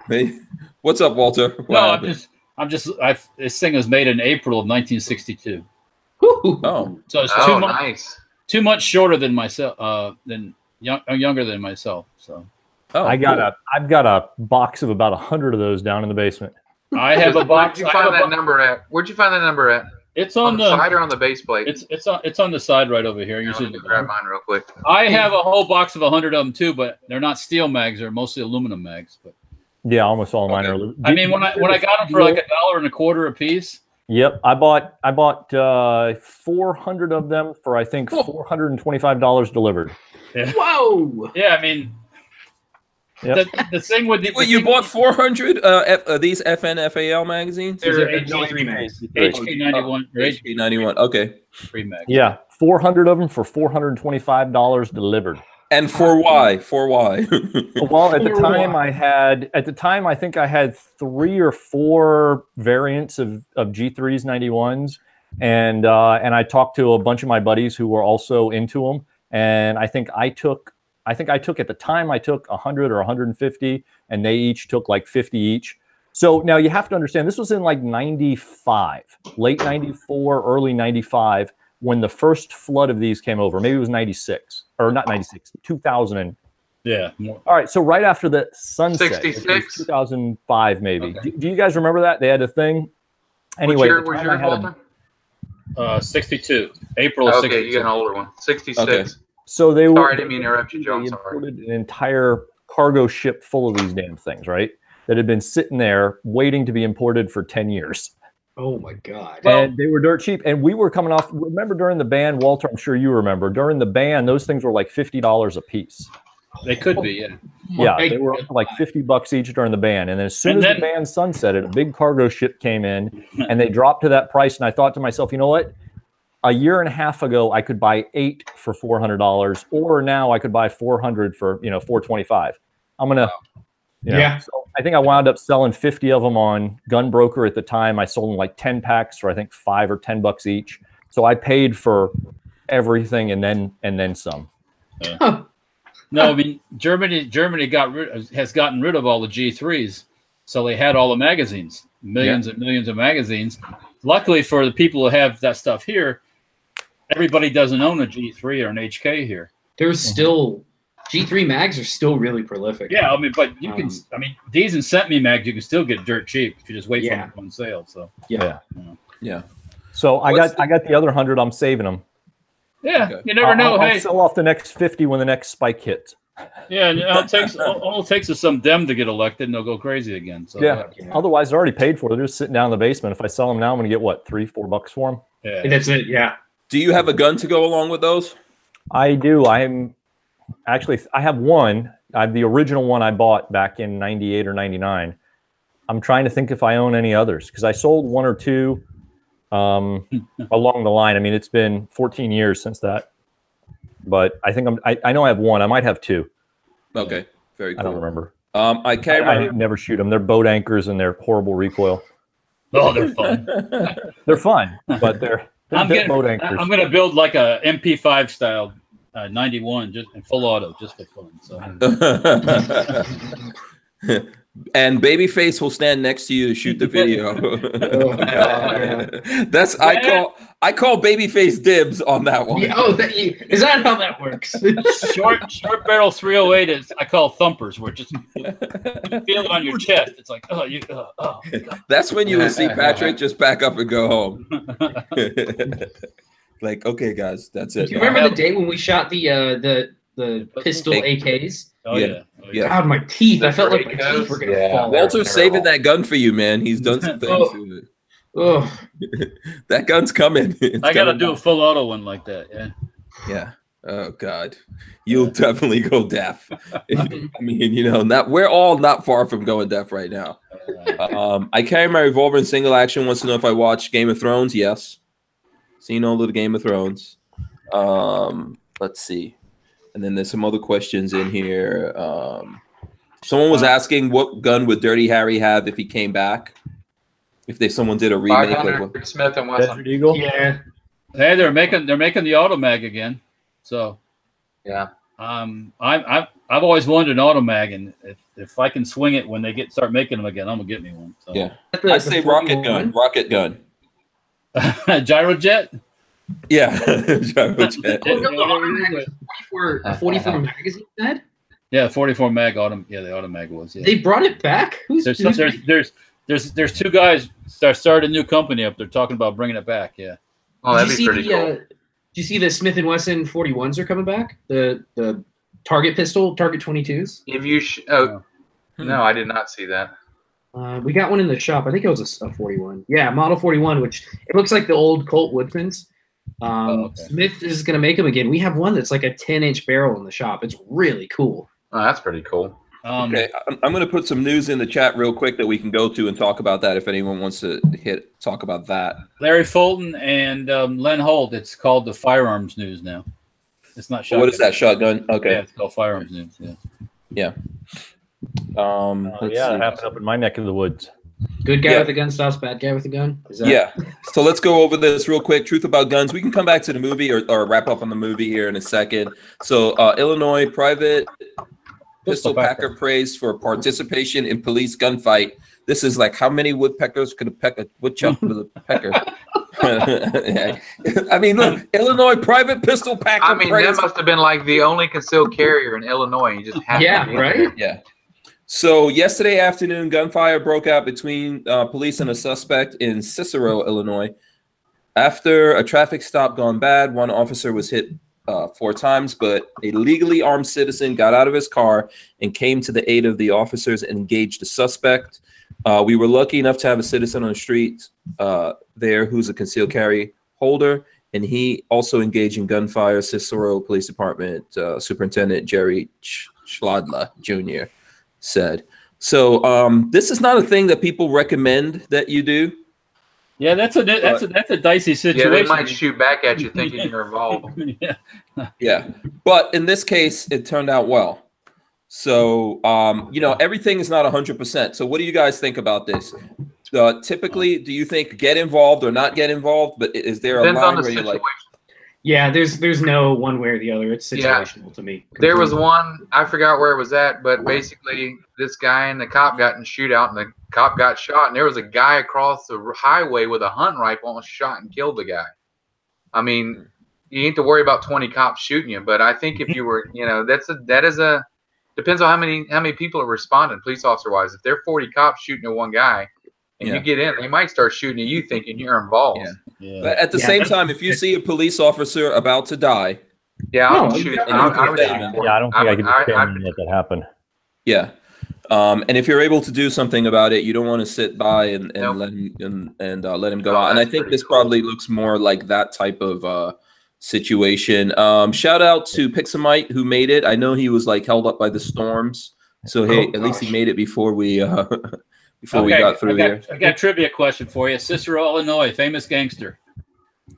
Hey, what's up, Walter? This thing was made in April of 1962. Oh, so it's 2 months. 2 months shorter than myself. Younger than myself. So, I've got a box of about 100 of those down in the basement. I have a box. Where'd you find that number at? Where'd you find that number at? It's on the side or on the base plate. It's on the side right over here. Let me grab mine real quick. I have a whole box of 100 of them too, but they're not steel mags; they're mostly aluminum mags. But yeah, almost all of mine are aluminum. I mean, when I got them for like $1.25 a piece. Yep, I bought 400 of them for I think $425 delivered. Yeah. Whoa! Yeah, I mean, the thing with you bought 400 these FNFAL magazines? They're HK3 mags. HK91. HK91. Okay. Free mag. Yeah, 400 of them for $425 delivered. And for why? For why? Well, at the time I think I had 3 or 4 variants of G3s 91s, and I talked to a bunch of my buddies who were also into them, and I think I took at the time I took 100 or 150, and they each took like 50 each. So now you have to understand this was in like 95, late 94, early 95. When the first flood of these came over. Maybe it was 96 or not 96, 2000. Yeah. All right. So right after the sunset, 66, 2005, maybe. Okay. Do you guys remember that? They had a thing. Anyway, what's your 62, April of 62. Okay, you got an older one. 66. Okay. So they Sorry, I didn't mean to interrupt you, Joe. They imported an entire cargo ship full of these damn things, right? That had been sitting there waiting to be imported for 10 years. Oh my God. And they were dirt cheap. And we were coming off, remember during the ban, Walter, I'm sure you remember, during the ban, those things were like $50 a piece. They could be, yeah. Yeah, they were like $50 each during the ban. And then as soon as the ban sunsetted, a big cargo ship came in and they dropped to that price. And I thought to myself, you know what? A year and a half ago, I could buy 8 for $400, or now I could buy 400 for, $425. I'm going to, yeah. So I think I wound up selling 50 of them on Gunbroker at the time. I sold them like 10 packs for I think $5 or $10 each. So I paid for everything and then some. Yeah. No, I mean Germany has gotten rid of all the G3s, so they had all the magazines, millions and millions of magazines. Luckily for the people who have that stuff here, everybody doesn't own a G3 or an HK here. There's still G3 mags are still really prolific. Yeah, I mean, but you can. I mean, these and sent me mags you can still get dirt cheap if you just wait for them on sale. So yeah. So I got the other 100. I'm saving them. Yeah, okay. You never know. I'll sell off the next 50 when the next spike hits. Yeah, all it takes is some dem to get elected, and they'll go crazy again. So yeah. Otherwise, they're already paid for. They're just sitting down in the basement. If I sell them now, I'm going to get what, $3-4 for them. Yeah, that's it. Yeah. Do you have a gun to go along with those? I do. actually, I have one. I have the original one I bought back in 98 or 99. I'm trying to think if I own any others, because I sold one or two along the line. I mean, it's been 14 years since that, but I think I know I have one. I might have two. Okay, very cool. I don't remember. I never shoot them. They're boat anchors and they're horrible recoil. Oh, they're fun. They're fun, but they're boat anchors. I'm gonna build like a MP5 style 91 just in full auto just for fun. So. And Babyface will stand next to you to shoot the video. That's I call Babyface dibs on that one. Yeah, is that how that works? short barrel 308 is I call thumpers, where just you feel it on your chest. It's like That's when you will see Patrick just back up and go home. Like, okay, guys, that's it. Do you remember the day when we shot the pistol AKs? Oh yeah. God, my teeth! I felt like my teeth were gonna fall. Walter's saving that gun for you, man. He's done some things to it. Oh, that gun's coming. I gotta do a full auto one like that. Yeah. Yeah. Oh God, you'll definitely go deaf. I mean, you know, we're all not far from going deaf right now. I carry my revolver in single action. Wants to know if I watch Game of Thrones? Yes. Seen all of the Game of Thrones. Let's see. And then there's some other questions in here. Someone was asking what gun would Dirty Harry have if he came back? If someone did a remake, like Smith and Wesson. Eagle. yeah. Hey, they're making the Automag again. So Yeah. I've always wanted an Automag, and if I can swing it when they start making them again, I'm gonna get me one. So. Yeah, I say rocket gun. Rocket gun. Gyrojet. Yeah, Gyrojet. A 44 magazine, Dad? Yeah, 44 mag autumn. Yeah, the Automag was. Yeah. They brought it back. There's two guys that started a new company up there talking about bringing it back. Yeah. Oh, that'd be pretty cool. Did you see the Smith & Wesson 41s are coming back? The Target pistol, Target 22s. If you no, I did not see that. We got one in the shop. I think it was a 41. Yeah, Model 41, which it looks like the old Colt Woodmans. Okay. Smith is going to make them again. We have one that's like a 10-inch barrel in the shop. It's really cool. Oh, that's pretty cool. Okay, I'm going to put some news in the chat real quick that we can go to and talk about that if anyone wants to talk about that. Larry Fulton and Len Holt. It's called the Firearms News now. It's not shotgun. What is that, shotgun? Okay. Yeah, it's called Firearms News. Yeah. Yeah. It happened up in my neck of the woods. Good guy with a gun stops bad guy with a gun. Yeah. So let's go over this real quick. Truth about guns. We can come back to the movie or wrap up on the movie here in a second. So Illinois private pistol packer praised for participation in police gunfight. This is like how many woodpeckers could a peck a woodchuck with a pecker? I mean, look, Illinois private pistol packer. I mean, that must have been like the only concealed carrier in Illinois. You just have right? Yeah. So yesterday afternoon, gunfire broke out between police and a suspect in Cicero, Illinois. After a traffic stop gone bad, one officer was hit 4 times, but a legally armed citizen got out of his car and came to the aid of the officers and engaged the suspect. We were lucky enough to have a citizen on the street there who's a concealed carry holder, and he also engaged in gunfire. Cicero Police Department Superintendent Jerry Schladla Jr. said. So this is not a thing that people recommend that you do. Yeah, that's a dicey situation. Yeah, they might shoot back at you thinking you're involved. Yeah, but in this case, it turned out well. So everything is not 100%. So what do you guys think about this? Typically, do you think get involved or not get involved? But is there a line where you're like? Yeah, there's no one way or the other. It's situational to me. There was one, I forgot where it was at, but basically this guy and the cop got in a shootout, and the cop got shot, and there was a guy across the highway with a hunting rifle almost shot and killed the guy. I mean, you need to worry about 20 cops shooting you, but I think if you were, depends on how many people are responding, police officer wise. If there are 40 cops shooting at one guy, and you get in, they might start shooting at you thinking you're involved. Yeah. But at the same time, if you see a police officer about to die, I don't think I can let that happen. Yeah. And if you're able to do something about it, you don't want to sit by and let him let him go out. And I think this probably looks more like that type of situation. Shout out to Pixamite who made it. I know he was like held up by the storms, so hey, at least he made it before we before we got through here. I got a trivia question for you. Cicero, Illinois, famous gangster.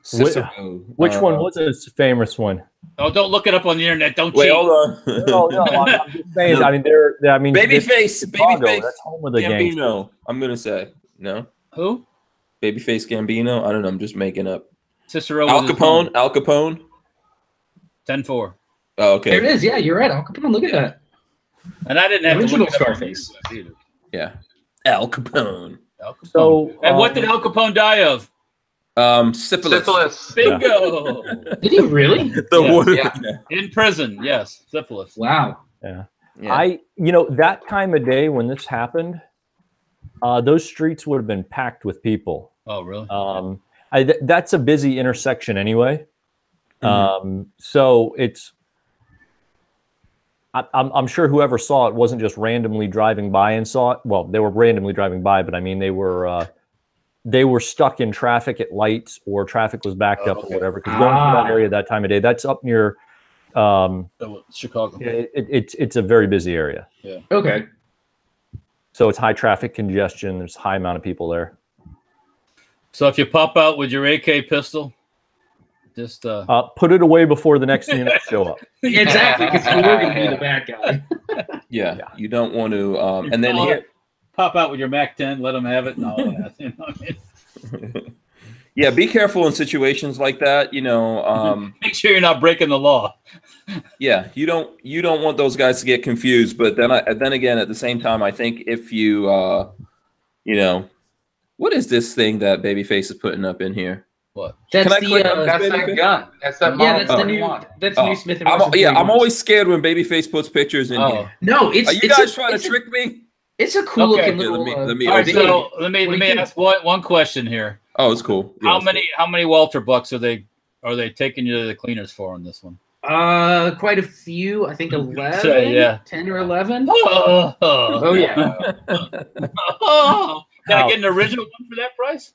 Cicero. Which one was a famous one? Oh, don't look it up on the internet. Don't Wait, cheat. hold on. No, I'm just saying. No. I mean, Babyface, Babyface, that's home of the gangster. Gambino. I'm gonna say no. Who? Babyface Gambino. I don't know. I'm just making up. Cicero. Al Capone. Al Capone. 10-4. Oh, okay. There it is. Yeah, you're right. Al Capone. Look at that. And I didn't have Original to look it up on Scarface. YouTube either. Yeah. Al Capone. Al Capone. So, and what did Al Capone die of? Syphilis. Bingo. Did he really? In prison, yes. Syphilis. Wow. Yeah. Yeah. That time of day when this happened, those streets would have been packed with people. Oh, really? That's a busy intersection anyway. So I'm sure whoever saw it wasn't just randomly driving by and saw it. Well, they were randomly driving by, but I mean, they were stuck in traffic at lights, or traffic was backed up or whatever. Because going through that area that time of day, that's up near Chicago. It's a very busy area. Yeah. Okay. So it's high traffic congestion. There's a high amount of people there. So if you pop out with your AK pistol, just put it away before the next unit show up. Exactly, because you were going to be the bad guy. Yeah, you don't want to. And then here, pop out with your MAC-10, let them have it, and all that. You know what I mean? Yeah, be careful in situations like that. Make sure you're not breaking the law. Yeah, you don't want those guys to get confused. But then again, at the same time, I think if you, what is this thing that Babyface is putting up in here? What? That's that's that gun. That's that model. Yeah, that's the new. That's new Smith and Wesson. I'm always scared when Babyface puts pictures in here. No, it's. Are you guys trying to trick me? It's a cool looking little. Let me all right, so let me ask one question here. Oh, it's cool. Yeah, how many Walther bucks are they taking you to the cleaners for on this one? Quite a few. I think 11. Yeah. 10 or 11. Oh yeah. Can I get an original one for that price?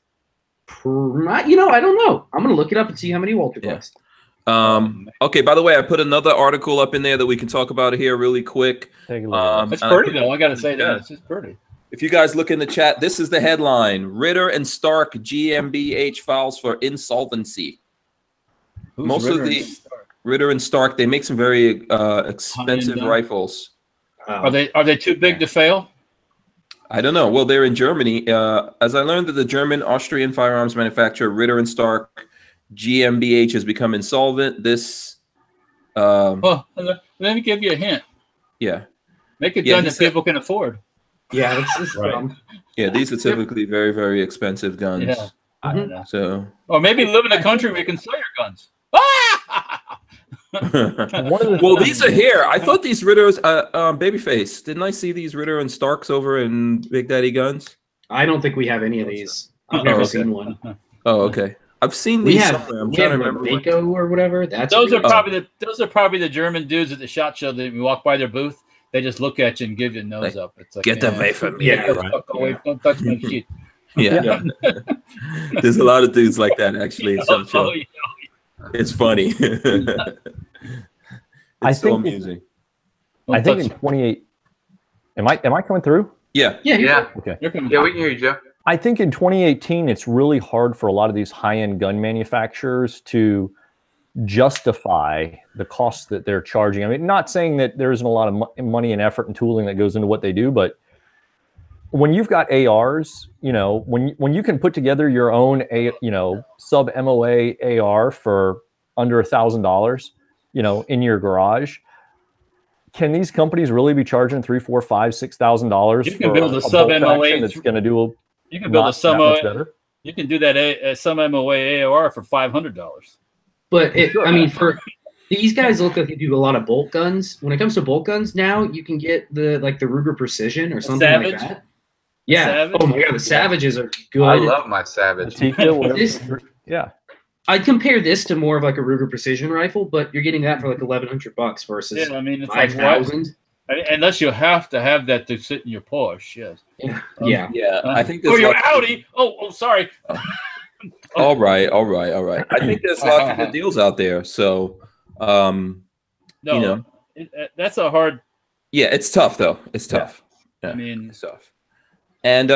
I don't know. I'm gonna look it up and see how many Walther bucks. Okay, by the way, I put another article up in there that we can talk about here really quick. Take a look. It's pretty though. I gotta say that it's just pretty. If you guys look in the chat, this is the headline: Ritter and Stark GmbH files for insolvency. Most of the Ritter and Stark, they make some very expensive rifles. Are they too big to fail? I don't know. Well, they're in Germany. As I learned that the German Austrian firearms manufacturer Ritter and Stark GmbH has become insolvent. This. Let me give you a hint. Yeah. Make a gun that people can afford. Yeah, that's right. Yeah, these are typically very, very expensive guns. Yeah. I don't know. So. Or maybe live in a country where you can sell your guns. Well, these are here. I thought these Ritters, Babyface. Didn't I see these Ritter and Starks over in Big Daddy Guns? I don't think we have any of these. I've never seen one. Oh, okay. I've seen these somewhere. I'm trying to remember. Mako or whatever. Those are probably the German dudes at the SHOT Show that you walk by their booth, they just look at you and give you a nose up. It's like, get away from me. Yeah, fuck away. Don't touch my shit. Yeah. There's a lot of dudes like that actually. So it's funny. It's so amusing. I think in 28. Am I coming through? Yeah. Okay. Yeah, we can hear you, Joe. I think in 2018, it's really hard for a lot of these high-end gun manufacturers to justify the costs that they're charging. I mean, not saying that there isn't a lot of money and effort and tooling that goes into what they do, but when you've got ARs, when you can put together your own sub MOA AR for under $1,000, in your garage, can these companies really be charging $3,000, $4,000, $6,000? You can build a sub MOA that's going to do. You can build a sub MOA. You can do that sub MOA AR for $500. But for these guys look like they do a lot of bolt guns. When it comes to bolt guns, now you can get the Ruger Precision or something like that. Yeah. Savage. Oh my god, the Savages are good. I love my Savage. Yeah. I'd compare this to more of like a Ruger Precision rifle, but you're getting that for like $1,100 versus it's 5,000. Unless you have to have that to sit in your Porsche, yes. Yeah. I think or your Audi. Oh, sorry. All right. I think there's lots of good deals out there. So, that's a hard. Yeah, it's tough though. It's tough. Yeah, I mean, it's tough. And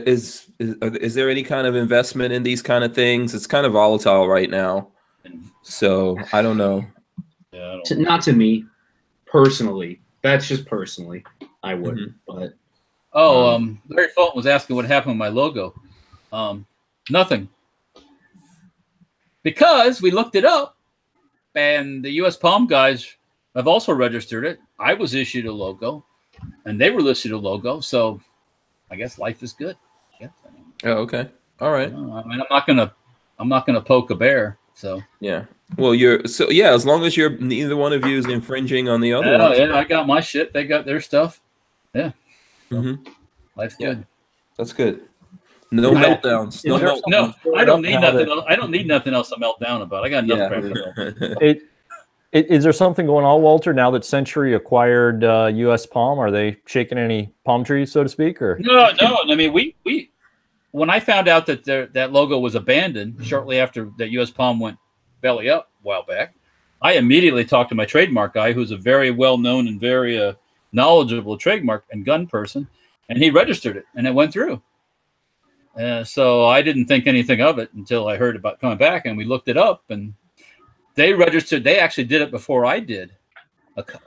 is there any kind of investment in these kind of things? It's kind of volatile right now, so I don't know. Yeah, not to me personally. That's just personally. I wouldn't. But Larry Fulton was asking what happened with my logo. Nothing, because we looked it up, and the U.S. Palm guys have also registered it. I was issued a logo, and they were issued a logo. So I guess life is good. Oh, okay. All right. I mean, I'm not gonna poke a bear. So yeah. Well, as long as neither one of you is infringing on the other one. Yeah, I got my shit. They got their stuff. Yeah. Life's good. That's good. No meltdowns. No, I don't need nothing. I don't need nothing else to melt down about. I got enough crap. Is there something going on, Walter, now that Century acquired U.S. Palm? Are they shaking any palm trees, so to speak? Or no. I mean, we when I found out that that logo was abandoned shortly after that U.S. Palm went belly up a while back, I immediately talked to my trademark guy, who's a very well-known and very knowledgeable trademark and gun person, and he registered it, and it went through. So I didn't think anything of it until I heard about coming back, and we looked it up, and they registered. They actually did it before I did,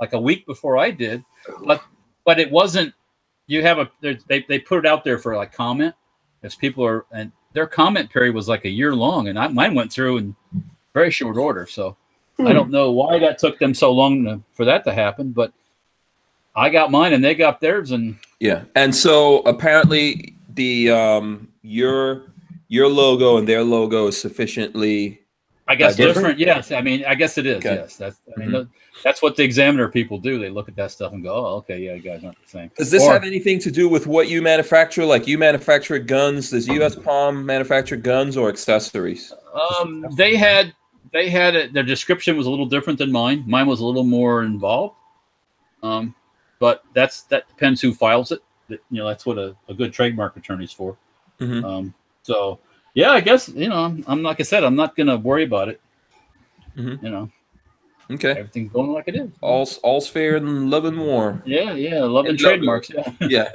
like a week before I did, but it wasn't. They put it out there for like comment, as people are, and their comment period was like a year long, and mine went through in very short order. So I don't know why that took them so long for that to happen, but I got mine and they got theirs, and and so apparently the your logo and their logo is sufficiently. I guess different. Yes, I mean, I guess it is. Okay. Yes, that's what the examiner people do. They look at that stuff and go, "Oh, okay, yeah, you guys aren't the same." Does this have anything to do with what you manufacture? Like you manufacture guns? Does U.S. Palm manufacture guns or accessories? They had it. Their description was a little different than mine. Mine was a little more involved. But that depends who files it. That's what a good trademark attorney's for. So. Yeah, I guess, I'm like I said, I'm not going to worry about it. Okay. Everything's going like it is. All's fair in love and war. Yeah, love and trademarks. Yeah.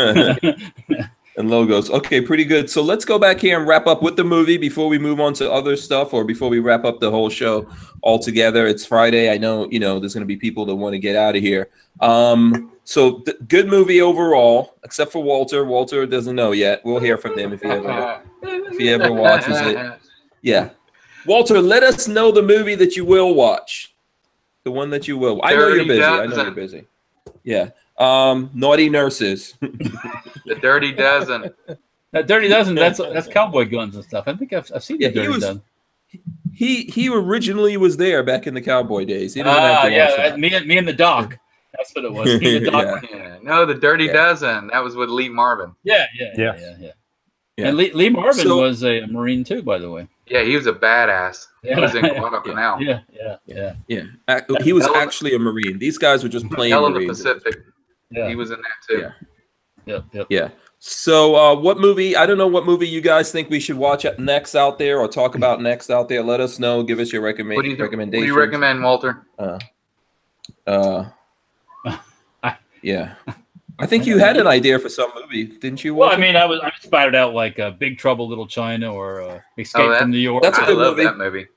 And logos. Okay, pretty good. So let's go back here and wrap up with the movie before we move on to other stuff, or before we wrap up the whole show altogether. It's Friday. I know, there's going to be people that want to get out of here. So good movie overall, except for Walter. Walter doesn't know yet. We'll hear from him if he ever watches it. Yeah. Walter, let us know the movie that you will watch. The one that you will. I know you're busy. Yeah. Naughty Nurses. The Dirty Dozen. That Dirty Dozen, that's cowboy guns and stuff. I think I've seen the Dirty Dozen. He originally was there back in the cowboy days. He me and the Doc. That's what it was. Me and the Doc. No, the Dirty Dozen. That was with Lee Marvin. Yeah. And Lee Marvin was a Marine too, by the way. Yeah, he was a badass. He was in Guadalcanal. Yeah. He was actually a Marine. These guys were just plain Marines. In the Pacific. Yeah. He was in that too. Yeah. So what movie, I don't know what movie you guys think we should watch next out there or talk about next out there. Let us know. Give us your recommendations. What do you recommend, Walter? Yeah. I think you had an idea for some movie, didn't you, Walter? Well, I mean, I spotted out like Big Trouble Little China or Escape from New York. That's a good movie. That movie.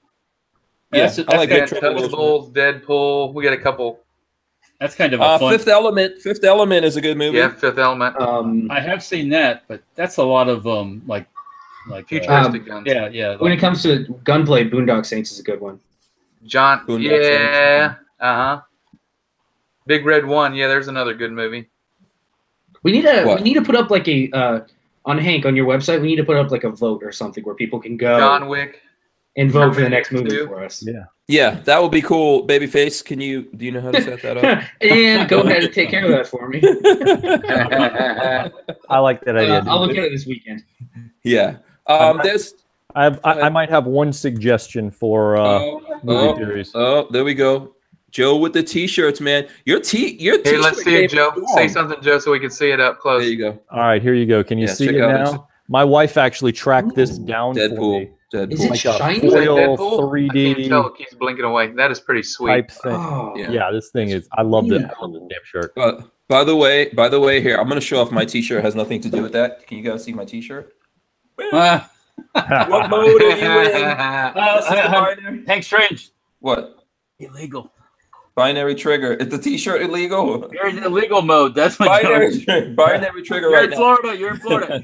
Yeah, I like Big Trouble. Deadpool. We got a couple. That's kind of a fun. Fifth Element. Fifth Element is a good movie. Yeah, Fifth Element. I have seen that, but that's a lot of like futuristic guns. Yeah. When it comes to gunplay, Boondock Saints is a good one. Saints. Big Red One. Yeah, there's another good movie. We need to put up like on Hank on your website. We need to put up like a vote or something where people can go. John Wick. And vote for the next movie for us. Yeah, that would be cool. Babyface, do you know how to set that up? And go ahead and take care of that for me. I like that idea. I'll look at it this weekend. Yeah. I might have one suggestion for movie series. Oh, there we go. Joe with the t-shirts, man. Your t-shirt. Hey, let's see it, Joe. Say something, Joe, so we can see it up close. There you go. All right, here you go. Can you see it now? My wife actually tracked this down for me. Deadpool. Is it Like a shiny? foil Deadpool? I 3D can't tell. It keeps blinking away. That is pretty sweet. type thing. Oh, Yeah, this thing is. I love this. Yeah. I love this damn shirt. By the way, here I'm going to show off my T-shirt. It has nothing to do with that. Can you guys see my T-shirt? What mode are you in? Hank Strange. What? Illegal. Binary trigger. Is the T-shirt illegal? You're in illegal mode. That's what binary trigger you're right in Florida. You're in Florida.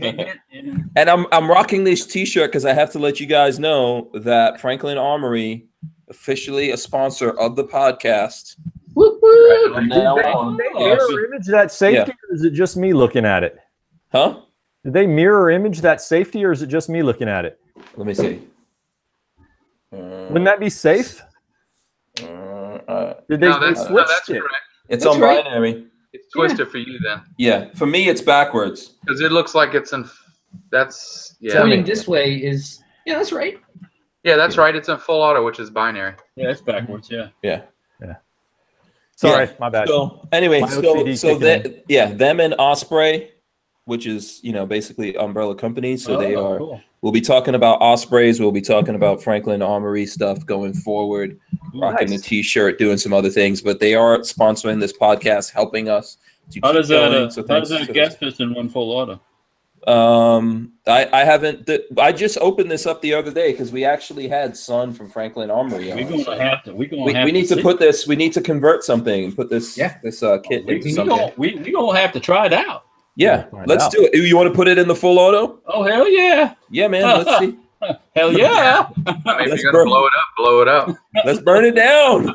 And I'm rocking this T-shirt because I have to let you guys know that Franklin Armory, officially a sponsor of the podcast. From now on. Did they mirror image that safety, or is it just me looking at it? Huh? Did they mirror image that safety, or is it just me looking at it? Let me see. Wouldn't that be safe? Did they switch that's it? correct. It's That's on right. binary. It's twisted for you then, Yeah, for me it's backwards. because it looks like it's in. That's Pointing this way is that's right. Yeah, that's right. It's in full auto, which is binary. Yeah, it's backwards. Yeah. Yeah. Sorry, my bad. So anyway, My OCD them and Osprey, which is basically umbrella companies. So they are. Cool. We'll be talking about Ospreys. We'll be talking about Franklin Armory stuff going forward. Rocking the T-shirt, doing some other things, but they are sponsoring this podcast, helping us. How does that gas piston run full auto? I haven't. I just opened this up the other day because we actually had Son from Franklin Armory. We're going to have to. We need to put this. We need to convert something and put this kit into something. We gonna have to try it out. Yeah, let's do it. You want to put it in the full auto? Oh hell yeah! Yeah, man. Let's see. Hell yeah! If you're gonna blow it up, blow it up. Let's burn it down.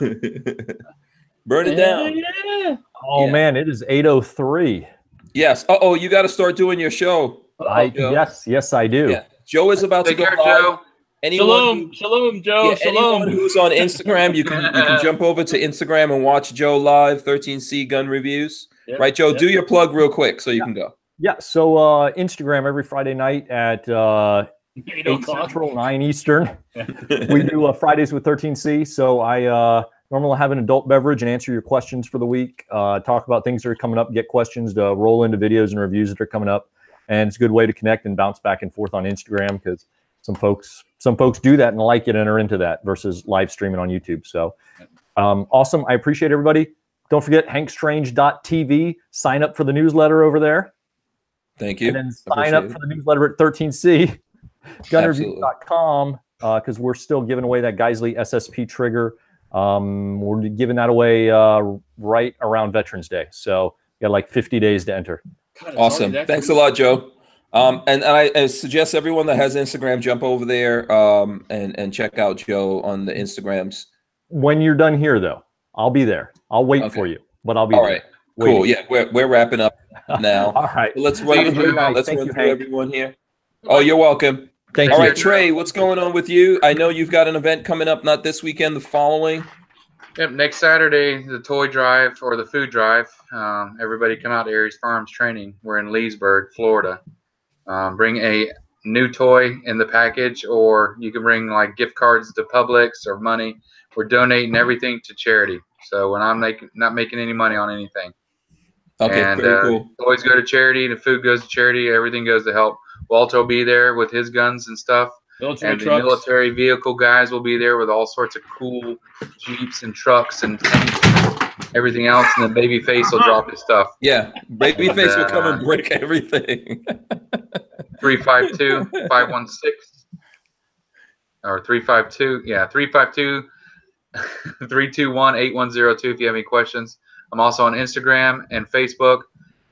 Burn it down. Yeah. Oh man, it is 8:03. Yes. You got to start doing your show. Yes, I do. Yeah. Joe is about to go live. Joe. Shalom, Joe. Yeah, Shalom. anyone who's on Instagram, you can jump over to Instagram and watch Joe live 13C gun reviews. Yep, right, Joe? Yep. Do your plug real quick so you can go. Yeah. So Instagram every Friday night at 8 Central, 9 Eastern. We do Fridays with 13C. So I normally have an adult beverage and answer your questions for the week. Talk about things that are coming up. Get questions to roll into videos and reviews that are coming up. And it's a good way to connect and bounce back and forth on Instagram because some folks do that and like it and are into that versus live streaming on YouTube. So awesome. I appreciate everybody. Don't forget hankstrange.tv. Sign up for the newsletter over there. Thank you. And then sign up for the newsletter at 13C. Gunreviews.com because we're still giving away that Geisley SSP trigger. We're giving that away right around Veterans Day. So you got like 50 days to enter. God, awesome. Thanks a lot, Joe. And I suggest everyone that has Instagram jump over there and check out Joe on the Instagrams. When you're done here, though, I'll be there. I'll wait for you, but I'll be there. All right. Cool. Yeah, we're wrapping up now. All right. Let's run through everyone here. Oh, you're welcome. Thank you. All right, Trey, what's going on with you? I know you've got an event coming up, not this weekend, the following. Yep, next Saturday, the toy drive or the food drive. Everybody come out to Aries Farms training. We're in Leesburg, Florida. Bring a new toy in the package, or you can bring like gift cards to Publix or money. We're donating everything to charity. So we're not making any money on anything. Okay, and very cool. Toys go to charity, the food goes to charity, everything goes to help. Walter will be there with his guns and stuff. Military and the trucks. military vehicle guys will be there with all sorts of cool Jeeps and trucks and tanks, everything else. And then Babyface will drop his stuff. Yeah, Babyface will come and break everything. 352-516 or 352. Yeah, 352-321-8102 if you have any questions. I'm also on Instagram and Facebook.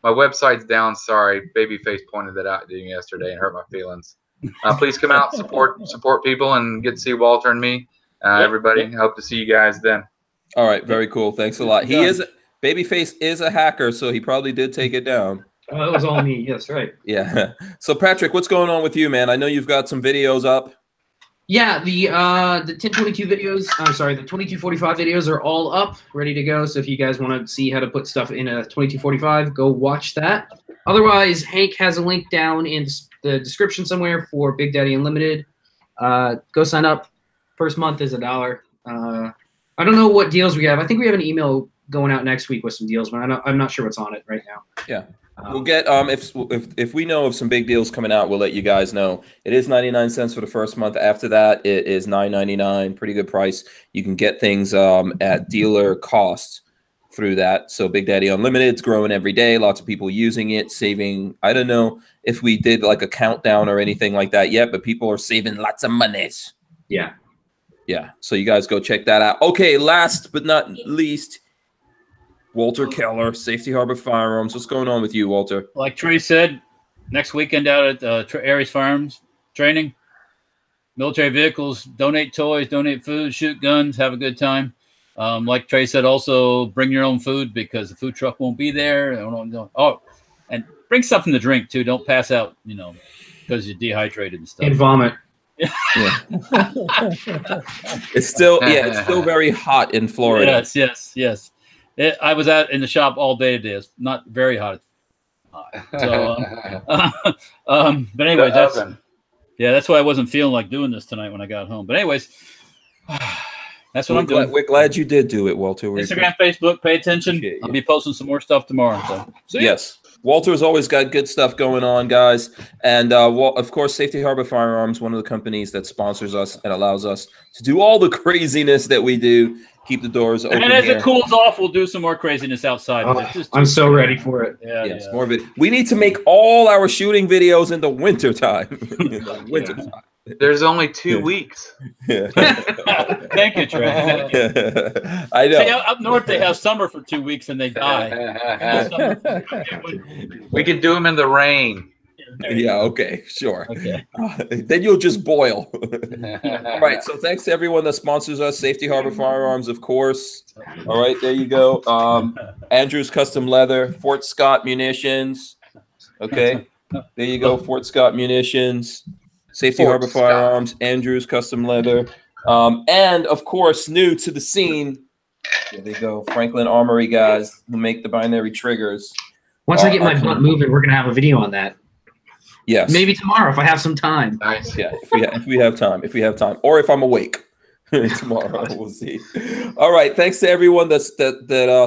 My website's down. Sorry, Babyface pointed that out to you yesterday and hurt my feelings. Please come out, support people, and get to see Walter and me. Everybody, hope to see you guys then. All right, very cool. Thanks a lot. Babyface is a hacker, so he probably did take it down. Oh, that was all me. Yes, right. Yeah. So Patrick, what's going on with you, man? I know you've got some videos up. Yeah, the 1022 videos, I'm sorry, the 2245 videos are all up, ready to go. So if you guys want to see how to put stuff in a 2245, go watch that. Otherwise, Hank has a link down in the description somewhere for Big Daddy Unlimited. Go sign up. First month is $1. I don't know what deals we have. I think we have an email going out next week with some deals, but I'm not sure what's on it right now. Yeah. We'll get if we know of some big deals coming out, we'll let you guys know. It is 99 cents for the first month. After that, it is $9.99. Pretty good price. You can get things at dealer cost through that. So Big Daddy Unlimited is growing every day. Lots of people using it, saving. I don't know if we did like a countdown or anything like that yet, but people are saving lots of monies. Yeah. Yeah. So you guys go check that out. Okay. Last but not least, Walter Keller, Safety Harbor Firearms. What's going on with you, Walter? Like Trey said, next weekend out at Aries Farms training. Military vehicles, donate toys, donate food, shoot guns, have a good time. Like Trey said, also bring your own food because the food truck won't be there. Oh, and bring something to drink too. Don't pass out, because you're dehydrated and stuff. And vomit. Yeah. It's still very hot in Florida. Yes. I was out in the shop all day today. It's not very hot. So, but anyways, that's why I wasn't feeling like doing this tonight when I got home. But anyways, that's what I'm doing. We're glad you did do it, Walter. Instagram, Facebook, pay attention. I'll be posting some more stuff tomorrow. So yes. Walter's always got good stuff going on, guys. And, of course, Safety Harbor Firearms, one of the companies that sponsors us and allows us to do all the craziness that we do, keep the doors open. And as it cools off, we'll do some more craziness outside. I'm so ready for it. Yes, more of it. We need to make all our shooting videos in the wintertime. Wintertime. There's only 2 weeks. Thank you, Trey. I know. See, up north, they have summer for 2 weeks and they die. We can do them in the rain. Yeah, okay, sure. Okay. Then you'll just boil. All right, so thanks to everyone that sponsors us. Safety Harbor Firearms, of course. All right, there you go. Andrew's Custom Leather, Fort Scott Munitions. Okay, there you go, Fort Scott Munitions. Safety Harbor Firearms, Andrew's Custom Leather. And, of course, new to the scene, there they go, Franklin Armory guys who make the binary triggers. Once I get my butt moving, we're going to have a video on that. Yes. Maybe tomorrow if I have some time. Nice. Yeah, if we have time. Or if I'm awake. Tomorrow, we'll see. All right. Thanks to everyone that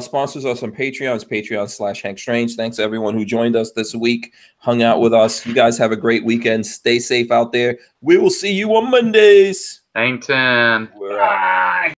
sponsors us on Patreon. It's Patreon/Hank Strange. Thanks to everyone who joined us this week, hung out with us. You guys have a great weekend. Stay safe out there. We will see you on Mondays. Hang 10. We're out.